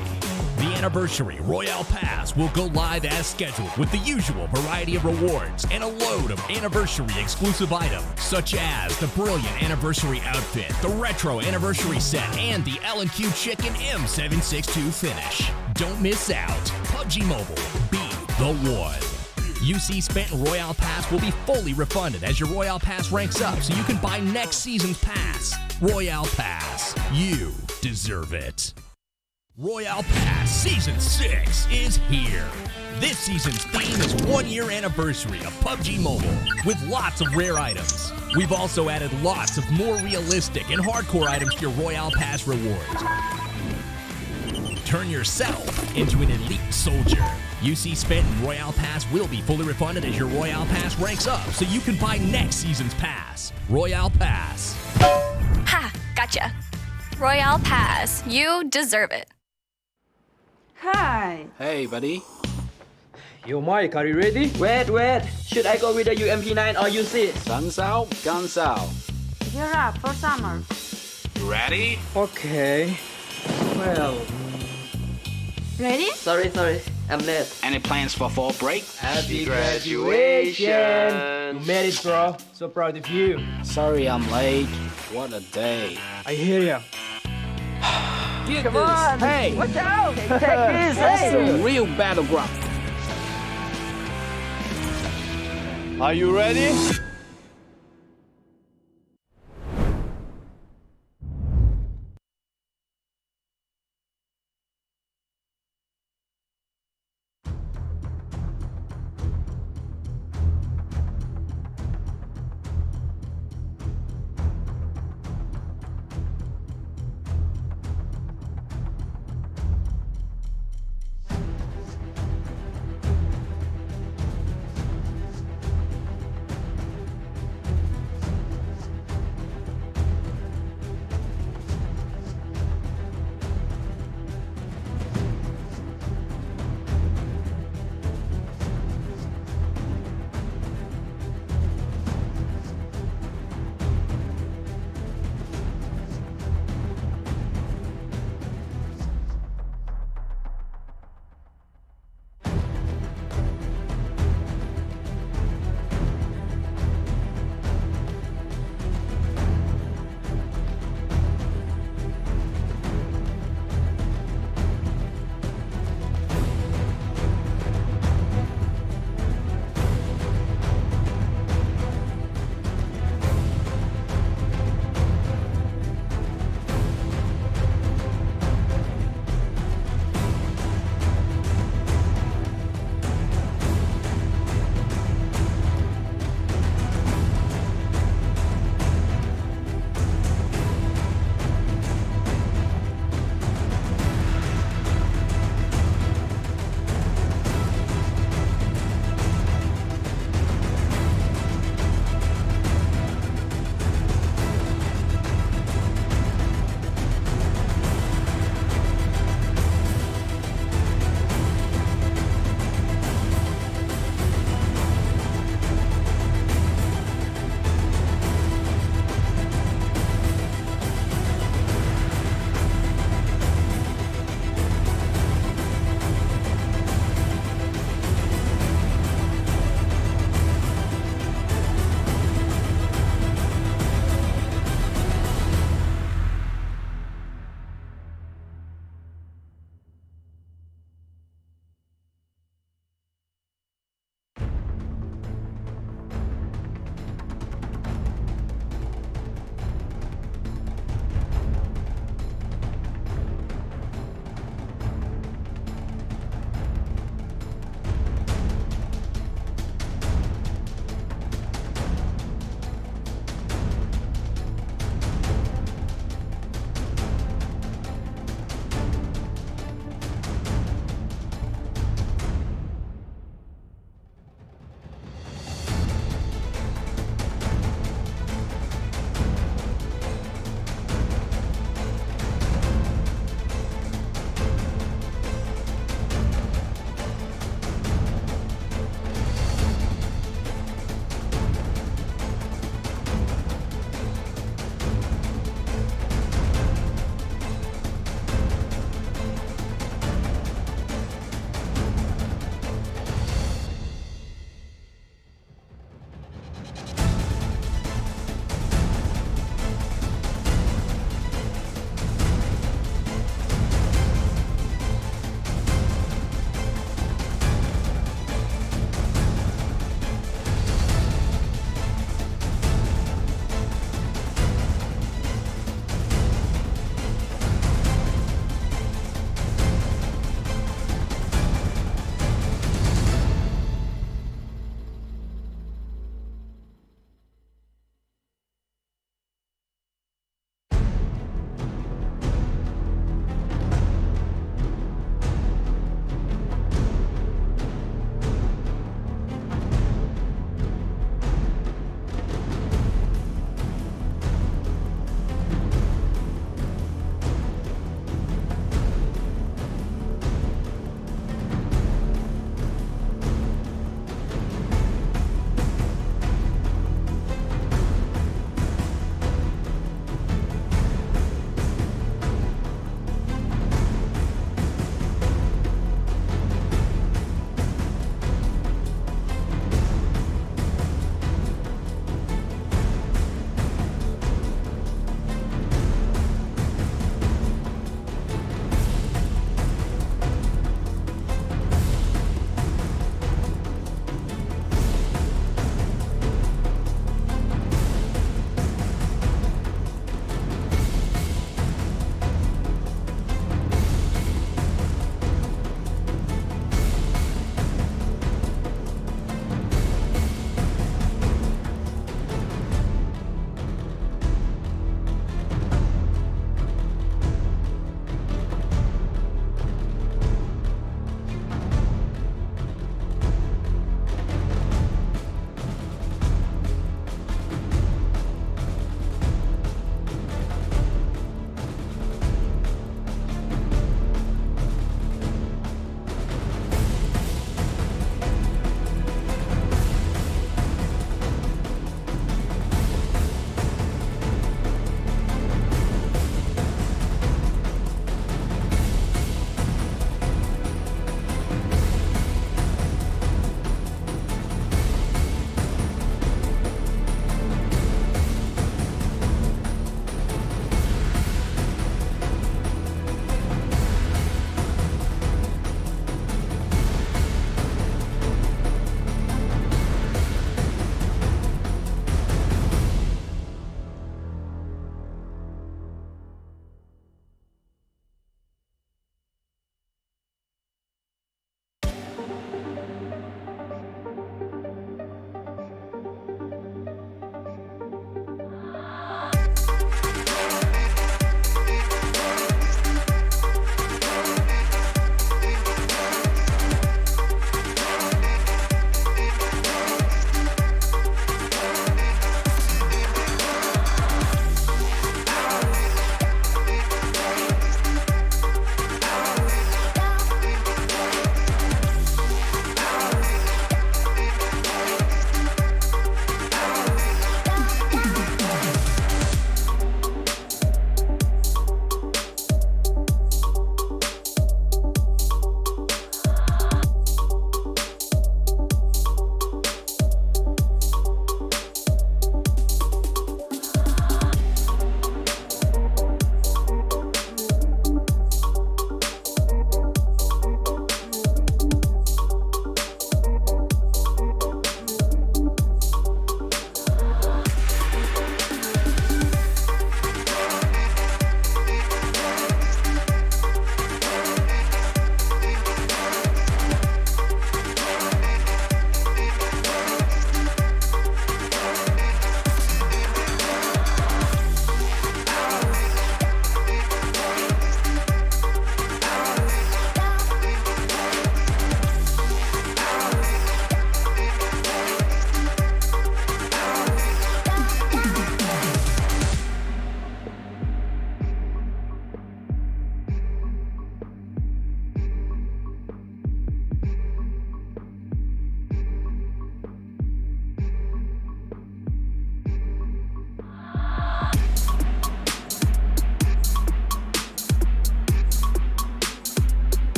The anniversary Royale Pass will go live as scheduled with the usual variety of rewards and a load of anniversary exclusive items, such as the brilliant anniversary outfit, the retro anniversary set, and the L&Q Chicken M762 finish. Don't miss out. PUBG Mobile. Be the one. UC spent in Royale Pass will be fully refunded as your Royale Pass ranks up, so you can buy next season's pass. Royale Pass. You deserve it. Royale Pass Season 6 is here. This season's theme is 1-year anniversary of PUBG Mobile, with lots of rare items. We've also added lots of more realistic and hardcore items to your Royale Pass rewards. Turn yourself into an elite soldier. UC spent in Royale Pass will be fully refunded as your Royale Pass ranks up, so you can buy next season's pass. Royale Pass. Ha! Gotcha. Royale Pass. You deserve it. Hi. Hey, buddy. Yo, Mike, are you ready? Wait. Should I go with the UMP9 or UC? Sun's out, guns out. Gear up for summer. You ready? Okay. Well, Ready? Sorry. I'm late. Any plans for fall break? Happy you made it, bro. So proud of you. Sorry I'm late. What a day. I hear ya. Get this. On. Hey, Watch out! Take this! that's a real battleground. Are you ready?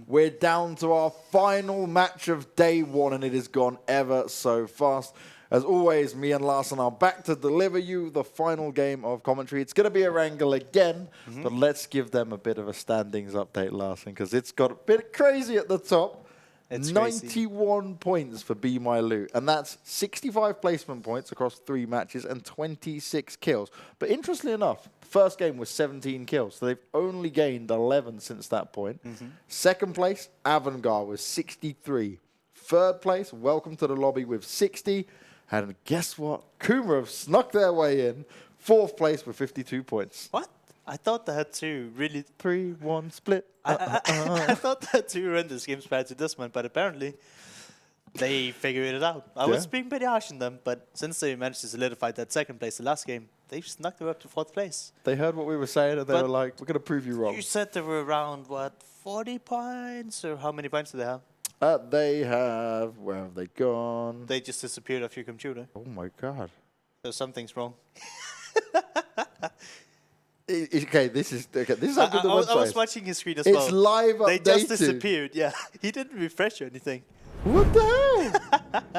We're down to our final match of day one, and it has gone ever so fast. As always, me and Larson are back to deliver you the final game of commentary. It's going to be Erangel again, but let's give them a bit of a standings update, Larson, because it's got a bit crazy at the top. It's 91 points for Be My Loot, and that's 65 placement points across 3 matches and 26 kills. But interestingly enough, first game was 17 kills, so they've only gained 11 since that point. Second place, Erangel with 63. Third place, welcome to the lobby with 60. And guess what? Kuma have snuck their way in. 4th place with 52 points. What? I thought they had 2 really... 3-1 split. I thought they had 2 horrendous games prior to this one, but apparently they figured it out. I was being pretty harsh on them, but since they managed to solidify that 2nd place the last game, they've snuck them up to 4th place. They heard what we were saying and they were like, we're going to prove you wrong. You said they were around, what, 40 points? Or how many points do they have? They have... Where have they gone? They just disappeared off your computer. Oh my god. So something's wrong. Okay, this is how good the website I was is. watching his screen as well. It's live updated. They just disappeared, yeah. He didn't refresh or anything. What the hell?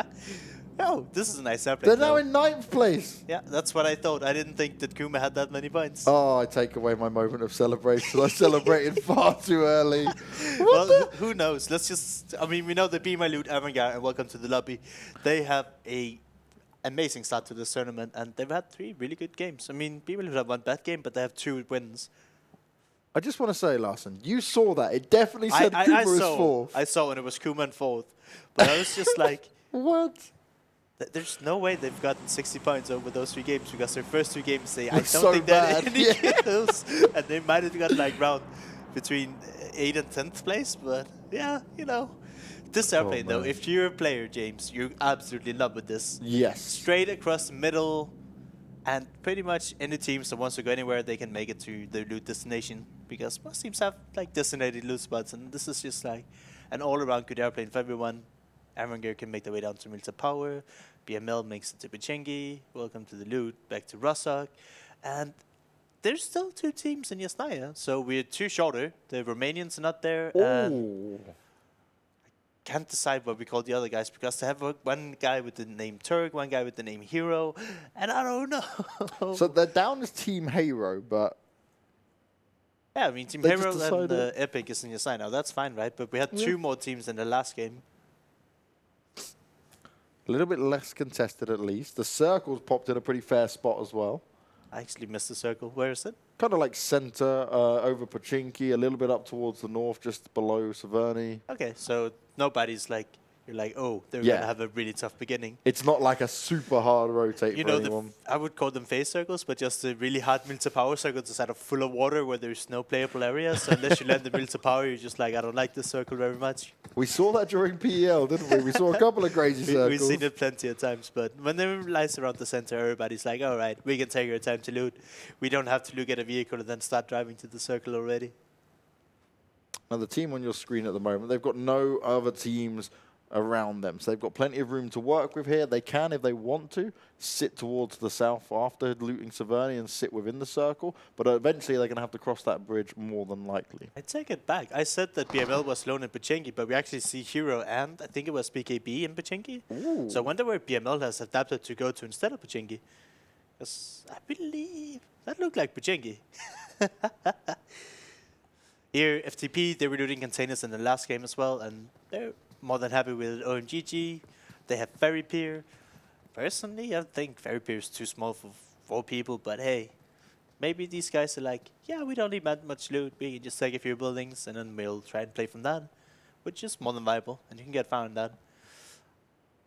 Oh, this is a nice airplane. They're now in 9th place. Yeah, that's what I thought. I didn't think that Kuma had that many points. Oh, I take away my moment of celebration. I celebrated far too early. Well, who knows? Let's just... I mean, we know that Be My Loot, Erangel, and welcome to the lobby. They have a amazing start to this tournament, and they've had 3 really good games. I mean, Be My Loot have 1 bad game, but they have 2 wins. I just want to say, Larson, you saw that. It definitely said Kuma is 4th. I saw when it was Kuma in 4th. But I was just like... What? There's no way they've gotten 60 points over those 3 games because their first 2 games, I don't so think they had bad. any kills. And they might have got like round between 8th and 10th place. But yeah, you know. This airplane though, if you're a player, James, you're absolutely in love with this. Yes. Straight across the middle. And pretty much any teams that wants to go anywhere, they can make it to their loot destination. Because most teams have like designated loot spots. And this is just like an all-around good airplane for everyone. Erangel can make their way down to Milita Power. BML makes it to Vikendi. Welcome to the loot. Back to Rostock. And there's still 2 teams in Yasnaya. So we're 2 shorter. The Romanians are not there. And I can't decide what we call the other guys because they have one guy with the name Turk, one guy with the name Hero. And I don't know. So they're down as Team Hero, but... Yeah, I mean, Team Hero and Epic is in Yasnaya now. That's fine, right? But we had 2 more teams in the last game. A little bit less contested, at least. The circle's popped in a pretty fair spot as well. I actually missed the circle. Where is it? Kind of like center, over Pochinki, a little bit up towards the north, just below Severny. Okay, so nobody's like, you're like, oh, they're going to have a really tough beginning. It's not like a super hard rotate for anyone. I would call them phase circles, but just the really hard Milita Power circles is sort of full of water where there's no playable areas. So unless you land the Milita Power, you're just like, I don't like this circle very much. We saw that during PEL, didn't we? We saw a couple of crazy circles. We've seen it plenty of times, but when they lies around the center, everybody's like, all right, we can take our time to loot. We don't have to look at a vehicle and then start driving to the circle already. Now, the team on your screen at the moment, they've got no other teams around them. So they've got plenty of room to work with here. They can, if they want to, sit towards the south after looting Severny and sit within the circle. But eventually they're going to have to cross that bridge more than likely. I take it back. I said that BML was alone in Pochinki, but we actually see Hero and I think it was BKB in Pochinki. So I wonder where BML has adapted to go to instead of Pochinki. Because I believe that looked like Pochinki. Here, FTP, they were looting containers in the last game as well, and they're more than happy with OMGG. They have Ferry Pier. Personally, I think Ferry Pier is too small for 4 people, but hey, maybe these guys are like, yeah, we don't need that much loot. We can just take a few buildings and then we'll try and play from that, which is more than viable, and you can get found that.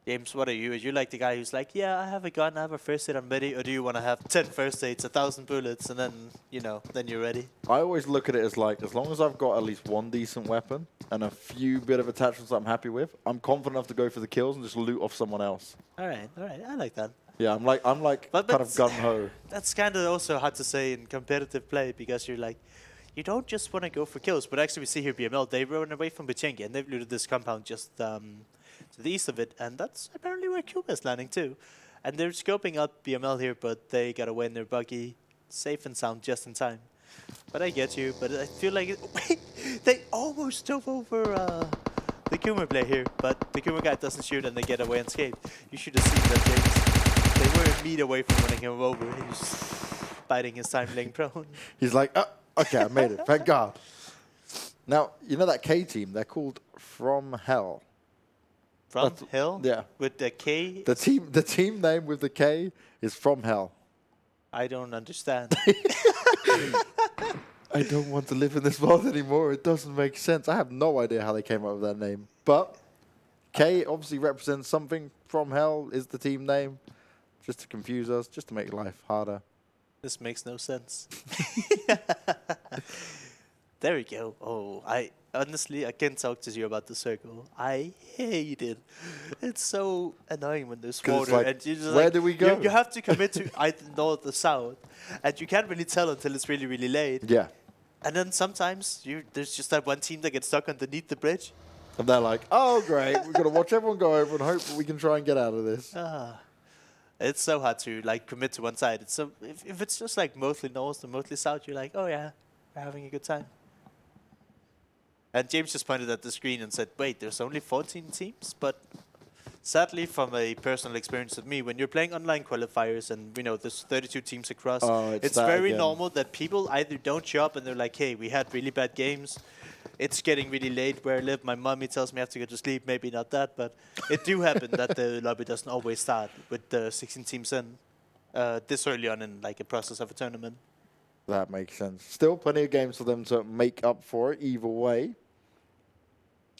James, what are you? Are you like the guy who's like, yeah, I have a gun, I have a first aid, I'm ready? Or do you want to have 10 first aids, 1,000 bullets, and then, you know, then you're ready? I always look at it as like, as long as I've got at least 1 decent weapon and a few bit of attachments I'm happy with, I'm confident enough to go for the kills and just loot off someone else. All right, I like that. Yeah, I'm like kind of gung-ho. That's kind of also hard to say in competitive play because you're like, you don't just want to go for kills. But actually we see here BML, they run away from Vikendi and they've looted this compound just to the east of it, and that's apparently where Cuba is landing too. And they're scoping out BML here, but they got away in their buggy, safe and sound just in time. But I get you. But I feel like wait, they almost drove over the Kuma player here, but the Kuma guy doesn't shoot and they get away unscathed. You should have seen that, James. They were a meter away from running him over. He was biting his time, laying prone. He's like, oh, okay, I made it. Thank God. Now, you know that K team? They're called From Hell. From Hell? Yeah. With the K? The team name with the K is From Hell. I don't understand. I don't want to live in this world anymore. It doesn't make sense. I have no idea how they came up with that name. But K obviously represents something. From Hell is the team name. Just to confuse us, just to make life harder. This makes no sense. There we go. Oh, I can't talk to you about the circle. I hate it. It's so annoying when there's water. Like, and you're just where like, do we go? You have to commit to either north or south. And you can't really tell until it's really, really late. Yeah. And then sometimes there's just that one team that gets stuck underneath the bridge. And they're like, oh, great. We've got to watch everyone go over and hope that we can try and get out of this. It's so hard to like commit to one side. It's so if it's just like mostly north or mostly south, you're like, oh yeah, we're having a good time. And James just pointed at the screen and said, wait, there's only 14 teams? But sadly, from a personal experience of me, when you're playing online qualifiers and, you know, there's 32 teams across, it's very normal that people either don't show up and they're like, hey, we had really bad games. It's getting really late where I live. My mommy tells me I have to go to sleep. Maybe not that, but it do happen that the lobby doesn't always start with the 16 teams in this early on in like a process of a tournament. That makes sense. Still plenty of games for them to make up for it either way.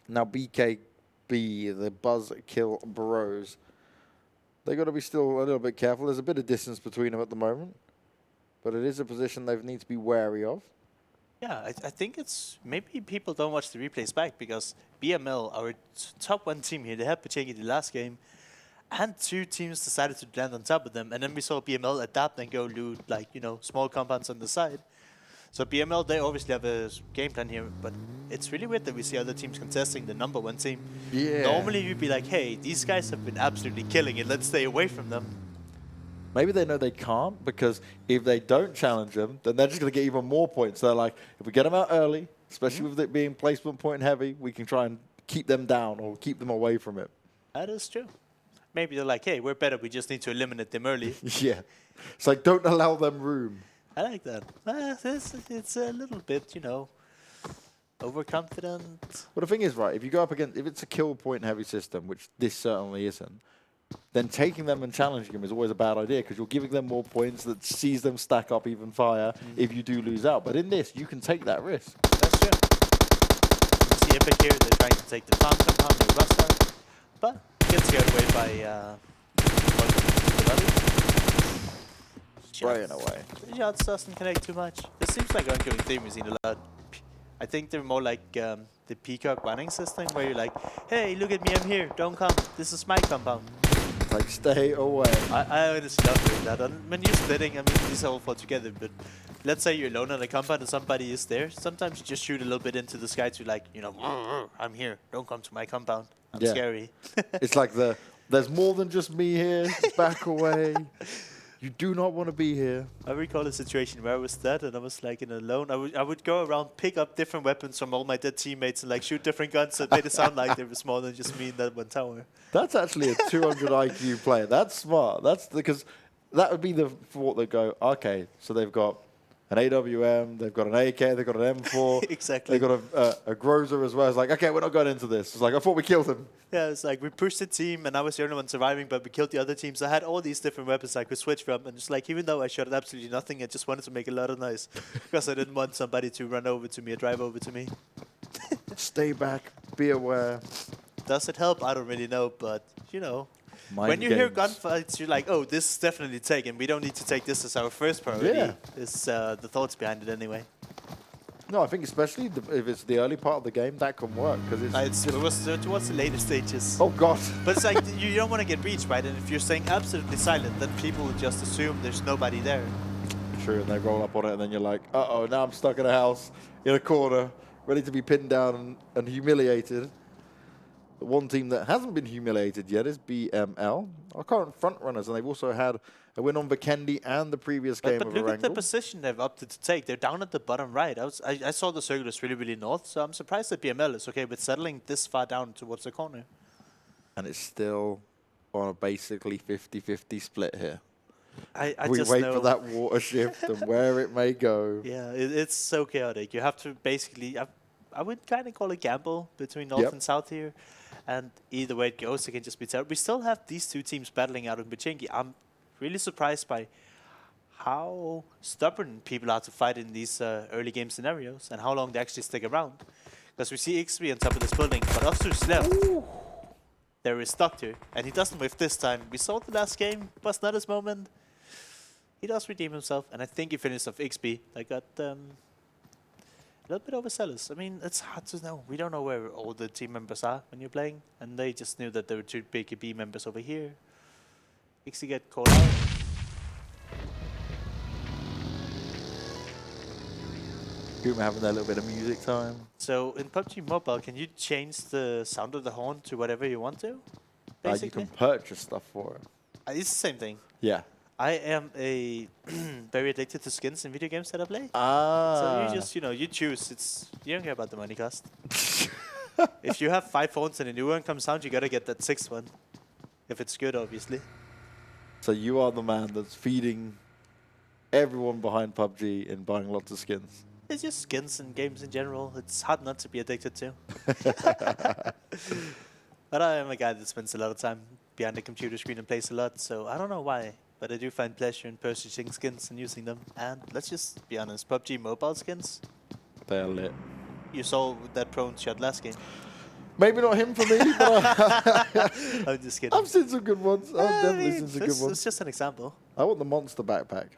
Now BKB, the Buzz Kill Bros, they got to be still a little bit careful. There's a bit of distance between them at the moment, but it is a position they need to be wary of. Yeah, I think it's maybe people don't watch the replays back because BML, our top one team here, they had Vikendi the last game, and two teams decided to land on top of them, and then we saw BML adapt and go loot like, you know, small compounds on the side. So BML, they obviously have a game plan here, but it's really weird that we see other teams contesting the number one team. Yeah. Normally you'd be like, hey, these guys have been absolutely killing it, let's stay away from them. Maybe they know they can't, because if they don't challenge them, then they're just going to get even more points. They're like, if we get them out early, especially with it being placement point heavy, we can try and keep them down or keep them away from it. That is true. Maybe they're like, hey, we're better, we just need to eliminate them early. Yeah. It's like, don't allow them room. I like that. It's a little bit, you know, overconfident. Well, the thing is, right, if you go up against, if it's a kill point heavy system, which this certainly isn't, then taking them and challenging them is always a bad idea because you're giving them more points that sees them stack up even higher if you do lose out. But in this, you can take that risk. That's true. You see Epic here, they're trying to take the farm compound, they rust out, but gets scared away by Spraying away. The shots doesn't connect too much. This seems like oncoming theme we've seen a lot. I think they're more like the Peacock running system where you're like, hey, look at me, I'm here, don't come, this is my compound. Like, stay away. I honestly love doing that. And when you're splitting, I mean, these are all fought together, but let's say you're alone on a compound and somebody is there, sometimes you just shoot a little bit into the sky to like, you know, I'm here, don't come to my compound, I'm scary. It's like there's more than just me here, back away. You do not want to be here. I recall a situation where I was dead and I was like in alone. I would go around, pick up different weapons from all my dead teammates and like shoot different guns that made it sound like there was more than just me in that one tower. That's actually a 200 IQ player. That's smart. That's because that would be the thought that go, okay, so they've got an AWM, they've got an AK, they've got an M4. Exactly. They've got a Grozer as well. It's like, okay, we're not going into this. It's like, I thought we killed him. Yeah, it's like we pushed the team and I was the only one surviving, but we killed the other team. So I had all these different weapons I could switch from. And it's like, even though I shot at absolutely nothing, I just wanted to make a lot of noise because I didn't want somebody to run over to me or drive over to me. Stay back, be aware. Does it help? I don't really know, but you know. Mind when you hear games. gunfights, you're like, oh, this is definitely taken. We don't need to take this as our first priority. Yeah. It's the thoughts behind it anyway. No, I think especially if it's the early part of the game, that can work. Because it was towards the later stages. Oh, God. But it's like, you don't want to get reached, right? And if you're staying absolutely silent, then people will just assume there's nobody there. True, and they roll up on it, and then you're like, uh-oh, now I'm stuck in a house, in a corner, ready to be pinned down and humiliated. The one team that hasn't been humiliated yet is BML, our current front runners, and they've also had a win on Vikendi and the previous game but of look at the Erangel. position they've opted to take. They're down at the bottom right. I saw the circle is really, really north, so I'm surprised that BML is okay with settling this far down towards the corner. And it's still on a basically 50-50 split here. We wait for that water shift and where it may go. Yeah, it's so chaotic. You have to basically, I would kind of call it gamble between north and south here. And either way it goes, it can just be terrible. We still have these two teams battling out in Vikendi. I'm really surprised by how stubborn people are to fight in these early game scenarios and how long they actually stick around. Because we see XP on top of this building, but off to his left, there is stuck here. And he doesn't whiff this time. We saw the last game, was not his moment. He does redeem himself, and I think he finished off XP. I got a little bit overzealous. I mean, it's hard to know. We don't know where all the team members are when you're playing, and they just knew that there were two BKB members over here. XP get called out. We're having that little bit of music time. So in PUBG Mobile, can you change the sound of the horn to whatever you want to? Basically, You can purchase stuff for it. It's the same thing. Yeah. I am very addicted to skins in video games that I play. Ah. So you just, you choose. You don't care about the money cost. If you have 5 phones and a new one comes out, you gotta get that 6th one. If it's good, obviously. So you are the man that's feeding everyone behind PUBG in buying lots of skins. It's just skins and games in general. It's hard not to be addicted to. But I am a guy that spends a lot of time behind the computer screen and plays a lot, so I don't know why. But I do find pleasure in purchasing skins and using them. And let's just be honest, PUBG Mobile skins, They are lit. you saw that prone shot last game. Maybe not him for me, but I'm just kidding. I've seen some good ones. I've definitely seen some good It's ones. just an example. I want the monster backpack.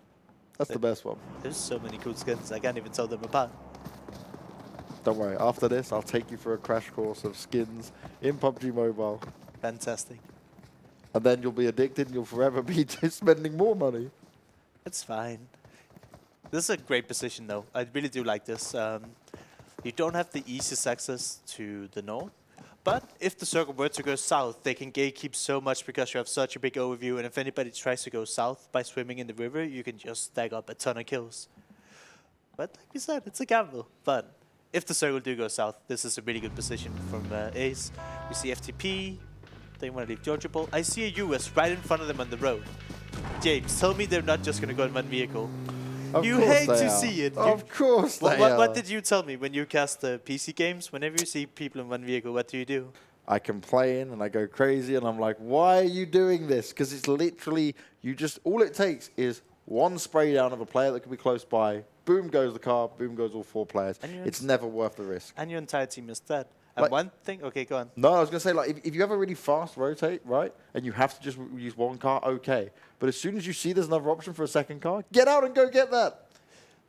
That's the best one. There's so many cool skins, I can't even tell them apart. Don't worry, after this, I'll take you for a crash course of skins in PUBG Mobile. Fantastic. And then you'll be addicted and you'll forever be spending more money. It's fine. This is a great position, though. I really do like this. You don't have the easiest access to the north. But if the circle were to go south, they can gatekeep so much because you have such a big overview. And if anybody tries to go south by swimming in the river, you can just stack up a ton of kills. But like we said, it's a gamble. But if the circle do go south, this is a really good position from Ace. We see FTP. They want to leave Georgia Ball. I see a US right in front of them on the road. James, tell me they're not just going to go in one vehicle. You hate to see it. Of course they are. What did you tell me when you cast the PC games? Whenever you see people in one vehicle, what do? I complain and I go crazy and I'm like, why are you doing this? Because it's literally, all it takes is one spray down of a player that could be close by. Boom goes the car, boom goes all 4 players. It's never worth the risk. And your entire team is dead. And one thing, okay, go on. No, I was going to say, like, if you have a really fast rotate, right, and you have to just use one car, okay. But as soon as you see there's another option for a second car, get out and go get that.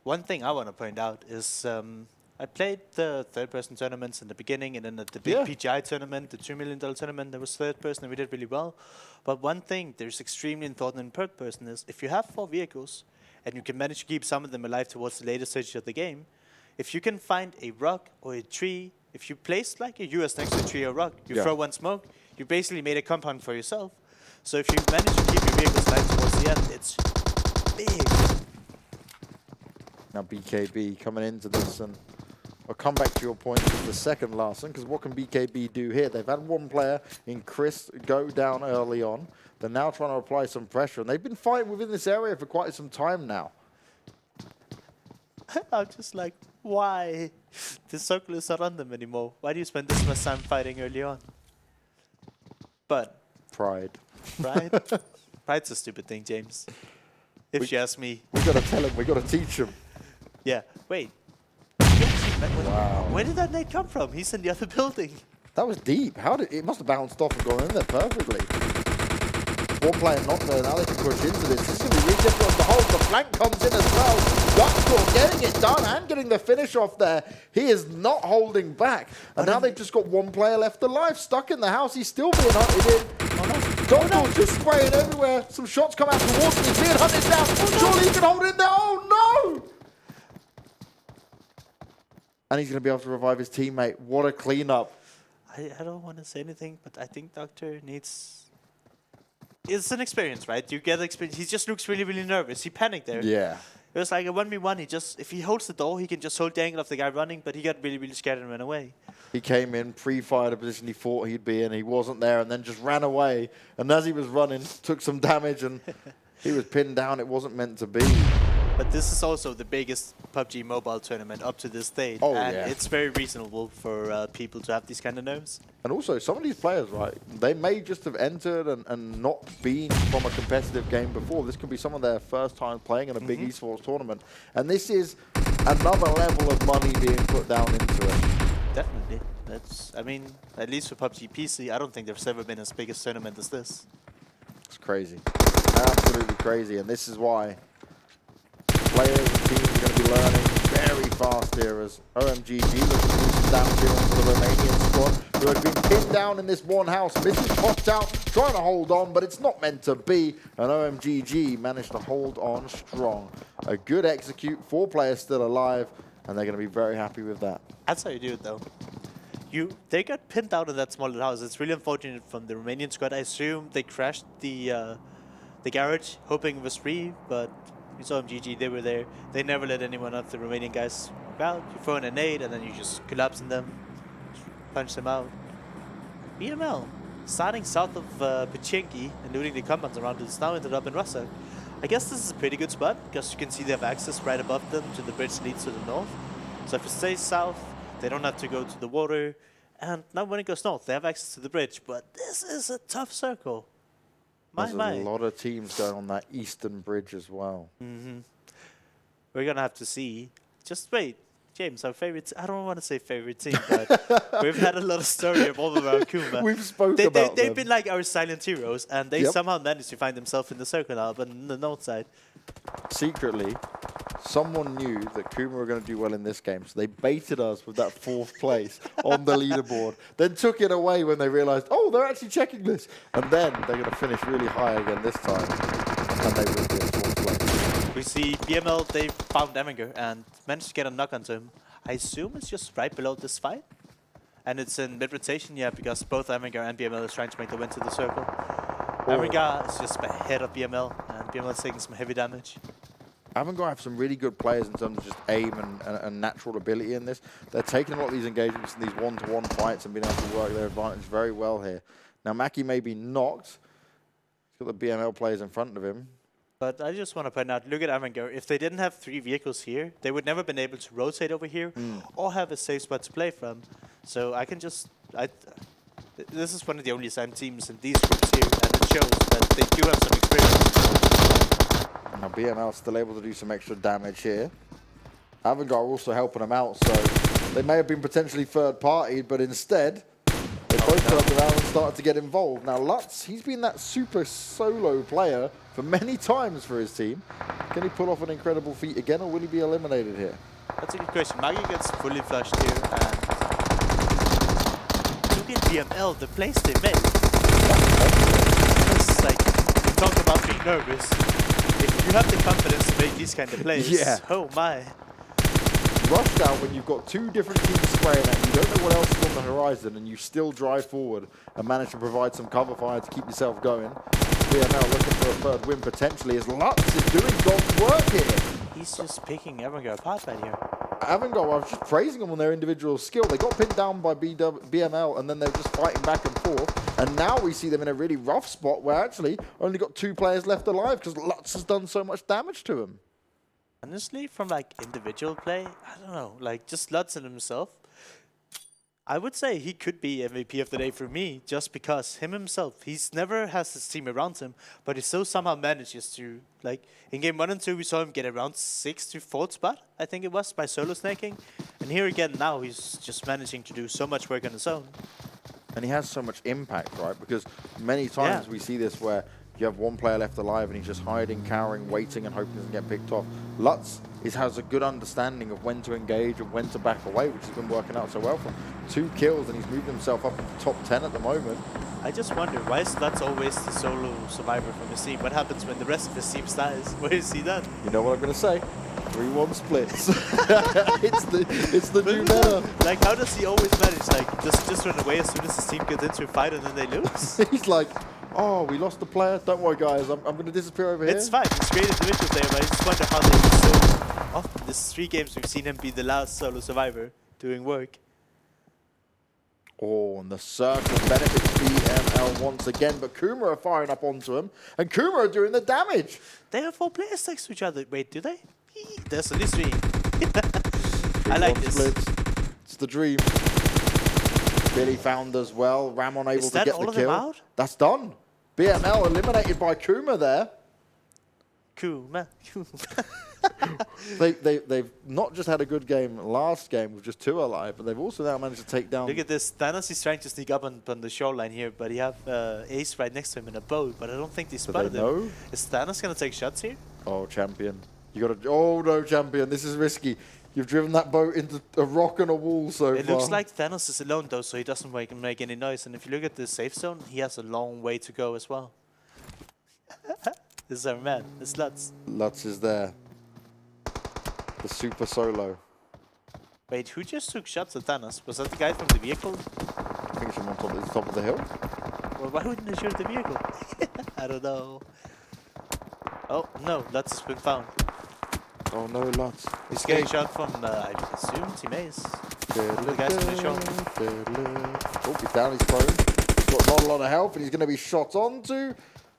One thing I want to point out is I played the third-person tournaments in the beginning, and then at the big PGI tournament, the $2 million tournament, there was third person, and we did really well. But one thing there's extremely important in third person is if you have 4 vehicles, and you can manage to keep some of them alive towards the later stage of the game, if you can find a rock or a tree, if you place like a US next to a tree or rock, you throw one smoke, you basically made a compound for yourself. So if you manage to keep your vehicles alive towards the end, it's big. Now BKB coming into this, and I'll come back to your point with the second last one, because what can BKB do here? They've had one player in Chris go down early on. They're now trying to apply some pressure, and they've been fighting within this area for quite some time now. I'm just like, why? The circle is not on them anymore. Why do you spend this much time fighting early on? But Pride. Pride? Pride's a stupid thing, James. If you ask me. We gotta tell him, we gotta teach him. Yeah, wait. Wow. Where did that nade come from? He's in the other building. That was deep. It must have bounced off and gone in there perfectly. One player not there, now they can push into this. This is going to be really difficult to hold. The flank comes in as well. Duckcore getting it done and getting the finish off there. He is not holding back. And now they've just got one player left alive, stuck in the house. He's still being hunted in. Duckcore just spraying everywhere. Some shots come out towards him. He's being hunted down. Surely he can hold in there. Oh, no! And he's going to be able to revive his teammate. What a cleanup. I don't want to say anything, but I think Doctor needs... It's an experience, right? You get experience. He just looks really, really nervous. He panicked there. Yeah. It was like a 1v1. He just, if he holds the door, he can just hold the angle of the guy running, but he got really, really scared and ran away. He came in, pre-fired a position he thought he'd be in. He wasn't there and then just ran away. And as he was running, took some damage and he was pinned down. It wasn't meant to be. But this is also the biggest PUBG Mobile tournament up to this date. Oh, and yeah. it's very reasonable for people to have these kind of nerves. And also, some of these players, right, they may just have entered and not been from a competitive game before. This could be some of their first time playing in a big esports tournament. And this is another level of money being put down into it. Definitely. That's, I mean, at least for PUBG PC, I don't think there's ever been as big a tournament as this. It's crazy. Absolutely crazy. And this is why players and teams are going to be learning very fast here as OMGG looking to do some damage here onto the Romanian squad, who have been pinned down in this one house. This is popped out, trying to hold on, but it's not meant to be. And OMGG managed to hold on strong. A good execute, 4 players still alive, and they're going to be very happy with that. That's how you do it, though. They got pinned out in that small little house. It's really unfortunate from the Romanian squad. I assume they crashed the garage, hoping it was free, but you saw OMGG, they were there. They never let anyone of the Romanian guys out. You throw in a nade, and then you just collapse in them, punch them out. BML, starting south of Vikendi and looting the compounds around it, it's now ended up in Russia. I guess this is a pretty good spot, because you can see they have access right above them to the bridge that leads to the north. So if it stays south, they don't have to go to the water. And now when it goes north, they have access to the bridge. But this is a tough circle. There's a lot of teams going on that eastern bridge as well. We're going to have to see. Just wait. James, our favorite... I don't want to say favorite team, but we've had a lot of story of all around Kuma. We've spoken about They've them. been like our silent heroes, and they somehow managed to find themselves in the circle now, but on the north side. Secretly, someone knew that Kuma were going to do well in this game, so they baited us with that 4th place on the leaderboard, then took it away when they realized, oh, they're actually checking this. And then they're going to finish really high again this time, and they will be in 4th place. We see BML, they found Erangel and managed to get a knock onto him. I assume it's just right below this fight. And it's in mid-rotation, yeah, because both Erangel and BML is trying to make the win to the circle. Erangel is just ahead of BML, and BML is taking some heavy damage. Avangard have some really good players in terms of just aim and natural ability in this. They're taking a lot of these engagements in these one-to-one fights and being able to work their advantage very well here. Now, Mackie may be knocked. He's got the BML players in front of him. But I just want to point out, look at Erangel. If they didn't have 3 vehicles here, they would never been able to rotate over here or have a safe spot to play from. So I can just... this is one of the only assigned teams in these groups here, and it shows that they do have some experience. Now BML still able to do some extra damage here. Avangard also helping them out, so they may have been potentially third party, but instead they both turned around and started to get involved. Now Lutz, he's been that super solo player for many times for his team. Can he pull off an incredible feat again, or will he be eliminated here? That's a good question. Maggie gets fully flushed here, and look at BML, the plays they made. It's like, you talk about being nervous. If you have the confidence to make these kind of plays, oh my. Rushed out when you've got 2 different teams spraying at you, you don't know what else is on the horizon, and you still drive forward and manage to provide some cover fire to keep yourself going. BML looking for a 3rd win potentially, as Lutz is doing God's work here. He's just picking Erangel apart right here. Avangard, I was just praising them on their individual skill. They got pinned down by BML, and then they were just fighting back and forth. And now we see them in a really rough spot where actually only got 2 players left alive because Lutz has done so much damage to him. Honestly, from like individual play, I don't know, like just Lutz and himself, I would say he could be MVP of the day for me, just because himself, he's never has his team around him, but he still somehow manages to, like, in game 1 and 2, we saw him get around 6th to 4th spot, I think it was, by solo snaking. And here again now, he's just managing to do so much work on his own. And he has so much impact, right? Because many times we see this where you have 1 player left alive and he's just hiding, cowering, waiting and hoping he doesn't get picked off. Lutz has a good understanding of when to engage and when to back away, which has been working out so well for him. 2 kills and he's moved himself up into the top 10 at the moment. I just wonder, why is Lutz always the solo survivor from his team? What happens when the rest of his team dies? Where is he then? You know what I'm going to say? 3-1 splits. it's the new meta. Like, how does he always manage? Like, just run away as soon as his team gets into a fight and then they lose? He's like, oh, we lost the player. Don't worry, guys. I'm going to disappear over here. It's fine. He's great individual player, but I just wonder how they so often. This 3 games we've seen him be the last solo survivor doing work. Oh, and the circle benefits PML once again, but Kuma are firing up onto him, and Kuma are doing the damage. They have 4 players next to each other. Wait, do they? There's at least 3. I like this. Splits. It's the dream. Billy found as well. Ramon able to get the kill. Is that all of them out? That's done. BML eliminated by Kuma there. Kuma. They've not just had a good game last game with just 2 alive, but they've also now managed to take down... Look at this. Thanos is trying to sneak up on the shoreline here, but he have Ace right next to him in a boat, but I don't think they spotted him. Is Thanos going to take shots here? Oh, champion. You got to... Oh, no, champion. This is risky. You've driven that boat into a rock and a wall so far. It looks like Thanos is alone, though, so he doesn't make any noise. And if you look at the safe zone, he has a long way to go as well. This is our man. It's Lutz. Lutz is there. The super solo. Wait, who just took shots at Thanos? Was that the guy from the vehicle? I think it's from on top of the hill. Well, why wouldn't he shoot the vehicle? I don't know. Oh, no, Lutz has been found. Oh no, Lutz. He's getting shot from, I assume, Team Ace. The guys from the show. Oh, he's down, he's prone. He's got not a lot of health, and he's going to be shot onto.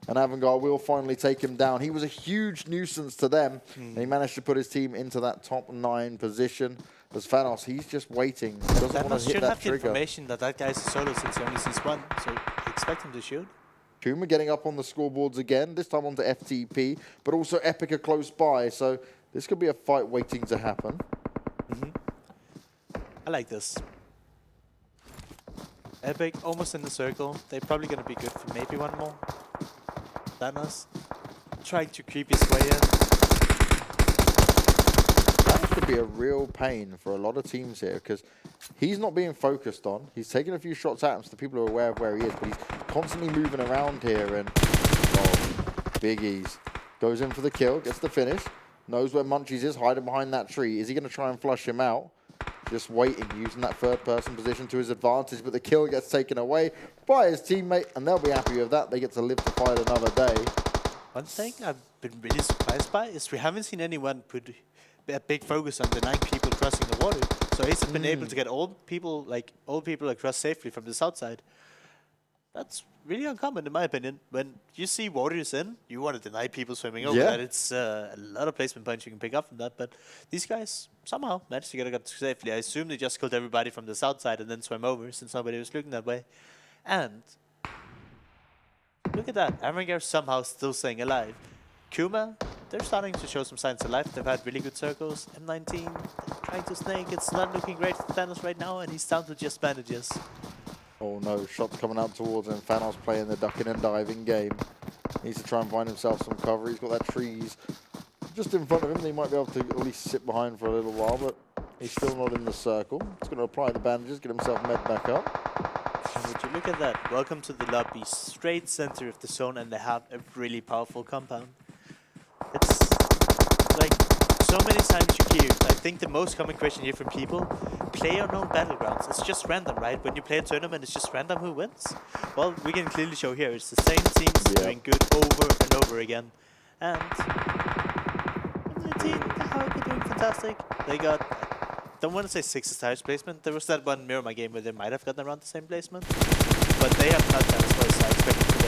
And Erangel will finally take him down. He was a huge nuisance to them. And he managed to put his team into that top 9 position. As Thanos, he's just waiting. He doesn't want to hit that trigger. Should have the information that that guy's a solo since he only sees 1. So expect him to shoot. Kuma getting up on the scoreboards again, this time onto FTP. But also Epic are close by. So this could be a fight waiting to happen. I like this. Epic almost in the circle. They're probably going to be good for maybe 1 more. Thanos trying to creep his way in. That could be a real pain for a lot of teams here because he's not being focused on. He's taking a few shots at him so the people are aware of where he is, but he's constantly moving around here and big ease. Goes in for the kill, gets the finish, knows where Munchies is, hiding behind that tree. Is he going to try and flush him out? Just waiting, using that 3rd-person position to his advantage, but the kill gets taken away by his teammate, and they'll be happy with that. They get to live to fight another day. One thing I've been really surprised by is we haven't seen anyone put a big focus on the 9 people crossing the water. So Ace has been able to get old people across safely from the south side. That's really uncommon, in my opinion. When you see waters in, you want to deny people swimming over that. It's a lot of placement points you can pick up from that. But these guys somehow managed to get it safely. I assume they just killed everybody from the south side and then swam over since nobody was looking that way. And look at that. Erangel somehow still staying alive. Kuma, they're starting to show some signs of life. They've had really good circles. M19 trying to snake. It's not looking great for Thanos right now, and he's down to just bandages. Oh no, shots coming out towards him. Thanos playing the ducking and diving game. Needs to try and find himself some cover. He's got that trees just in front of him. He might be able to at least sit behind for a little while, but he's still not in the circle. He's going to apply the bandages, get himself med back up. And would you look at that? Welcome to the lobby, straight center of the zone, and they have a really powerful compound. It's like so many times you hear, I think the most common question here from people, play unknown battlegrounds. It's just random, right? When you play a tournament, it's just random who wins. Well, we can clearly show here, it's the same teams doing good over and over again. And the team, they're doing fantastic. They got, I don't want to say 6 highest placement. There was that one Miramar game where they might have gotten around the same placement. But they have not done as well as I expected today.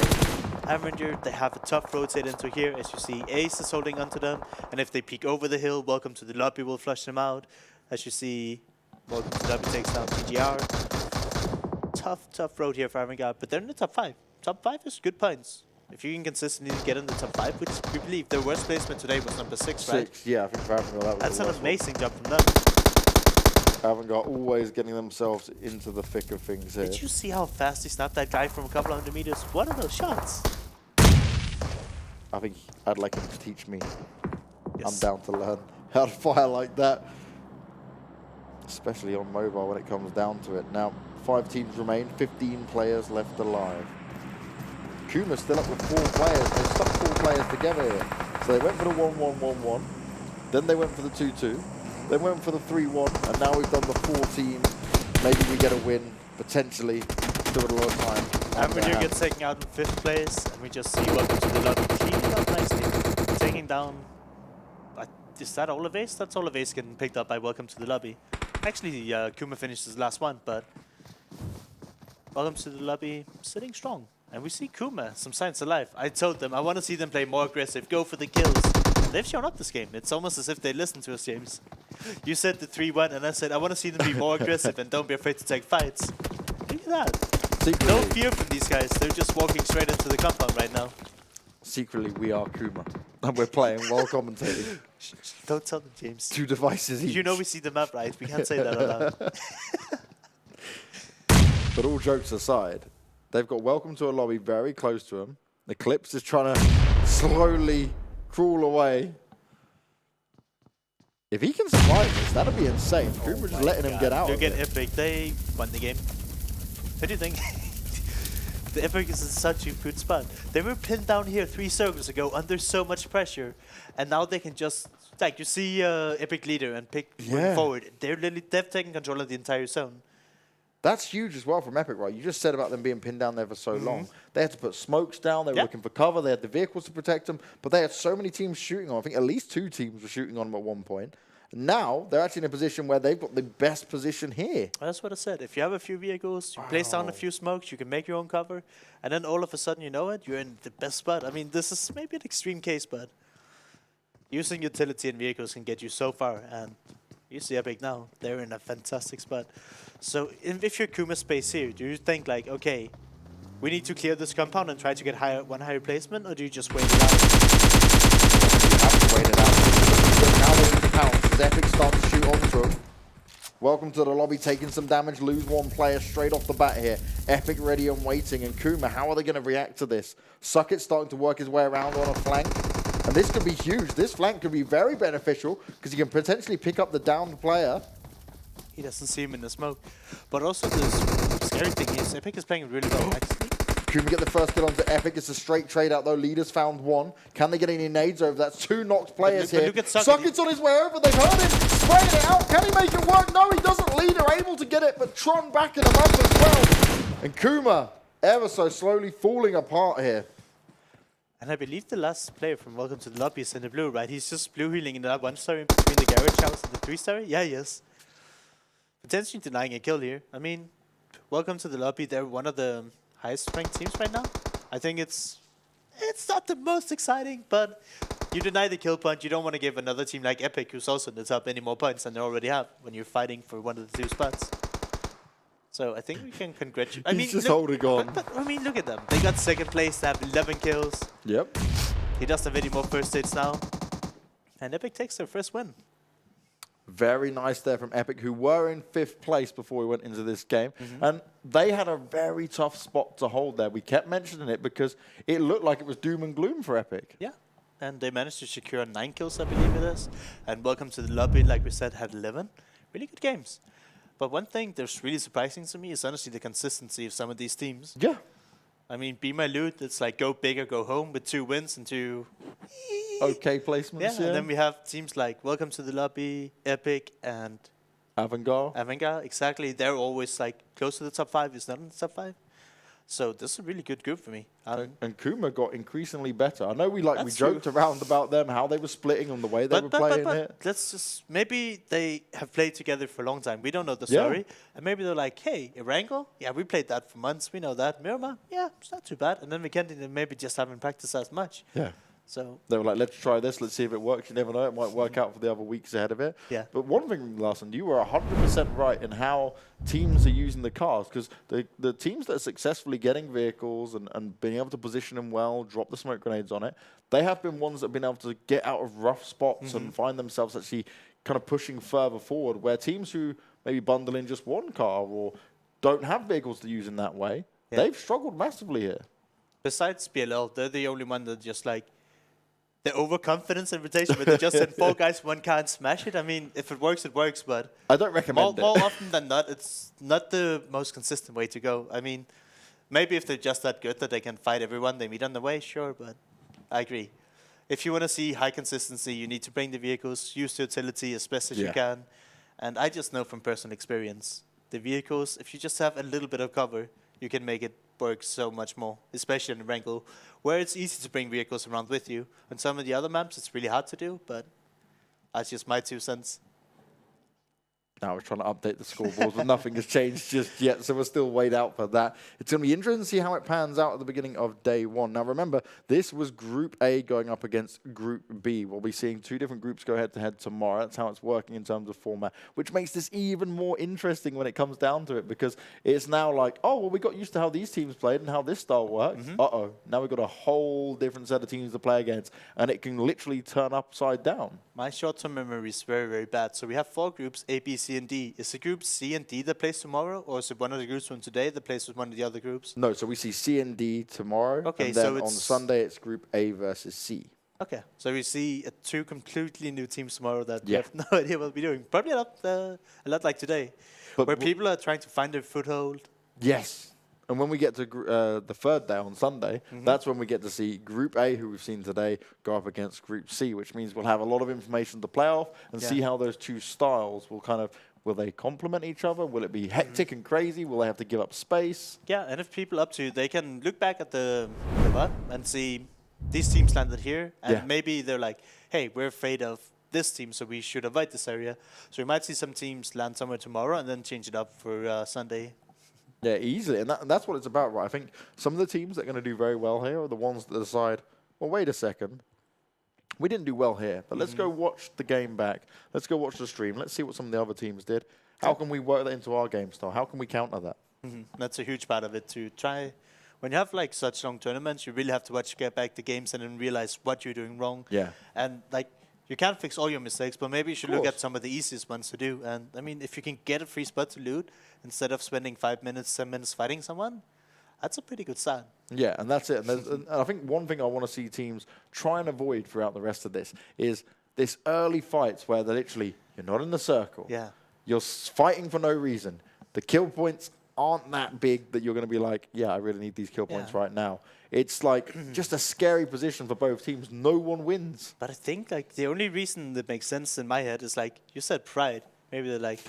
Avenger, they have a tough rotate into here. As you see, Ace is holding onto them. And if they peek over the hill, welcome to the lobby will flush them out. As you see, welcome to the lobby takes down PGR. Tough road here for Erangel, but they're in the top 5. Top 5 is good points. If you can consistently get in the top 5, which we believe their worst placement today was number 6, right? 6, yeah, I think for Erangel that was That's an amazing job from them. Erangel always getting themselves into the thick of things here. Did you see how fast he snapped that guy from a couple hundred meters? What are those shots? I think I'd like him to teach me. Yes. I'm down to learn how to fire like that. Especially on mobile when it comes down to it. Now, 5 teams remain, 15 players left alive. Kuma's still up with 4 players. They stuck 4 players together here. So they went for the 1-1-1-1. Then they went for the 2-2. Then went for the 3-1. And now we've done the 4 teams. Maybe we get a win, potentially. Still a lot of time. Avenir gets taken out in 5th place. And we just see welcome to the lobby. Cleaning up nicely. Taking down... Is that Olaves? That's Olaves getting picked up by welcome to the lobby. Actually, Kuma finished his last one, but... Welcome to the lobby, sitting strong. And we see Kuma, some signs of life. I told them, I want to see them play more aggressive, go for the kills. They've shown up this game. It's almost as if they listen to us, James. You said the 3-1, and I said, I want to see them be more aggressive and don't be afraid to take fights. Look at that. Secretly, no fear from these guys. They're just walking straight into the compound right now. Secretly, we are Kuma. And we're playing while commentating. Don't tell them, James. 2 devices each. You know we see the map, right? We can't say that aloud. But all jokes aside, they've got welcome to a lobby very close to them. Eclipse is trying to slowly crawl away. If he can survive this, that'd be insane. Kuma just letting him get out. Look at Epic. They won the game. What do you think? The Epic is in such a good spot. They were pinned down here 3 circles ago under so much pressure, and now they can just, like, you see Epic leader and pick forward. They've taken control of the entire zone. That's huge as well from Epic, right? You just said about them being pinned down there for so long. They had to put smokes down. They were looking for cover. They had the vehicles to protect them. But they had so many teams shooting on. I think at least 2 teams were shooting on them at one point. Now, they're actually in a position where they've got the best position here. Well, that's what I said. If you have a few vehicles, you place down a few smokes, you can make your own cover. And then all of a sudden, you know it, you're in the best spot. I mean, this is maybe an extreme case, but using utility and vehicles can get you so far. And you see Epic now. They're in a fantastic spot. So if you're Kuma space here, do you think like, okay, we need to clear this compound and try to get one higher placement, or do you just wait it out? You have to wait it out. Now they're in the pounce. Epic starts to shoot onto him. Welcome to the lobby, taking some damage, lose 1 player straight off the bat here. Epic ready and waiting, and Kuma, how are they going to react to this? Sucket's starting to work his way around on a flank. And this could be huge. This flank could be very beneficial because he can potentially pick up the downed player. He doesn't see him in the smoke. But also the scary thing is Epic is playing really well, actually. Kuma get the first kill onto Epic. It's a straight trade out though. Leaders found 1. Can they get any nades over? That's 2 knocked players here. Sucket's on his way over. They've heard him. Spraying it out. Can he make it work? No, he doesn't. Leader able to get it, but Tron backing him up as well. And Kuma ever so slowly falling apart here. And I believe the last player from Welcome to the Lobby is in the blue, right? He's just blue healing in that 1-story between the garage house and the 3-story? Yeah, he is. Potentially denying a kill here. I mean, Welcome to the Lobby. They're one of the highest ranked teams right now. I think it's not the most exciting, but you deny the kill point. You don't want to give another team like Epic, who's also in the top, any more points than they already have when you're fighting for one of the 2 spots. So I think we can congratulate. I mean, just holding on. But, I mean, look at them. They got 2nd place. They have 11 kills. Yep. He doesn't have any more first hits now. And Epic takes their first win. Very nice there from Epic, who were in 5th place before we went into this game. And they had a very tough spot to hold there. We kept mentioning it because it looked like it was doom and gloom for Epic. Yeah. And they managed to secure 9 kills, I believe it is. And Welcome to the Lobby, like we said, had 11. Really good games. But one thing that's really surprising to me is honestly the consistency of some of these teams. Yeah. I mean, Be My Loot, it's like go big or go home with 2 wins and 2... Okay placements, yeah. And then we have teams like Welcome to the Lobby, Epic, and... Erangel. Exactly. They're always like close to the top 5, it's not in the top 5. So this is a really good group for me. And Kuma got increasingly better. I know we joked around about them, how they were splitting on the way they were playing it. Let's just, maybe they have played together for a long time. We don't know the story. And maybe they're like, hey, Erangel? Yeah, we played that for months. We know that. Miramar? Yeah, it's not too bad. And then Vikendi, they maybe just haven't practiced as much. Yeah. So they were like, let's try this. Let's see if it works. You never know. It might work out for the other weeks ahead of it. Yeah. But one thing, Larson, you were 100% right in how teams are using the cars. Because the teams that are successfully getting vehicles and being able to position them well, drop the smoke grenades on it, they have been ones that have been able to get out of rough spots and find themselves actually kind of pushing further forward. Where teams who maybe bundle in just one car or don't have vehicles to use in that way, they've struggled massively here. Besides BLL, they're the only one that just like, the overconfidence invitation where they just send 4 guys, 1 car and smash it. I mean, if it works, but I don't recommend it. More often than not, it's not the most consistent way to go. I mean, maybe if they're just that good that they can fight everyone they meet on the way, sure, but I agree. if you want to see high consistency, you need to bring the vehicles, use the utility as best as you can. And I just know from personal experience, the vehicles, if you just have a little bit of cover, you can make it work so much more, especially in Erangel, where it's easy to bring vehicles around with you. On some of the other maps, it's really hard to do, but that's just my 2 cents. Now we're trying to update the scoreboards, but nothing has changed just yet, so we'll still wait out for that. It's going to be interesting to see how it pans out at the beginning of day 1. Now remember, this was Group A going up against Group B. We'll be seeing 2 different groups go head-to-head tomorrow. That's how it's working in terms of format, which makes this even more interesting when it comes down to it, because it's now like, oh, well, we got used to how these teams played and how this style works. Uh-oh, now we've got a whole different set of teams to play against, and it can literally turn upside down. My short-term memory is very, very bad. So we have 4 groups, A, B, C, and D. Is it group C and D that plays tomorrow, or is it one of the groups from today that plays with one of the other groups? No, so we see C and D tomorrow, okay, and then so on Sunday it's Group A versus C. Okay, so we see 2 completely new teams tomorrow that we have no idea what we're doing. Probably a lot like today, but where people are trying to find their foothold. Yes. And when we get to the 3rd day on Sunday, that's when we get to see Group A, who we've seen today, go up against Group C, which means we'll have a lot of information to play off and see how those 2 styles will will they complement each other? Will it be hectic and crazy? Will they have to give up space? Yeah, and if people up to, they can look back at the map and see these teams landed here, and maybe they're like, hey, we're afraid of this team, so we should avoid this area. So we might see some teams land somewhere tomorrow and then change it up for Sunday. Yeah, easily. And that's what it's about, right? I think some of the teams that are going to do very well here are the ones that decide, well, wait a second. We didn't do well here, but let's go watch the game back. Let's go watch the stream. Let's see what some of the other teams did. How can we work that into our game style? How can we counter that? That's a huge part of it, to try. When you have like such long tournaments, you really have to get back the games and then realize what you're doing wrong. Yeah. And like, you can't fix all your mistakes, but maybe you should look at some of the easiest ones to do. And I mean, if you can get a free spot to loot instead of spending 5 minutes, 10 minutes fighting someone, that's a pretty good sign. Yeah, and that's it. And I think one thing I want to see teams try and avoid throughout the rest of this is this early fights where they're literally, you're not in the circle. Yeah. You're fighting for no reason. The kill points aren't that big that you're going to be like, yeah, I really need these kill points right now. It's like just a scary position for both teams. No one wins. But I think like the only reason that makes sense in my head is like, you said pride. Maybe they're like,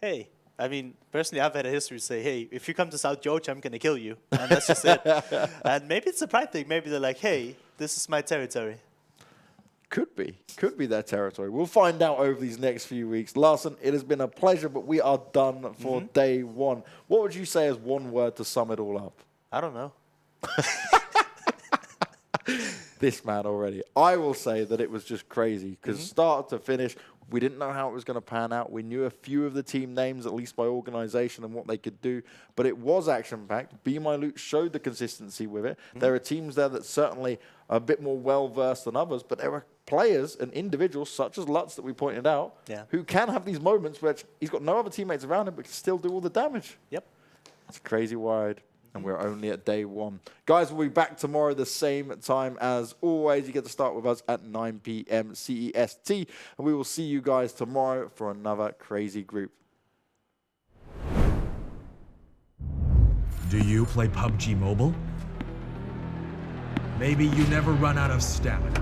hey, I mean, personally, I've had a history to say, hey, if you come to South Georgia, I'm going to kill you. And that's just it. And maybe it's a pride thing. Maybe they're like, hey, this is my territory. Could be their territory. We'll find out over these next few weeks. Larson, it has been a pleasure, but we are done for day 1. What would you say as one word to sum it all up? I don't know. This man already. I will say that it was just crazy because start to finish, we didn't know how it was going to pan out. We knew a few of the team names, at least by organization and what they could do, but it was action-packed. Be My Loot showed the consistency with it. There are teams there that certainly are a bit more well-versed than others, but there are players and individuals such as Lutz that we pointed out who can have these moments where he's got no other teammates around him but can still do all the damage. Yep. It's crazy wide. And we're only at day 1. Guys, we'll be back tomorrow the same time as always. You get to start with us at 9 p.m. CEST. And we will see you guys tomorrow for another crazy group. Do you play PUBG Mobile? Maybe you never run out of stamina.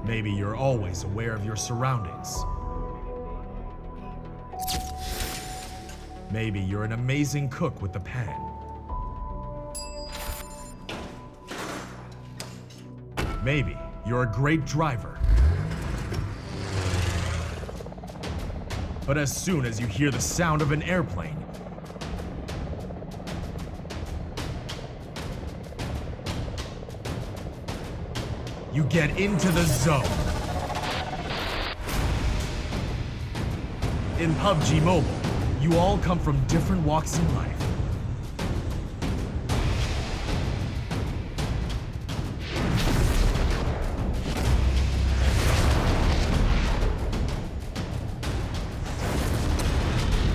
Maybe you're always aware of your surroundings. Maybe you're an amazing cook with the pan. Maybe you're a great driver. But as soon as you hear the sound of an airplane, you get into the zone. In PUBG Mobile, you all come from different walks in life.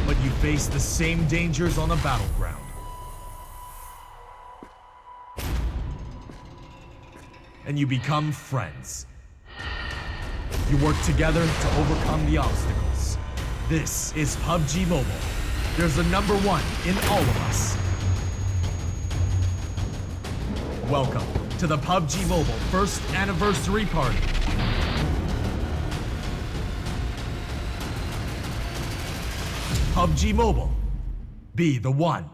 But you face the same dangers on the battleground. And you become friends. You work together to overcome the obstacles. This is PUBG Mobile. There's a #1 in all of us. Welcome to the PUBG Mobile first anniversary party. PUBG Mobile, be the one.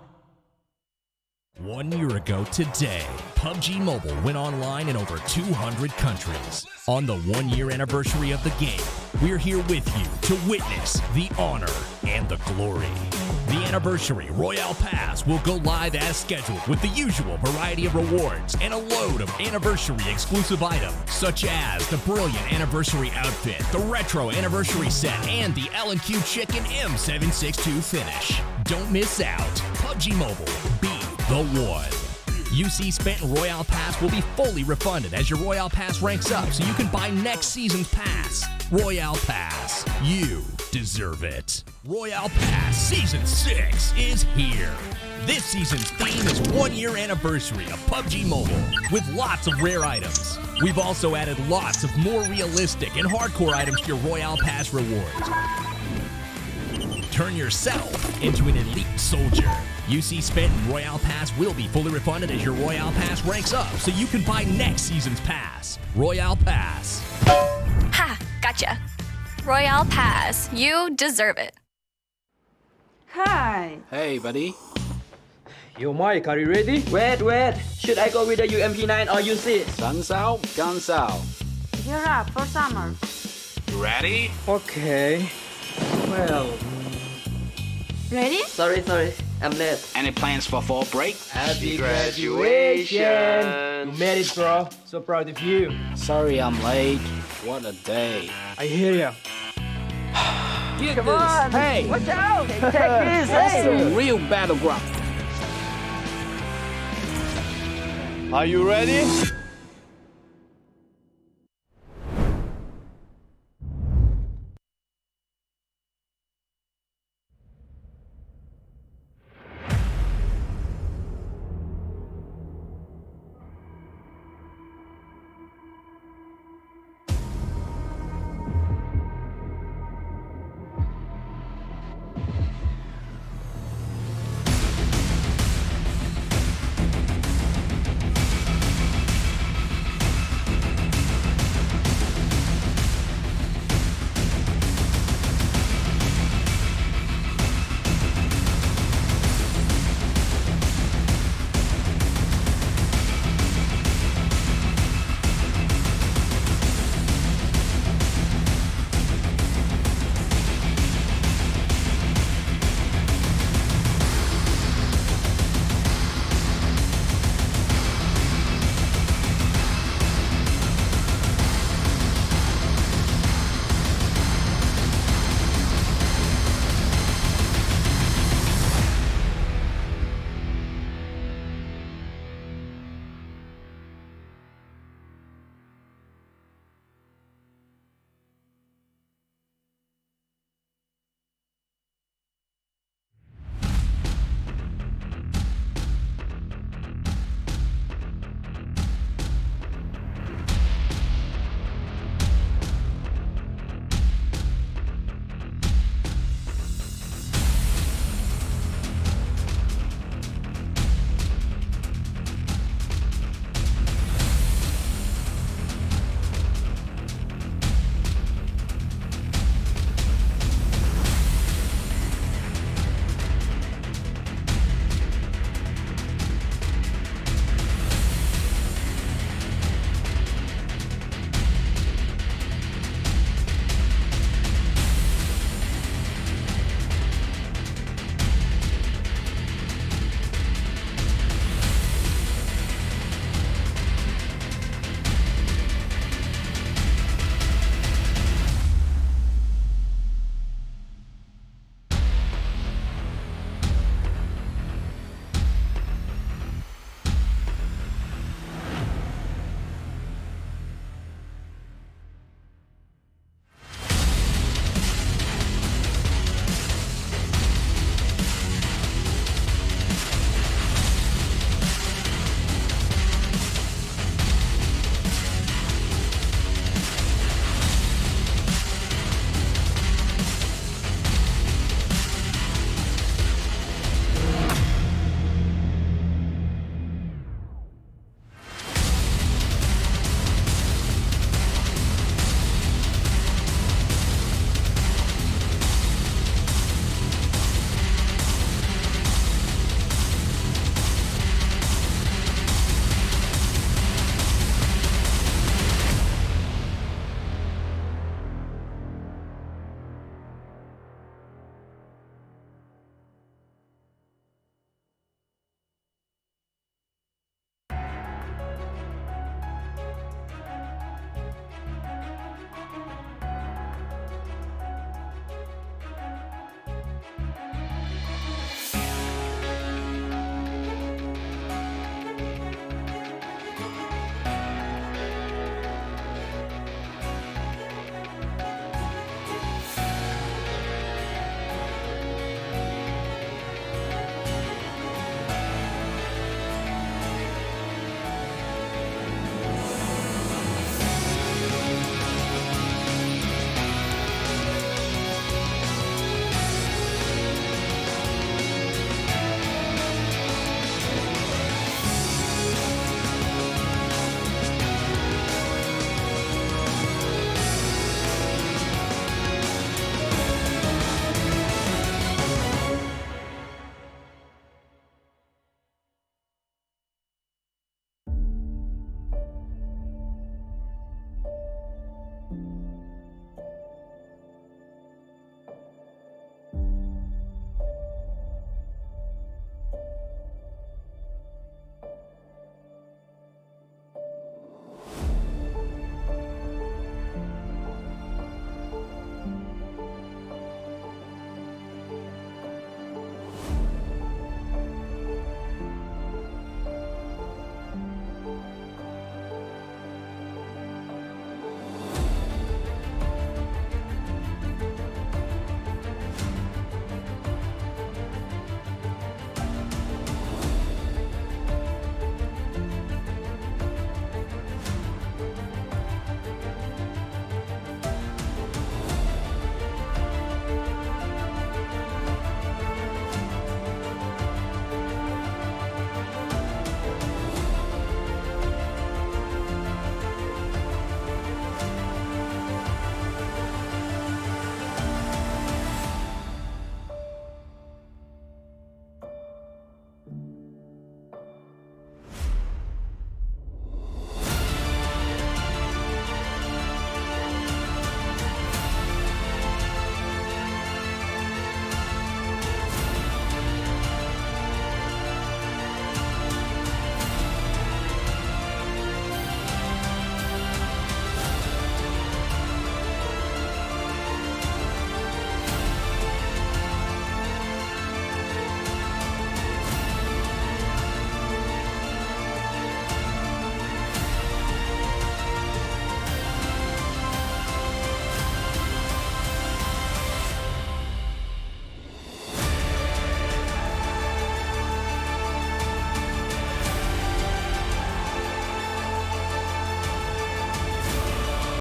1 year ago today, PUBG Mobile went online in over 200 countries. On the 1 year anniversary of the game, we're here with you to witness the honor and the glory. The Anniversary Royale Pass will go live as scheduled with the usual variety of rewards and a load of anniversary exclusive items, such as the brilliant anniversary outfit, the retro anniversary set, and the L&Q Chicken M762 finish. Don't miss out. PUBG Mobile, be the one. UC spent in Royale Pass will be fully refunded as your Royale Pass ranks up, so you can buy next season's pass. Royale Pass, you deserve it. Royale Pass Season 6 is here. This season's theme is 1 year anniversary of PUBG Mobile, with lots of rare items. We've also added lots of more realistic and hardcore items to your Royale Pass rewards. Turn yourself into an elite soldier. UC spent in Royale Pass will be fully refunded as your Royale Pass ranks up, so you can buy next season's pass. Royale Pass. Ha! Gotcha. Royale Pass. You deserve it. Hi. Hey, buddy. Yo, Mike, are you ready? Wait. Should I go with the UMP9 or UC? Sun's out, guns out. Gear up for summer. You ready? Okay. Well, Ready? Sorry. I'm late. Any plans for fall break? happy graduation! You made it, bro. So proud of you. Sorry I'm late. What a day. I hear ya. Get Come this. on. Hey, Watch out. Take this. that's Hey. a real battleground. Are you ready?